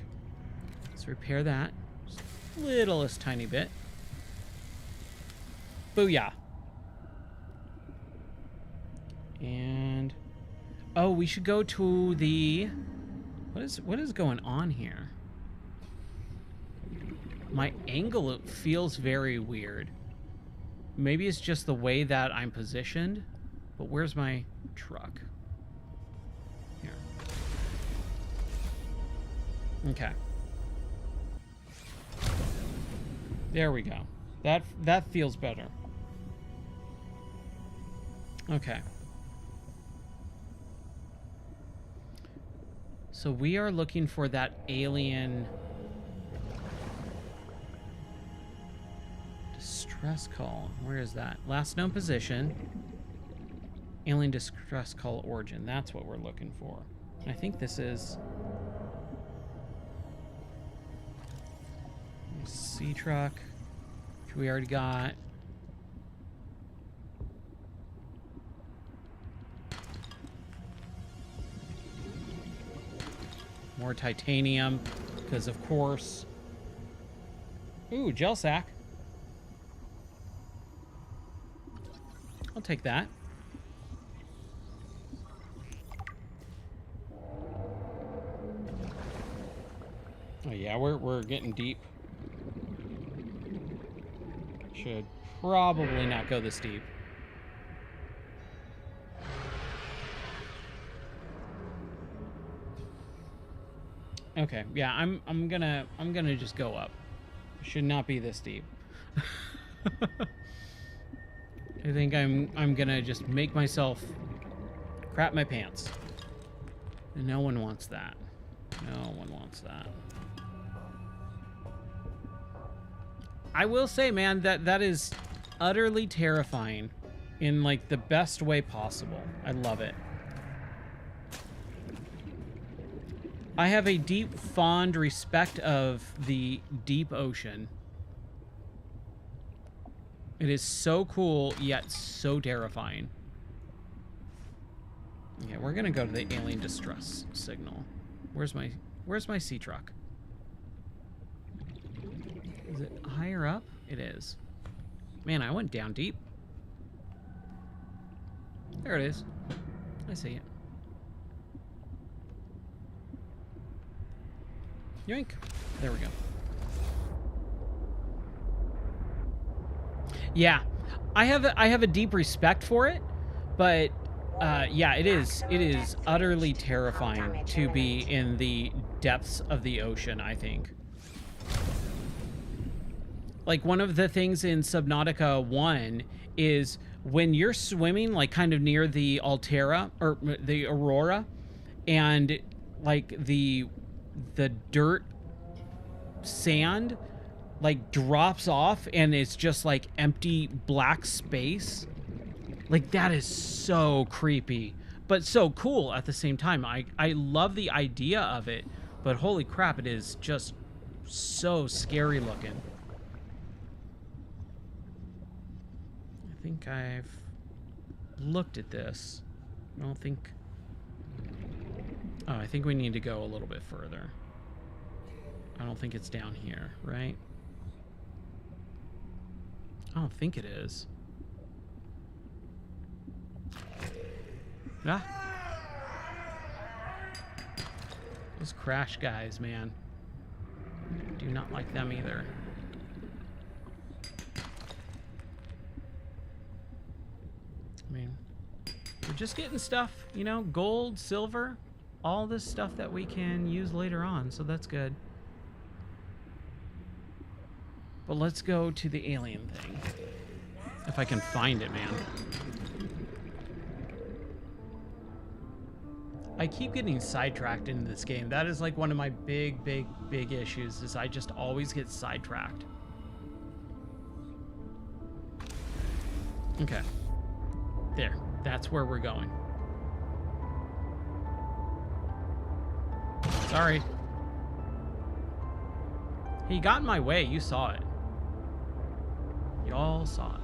Let's repair that. Just littlest tiny bit. Booyah. And oh, we should go to the what is going on here? My angle feels very weird. Maybe it's just the way that I'm positioned, but where's my truck? Here. Okay. There we go. That feels better. Okay. So we are looking for that alien distress call. Where is that? Last known position. Alien distress call origin. That's what we're looking for. I think this is sea truck, which we already got. More titanium, because of course. Ooh, gel sack. I'll take that. Oh yeah, we're getting deep. Should probably not go this deep. Okay, yeah, I'm gonna just go up. Should not be this deep. I think I'm gonna just make myself crap my pants. And no one wants that. No one wants that. I will say, man, that is utterly terrifying in like the best way possible. I love it. I have a deep, fond respect of the deep ocean. It is so cool, yet so terrifying. Okay, we're gonna go to the alien distress signal. Where's my sea truck? Is it higher up? It is. Man, I went down deep. There it is. I see it. Yoink. There we go. Yeah, I have a deep respect for it, but yeah, it is utterly terrifying to be in the depths of the ocean, I think. Like, one of the things in Subnautica 1 is when you're swimming, like, kind of near the Altera, or the Aurora, and, like, the dirt sand, like, drops off, and it's just, like, empty black space. Like, that is so creepy, but so cool at the same time. I love the idea of it, but holy crap, it is just so scary looking. I think I've looked at this. I don't think... Oh, I think we need to go a little bit further. I don't think it's down here, right? I don't think it is. Ah. Those crash guys, man. Do not like them either. I mean, we're just getting stuff, you know, gold, silver, all this stuff that we can use later on, so that's good. But let's go to the alien thing. If I can find it, man. I keep getting sidetracked in this game. That is like one of my big issues, is I just always get sidetracked. Okay. There. That's where we're going. Sorry. He got in my way. You saw it. Y'all saw it.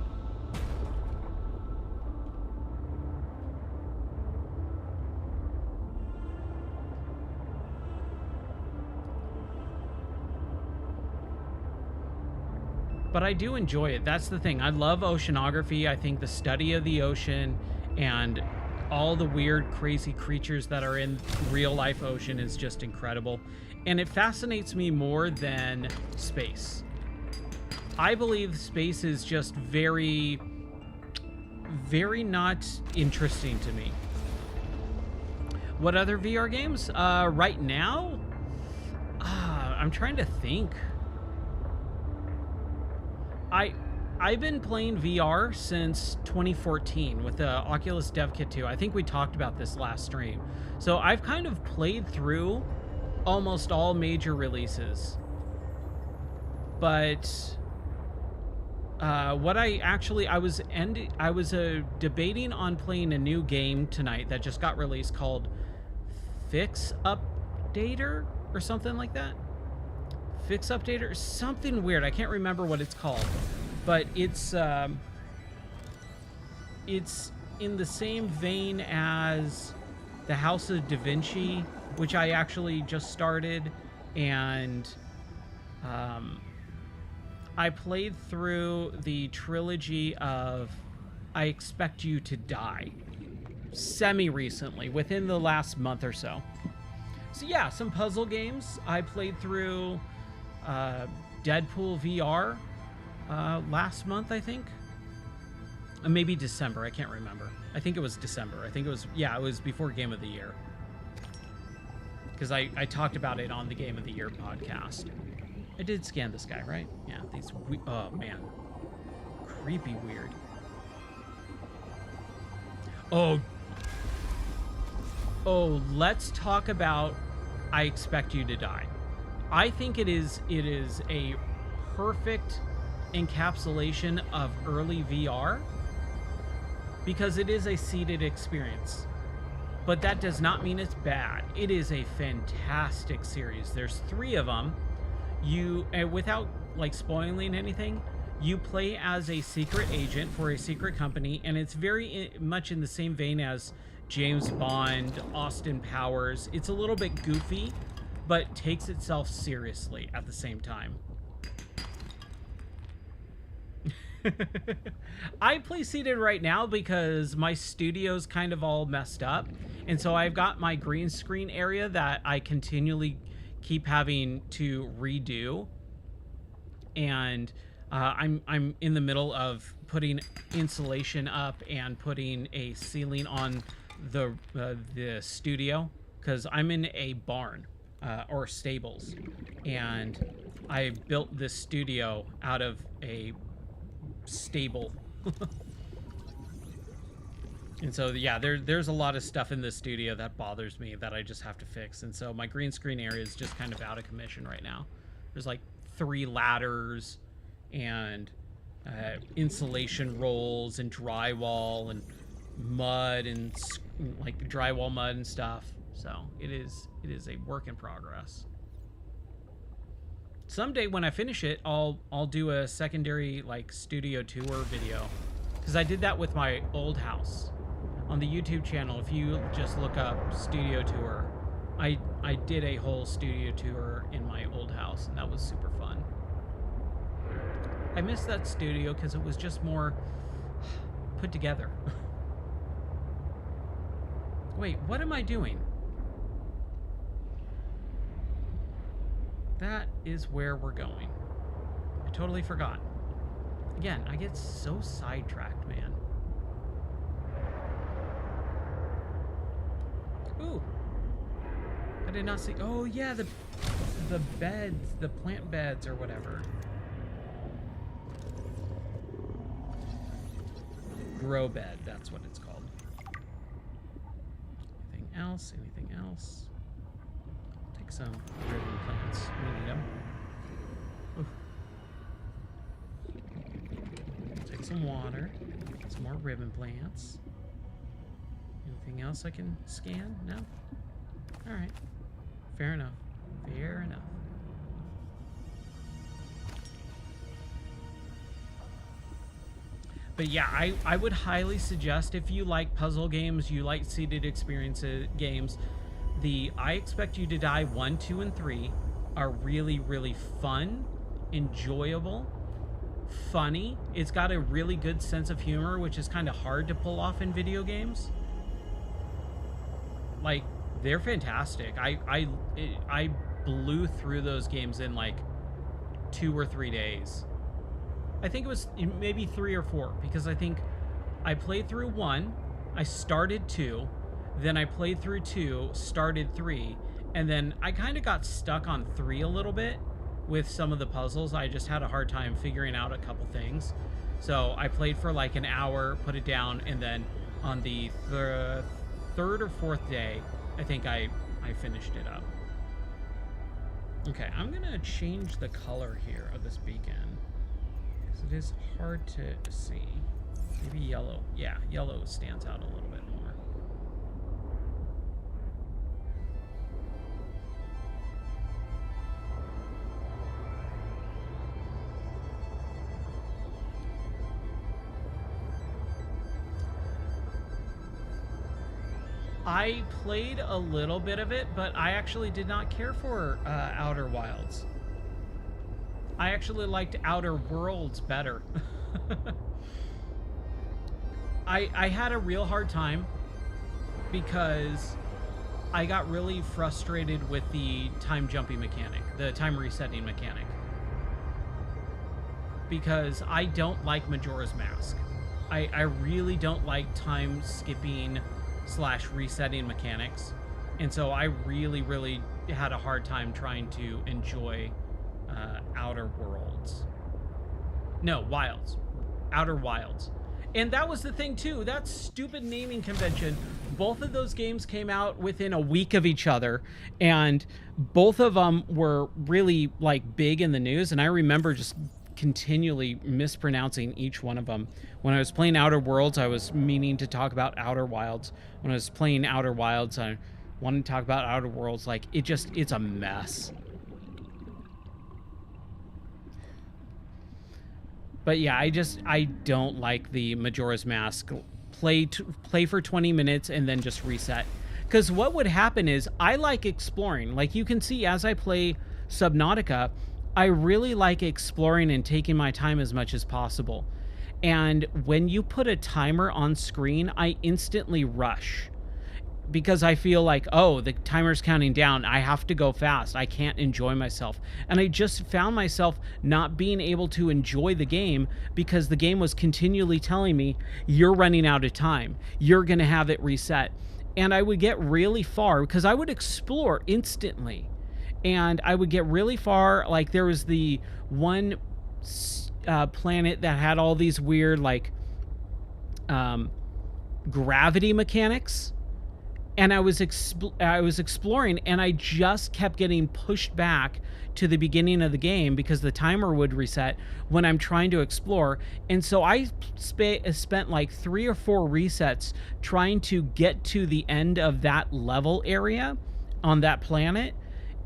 but I do enjoy it. That's the thing. I love oceanography. I think the study of the ocean and all the weird, crazy creatures that are in real life ocean is just incredible. And it fascinates me more than space. I believe space is just very, very not interesting to me. What other VR games? Right now? I'm trying to think. I've been playing VR since 2014 with the Oculus Dev Kit 2. I think we talked about this last stream. So I've kind of played through almost all major releases. But what I was debating on playing a new game tonight that just got released called Fix Updater or something like that. Fix Updater, something weird. I can't remember what it's called, but it's in the same vein as the House of Da Vinci, which I actually just started, and I played through the trilogy of I Expect You to Die semi-recently, within the last month or so. So yeah, some puzzle games. I played through Deadpool VR last month, I think. Maybe December, I can't remember. I think it was December. I think it was, yeah, it was before Game of the Year. Because I talked about it on the Game of the Year podcast. I did scan this guy, right? Yeah, these, oh man. Creepy weird. Oh, let's talk about I Expect You to Die. I think it is a perfect encapsulation of early VR because it is a seated experience. But that does not mean it's bad. It is a fantastic series. There's 3 of them. You, without like spoiling anything, you play as a secret agent for a secret company, and it's very much in the same vein as James Bond, Austin Powers. It's a little bit goofy, but takes itself seriously at the same time. I play seated right now because my studio's kind of all messed up, and so I've got my green screen area that I continually keep having to redo, and I'm in the middle of putting insulation up and putting a ceiling on the studio because I'm in a barn or stables, and I built this studio out of a stable. And so yeah, there's a lot of stuff in this studio that bothers me that I just have to fix, and so my green screen area is just kind of out of commission right now. There's like 3 ladders and insulation rolls and drywall and mud and like drywall mud and stuff. So it is a work in progress. Someday when I finish it, I'll do a secondary like studio tour video, because I did that with my old house on the YouTube channel. If you just look up studio tour, I did a whole studio tour in my old house, and that was super fun. I miss that studio because it was just more put together. Wait, what am I doing? That is where we're going. I totally forgot. Again, I get so sidetracked, man. Ooh. I did not see. Oh yeah, the beds, the plant beds or whatever. Grow bed, that's what it's called. Anything else? Anything else? Take some ribbon plants. We need them. Oof. Take some water. Some more ribbon plants. Anything else I can scan? No? Alright. Fair enough. Fair enough. But yeah, I would highly suggest, if you like puzzle games, you like seated experience games, the I Expect You to Die 1, 2, and 3 are really, really fun, enjoyable, funny. It's got a really good sense of humor, which is kind of hard to pull off in video games. Like, they're fantastic. I blew through those games in like 2 or 3 days. I think it was maybe 3 or 4, because I think I played through 1, I started 2, then I played through 2, started 3, and then I kind of got stuck on 3 a little bit with some of the puzzles. I just had a hard time figuring out a couple things. So I played for like an hour, put it down, and then on the third or fourth day, I think I finished it up. Okay, I'm gonna change the color here of this beacon, because it is hard to see. Maybe yellow. Yeah, yellow stands out a little bit more. I played a little bit of it, but I actually did not care for Outer Wilds. I actually liked Outer Worlds better. I had a real hard time because I got really frustrated with the time jumping mechanic, the time resetting mechanic. Because I don't like Majora's Mask. I really don't like time skipping / resetting mechanics, and so I really had a hard time trying to enjoy Outer Worlds. No, Wilds. Outer Wilds. And that was the thing too, that stupid naming convention. Both of those games came out within a week of each other, and both of them were really like big in the news, and I remember just continually mispronouncing each one of them. When I was playing Outer Worlds, I was meaning to talk about Outer Wilds. When I was playing Outer Wilds, I wanted to talk about Outer Worlds. Like, it's a mess. But yeah, I don't like the Majora's Mask play for 20 minutes and then just reset. Because what would happen is, I like exploring. Like, you can see as I play Subnautica, I really like exploring and taking my time as much as possible. And when you put a timer on screen, I instantly rush. Because I feel like, oh, the timer's counting down. I have to go fast. I can't enjoy myself. And I just found myself not being able to enjoy the game because the game was continually telling me, you're running out of time. You're going to have it reset. And I would get really far because I would explore instantly. And I would get really far. Like, there was the one planet that had all these weird, like, gravity mechanics. And I was exploring, and I just kept getting pushed back to the beginning of the game because the timer would reset when I'm trying to explore. And so I spent like 3 or 4 resets trying to get to the end of that level area on that planet.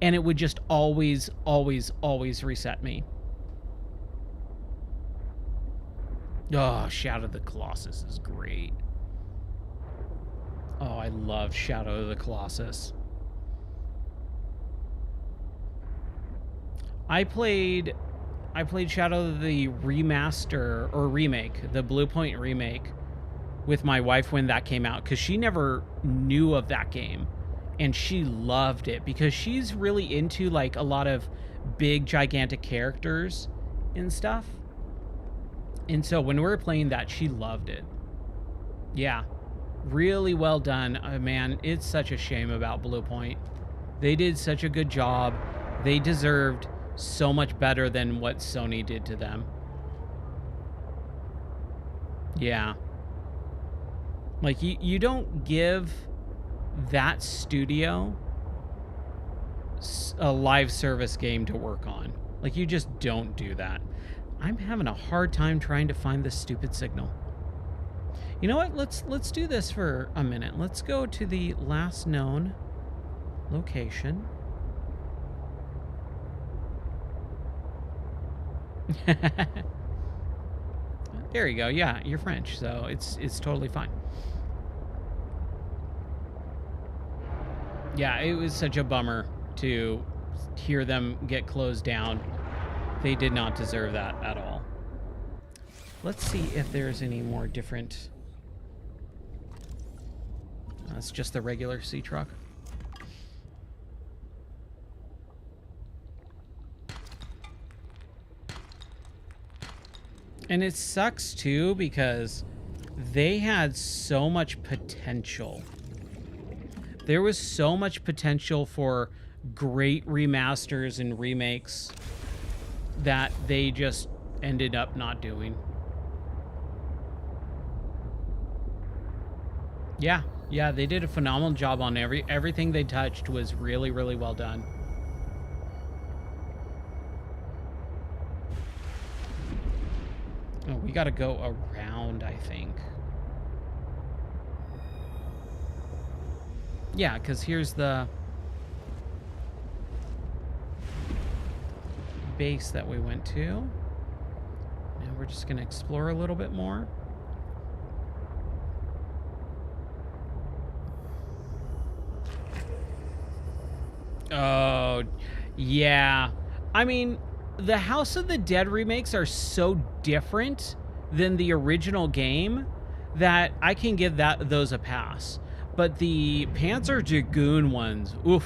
And it would just always reset me. Oh, Shadow of the Colossus is great. Oh, I love Shadow of the Colossus. I played Shadow of the Remaster or remake, the Blue Point remake, with my wife when that came out, because she never knew of that game. And she loved it because she's really into like a lot of big, gigantic characters and stuff. And so when we were playing that, she loved it. Yeah, really well done. Man, it's such a shame about Blue Point. They did such a good job. They deserved so much better than what Sony did to them. Yeah. Like, you don't give that studio a live service game to work on. Like, you just don't do that. I'm having a hard time trying to find this stupid signal. You know what? Let's do this for a minute. Let's go to the last known location. There you go. Yeah, you're French, so it's totally fine. Yeah, it was such a bummer to hear them get closed down. They did not deserve that at all. Let's see if there's any more different... It's just the regular sea truck. And it sucks too because they had so much potential. There was so much potential for great remasters and remakes that they just ended up not doing. Yeah, they did a phenomenal job on everything they touched was really, really well done. Oh, we gotta go around, I think. Yeah, because here's the base that we went to. Now we're just gonna explore a little bit more. Oh, yeah. I mean, the House of the Dead remakes are so different than the original game that I can give those a pass. But the Panzer Dragoon ones, oof.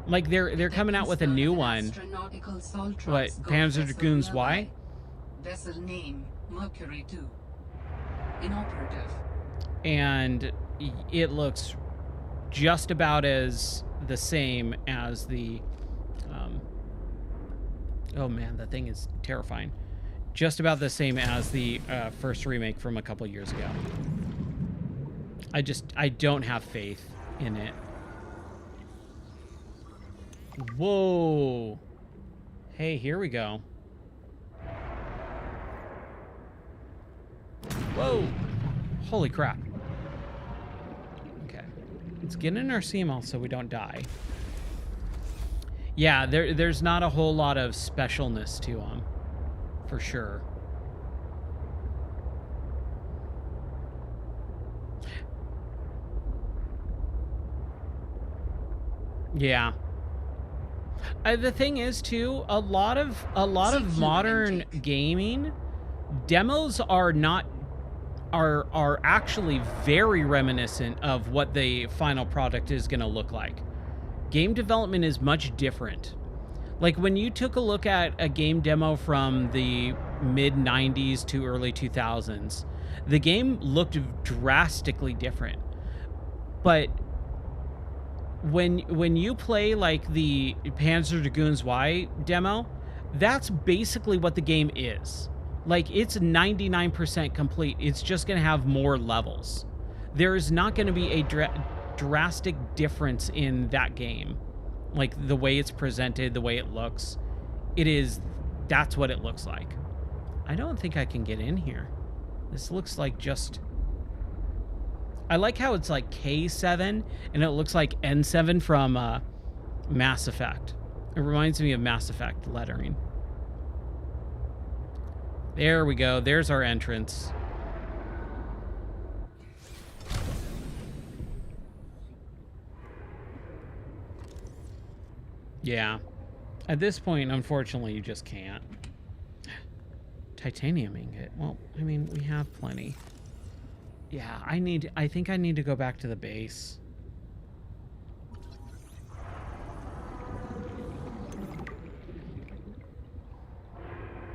Like they're coming out with a new one. What, Panzer Dragoons Y? Vessel name Mercury 2. Inoperative. And it looks just about as the same as the oh man, that thing is terrifying. Just about the same as the first remake from a couple years ago. I don't have faith in it. Whoa. Hey, here we go. Whoa. Holy crap. Okay. Let's get in our seamouth so we don't die. Yeah, there's not a whole lot of specialness to them. For sure. Yeah. The thing is too, a lot of modern gaming demos are actually very reminiscent of what the final product is going to look like. Game development is much different. Like when you took a look at a game demo from the mid 90s to early 2000s, the game looked drastically different. But when you play like the Panzer Dragoons Y demo, that's basically what the game is. Like it's 99% complete. It's just going to have more levels. There is not going to be a drastic difference in that game. Like the way it's presented, the way it looks. That's what it looks like. I don't think I can get in here. This looks like just... I like how it's like K7 and it looks like N7 from Mass Effect. It reminds me of Mass Effect lettering. There we go. There's our entrance. Yeah. At this point, unfortunately, you just can't. Titanium ingot. Well, I mean, we have plenty. Yeah, I think I need to go back to the base.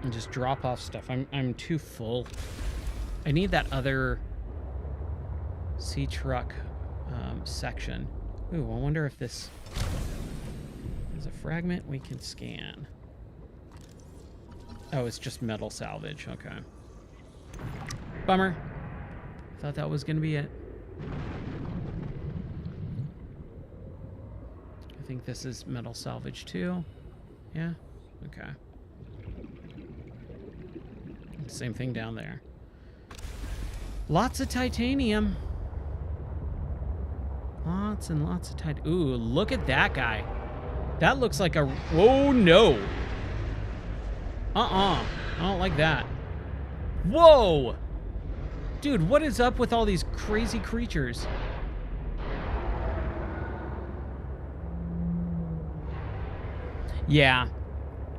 And just drop off stuff. I'm too full. I need that other sea truck section. Ooh, I wonder if this is a fragment we can scan. Oh, it's just metal salvage. Okay. Bummer. Thought that was going to be it. I think this is metal salvage too. Yeah? Okay. Same thing down there. Lots of titanium. Lots and lots of titanium. Ooh, look at that guy. That looks like a... Oh, no. I don't like that. Whoa! Dude, what is up with all these crazy creatures? Yeah.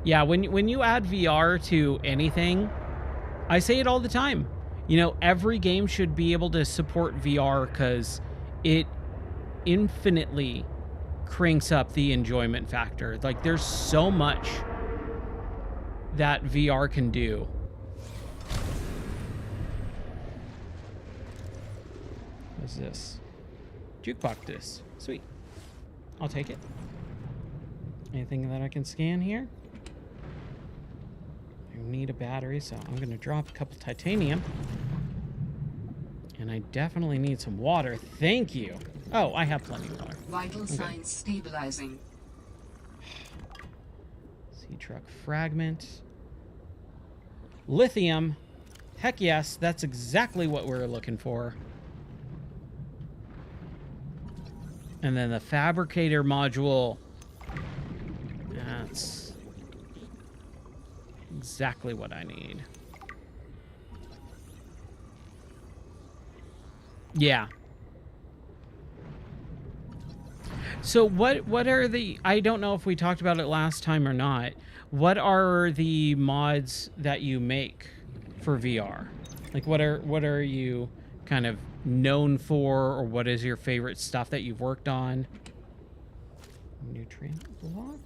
Yeah, when you add VR to anything, I say it all the time. You know, every game should be able to support VR because it infinitely cranks up the enjoyment factor. Like, there's so much that VR can do. What's this? Jukebox disc. Sweet. I'll take it. Anything that I can scan here? I need a battery, so I'm going to drop a couple titanium. And I definitely need some water. Thank you. Oh, I have plenty of water. Vital signs stabilizing. Sea truck fragment. Lithium. Heck yes, that's exactly what we're looking for. And then the fabricator module. That's exactly what I need. Yeah. So what are the, I don't know if we talked about it last time or not. What are the mods that you make for VR? Like what are you kind of known for, or what is your favorite stuff that you've worked on? Nutrient block.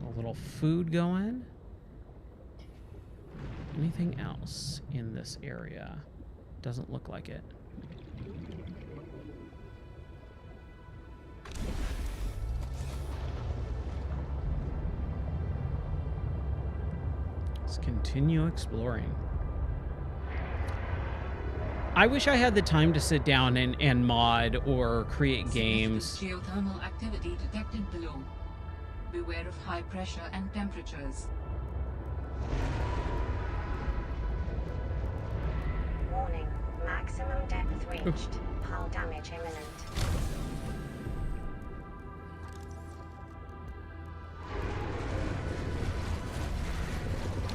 A little food going. Anything else in this area? Doesn't look like it. Let's continue exploring. I wish I had the time to sit down and mod or create games. Geothermal activity detected below. Beware of high pressure and temperatures. Warning, maximum depth reached. Hull damage imminent.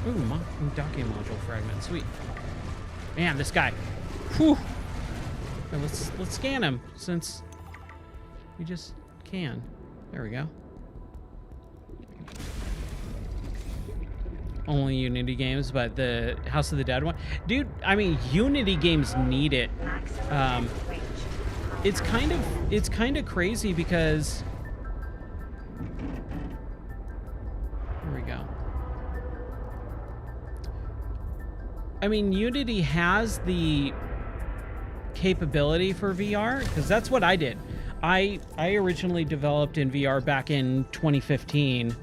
Ooh, docking module fragment. Sweet. Man, this guy. Whew. Okay, let's scan him since we just can. There we go. Only Unity games, but the House of the Dead one, dude. I mean, Unity games need it. It's kind of crazy because here we go. I mean, Unity has the capability for VR because that's what I did. I originally developed in VR back in 2015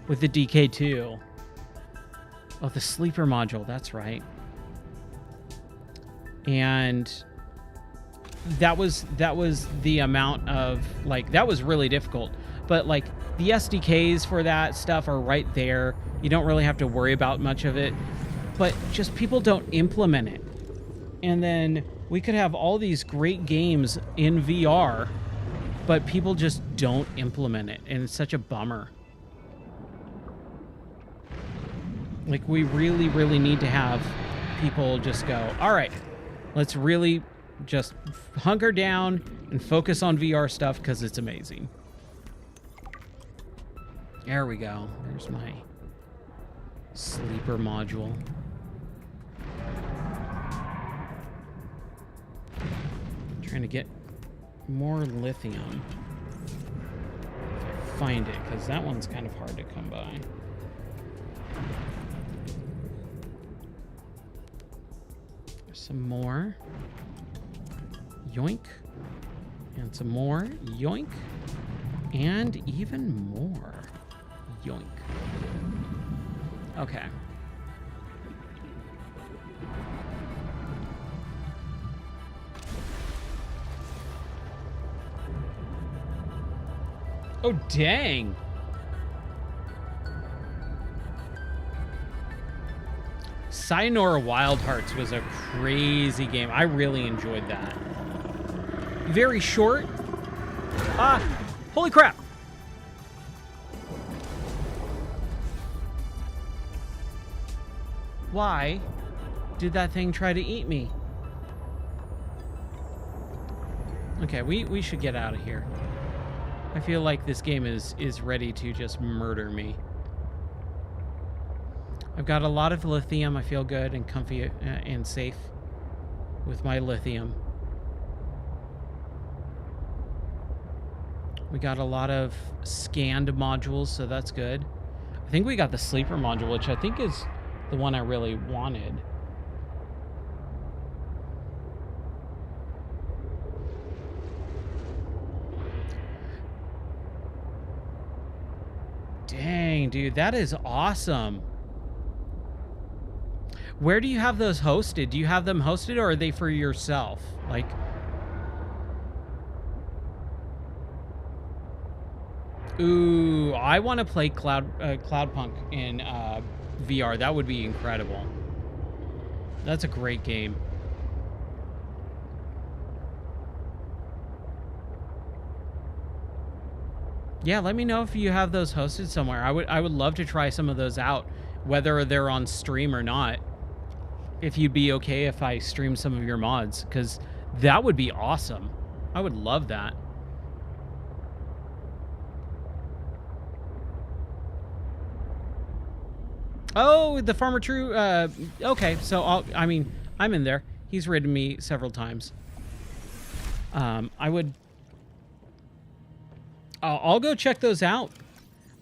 with the DK2. Oh, the sleeper module, that's right. And that was the amount of, like, that was really difficult. But, like, the SDKs for that stuff are right there. You don't really have to worry about much of it. But just people don't implement it. And then we could have all these great games in VR, but people just don't implement it. And it's such a bummer. Like, we really, really need to have people just go, all right, let's really just hunker down and focus on VR stuff because it's amazing. There we go. There's my sleeper module. Trying to get more lithium. If I find it, because that one's kind of hard to come by. Some more. Yoink. And some more. Yoink. And even more. Yoink. Okay. Oh, dang. Sayonara Wild Hearts was a crazy game. I really enjoyed that. Very short. Ah, holy crap. Why did that thing try to eat me? Okay, we should get out of here. I feel like this game is ready to just murder me. I've got a lot of lithium. I feel good and comfy and safe with my lithium. We got a lot of scanned modules, so that's good. I think we got the sleeper module, which I think is the one I really wanted. Dang, dude, that is awesome. Where do you have those hosted? Do you have them hosted, or are they for yourself? Like, ooh, I want to play Cloudpunk in VR. That would be incredible. That's a great game. Yeah, let me know if you have those hosted somewhere. I would love to try some of those out, whether they're on stream or not. If you'd be okay if I stream some of your mods, because that would be awesome. I would love that. Oh, the Farmer True. Okay, so I'm in there. He's ridden me several times. I'll go check those out.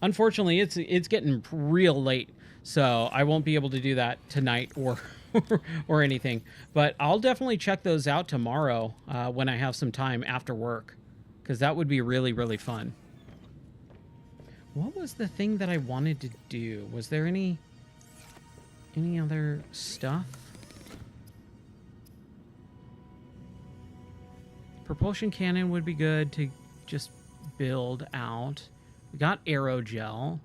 Unfortunately, it's getting real late, so I won't be able to do that tonight or or anything. But I'll definitely check those out tomorrow when I have some time after work, because that would be really, really fun. What was the thing that I wanted to do? Was there any other stuff? Propulsion cannon would be good to just build out. We got aerogel.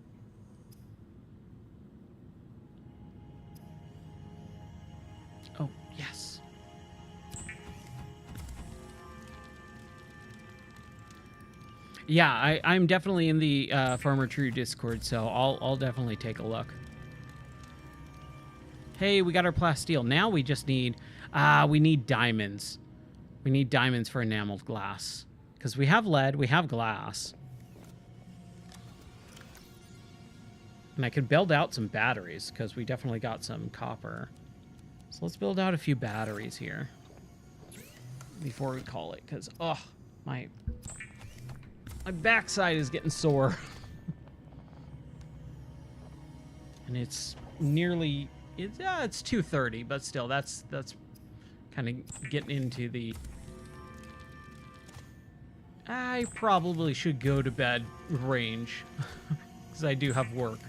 Oh, yes. Yeah, I'm definitely in the Farmer True Discord, so I'll definitely take a look. Hey, we got our plasteel. Now we just need we need diamonds. We need diamonds for enameled glass. Because we have lead, we have glass. And I could build out some batteries, because we definitely got some copper. So let's build out a few batteries here before we call it, because, oh, my backside is getting sore. And it's nearly, it's 2:30, but still, that's kind of getting into the... I probably should go to bed range, because I do have work.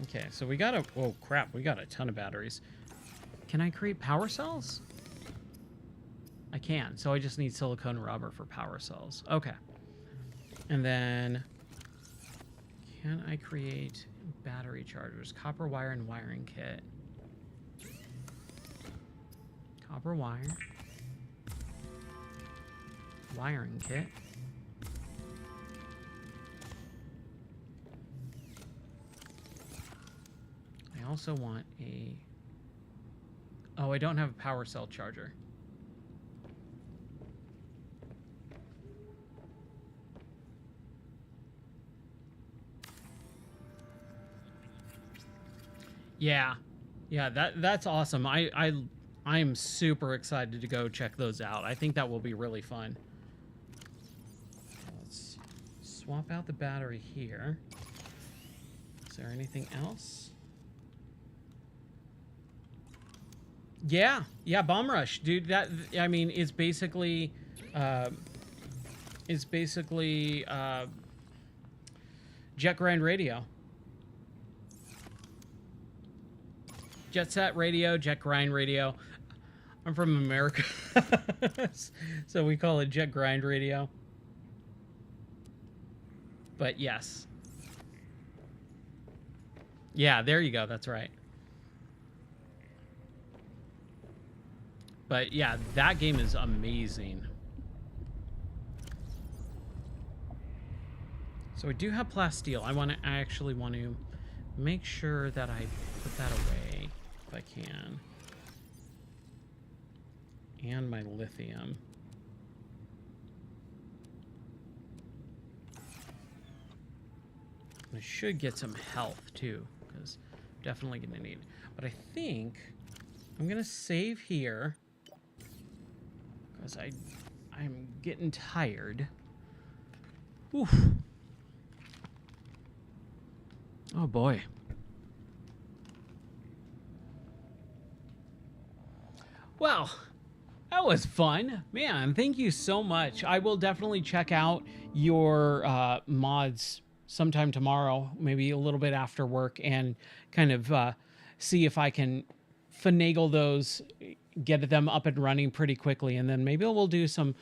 Okay, so we got a... Oh, crap, we got a ton of batteries. Can I create power cells? I can, so I just need silicone rubber for power cells. Okay. And then... Can I create battery chargers? Copper wire and wiring kit. Copper wire. Wiring kit. I also want a... Oh, I don't have a power cell charger. Yeah. Yeah, that's awesome. I am super excited to go check those out. I think that will be really fun. Let's swap out the battery here. Is there anything else? Yeah, Bomb Rush, dude. That, I mean, it's basically Jet Grind Radio. Jet Set Radio, Jet Grind Radio. I'm from America, so we call it Jet Grind Radio. But yes. Yeah, there you go. That's right. But yeah, that game is amazing. So I do have plasteel. I actually want to make sure that I put that away if I can. And my lithium. I should get some health too, because definitely gonna need it. But I think I'm gonna save here because I'm getting tired. Oof. Oh boy. Well, that was fun. Man, thank you so much. I will definitely check out your mods sometime tomorrow, maybe a little bit after work, and kind of see if I can finagle those, get them up and running pretty quickly, and then maybe we'll do some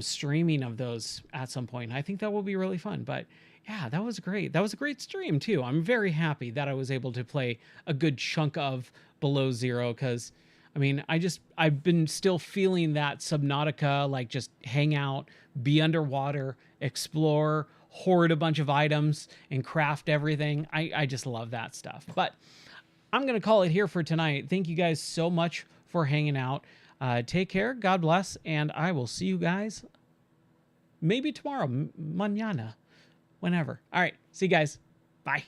streaming of those at some point. I think that will be really fun. But yeah, that was great. That was a great stream too. I'm very happy that I was able to play a good chunk of Below Zero, because I mean, I've been still feeling that Subnautica, like just hang out, be underwater, explore, hoard a bunch of items, and craft everything. I just love that stuff. But I'm going to call it here for tonight. Thank you guys so much for hanging out. Take care. God bless. And I will see you guys maybe tomorrow, mañana, whenever. All right. See you guys. Bye.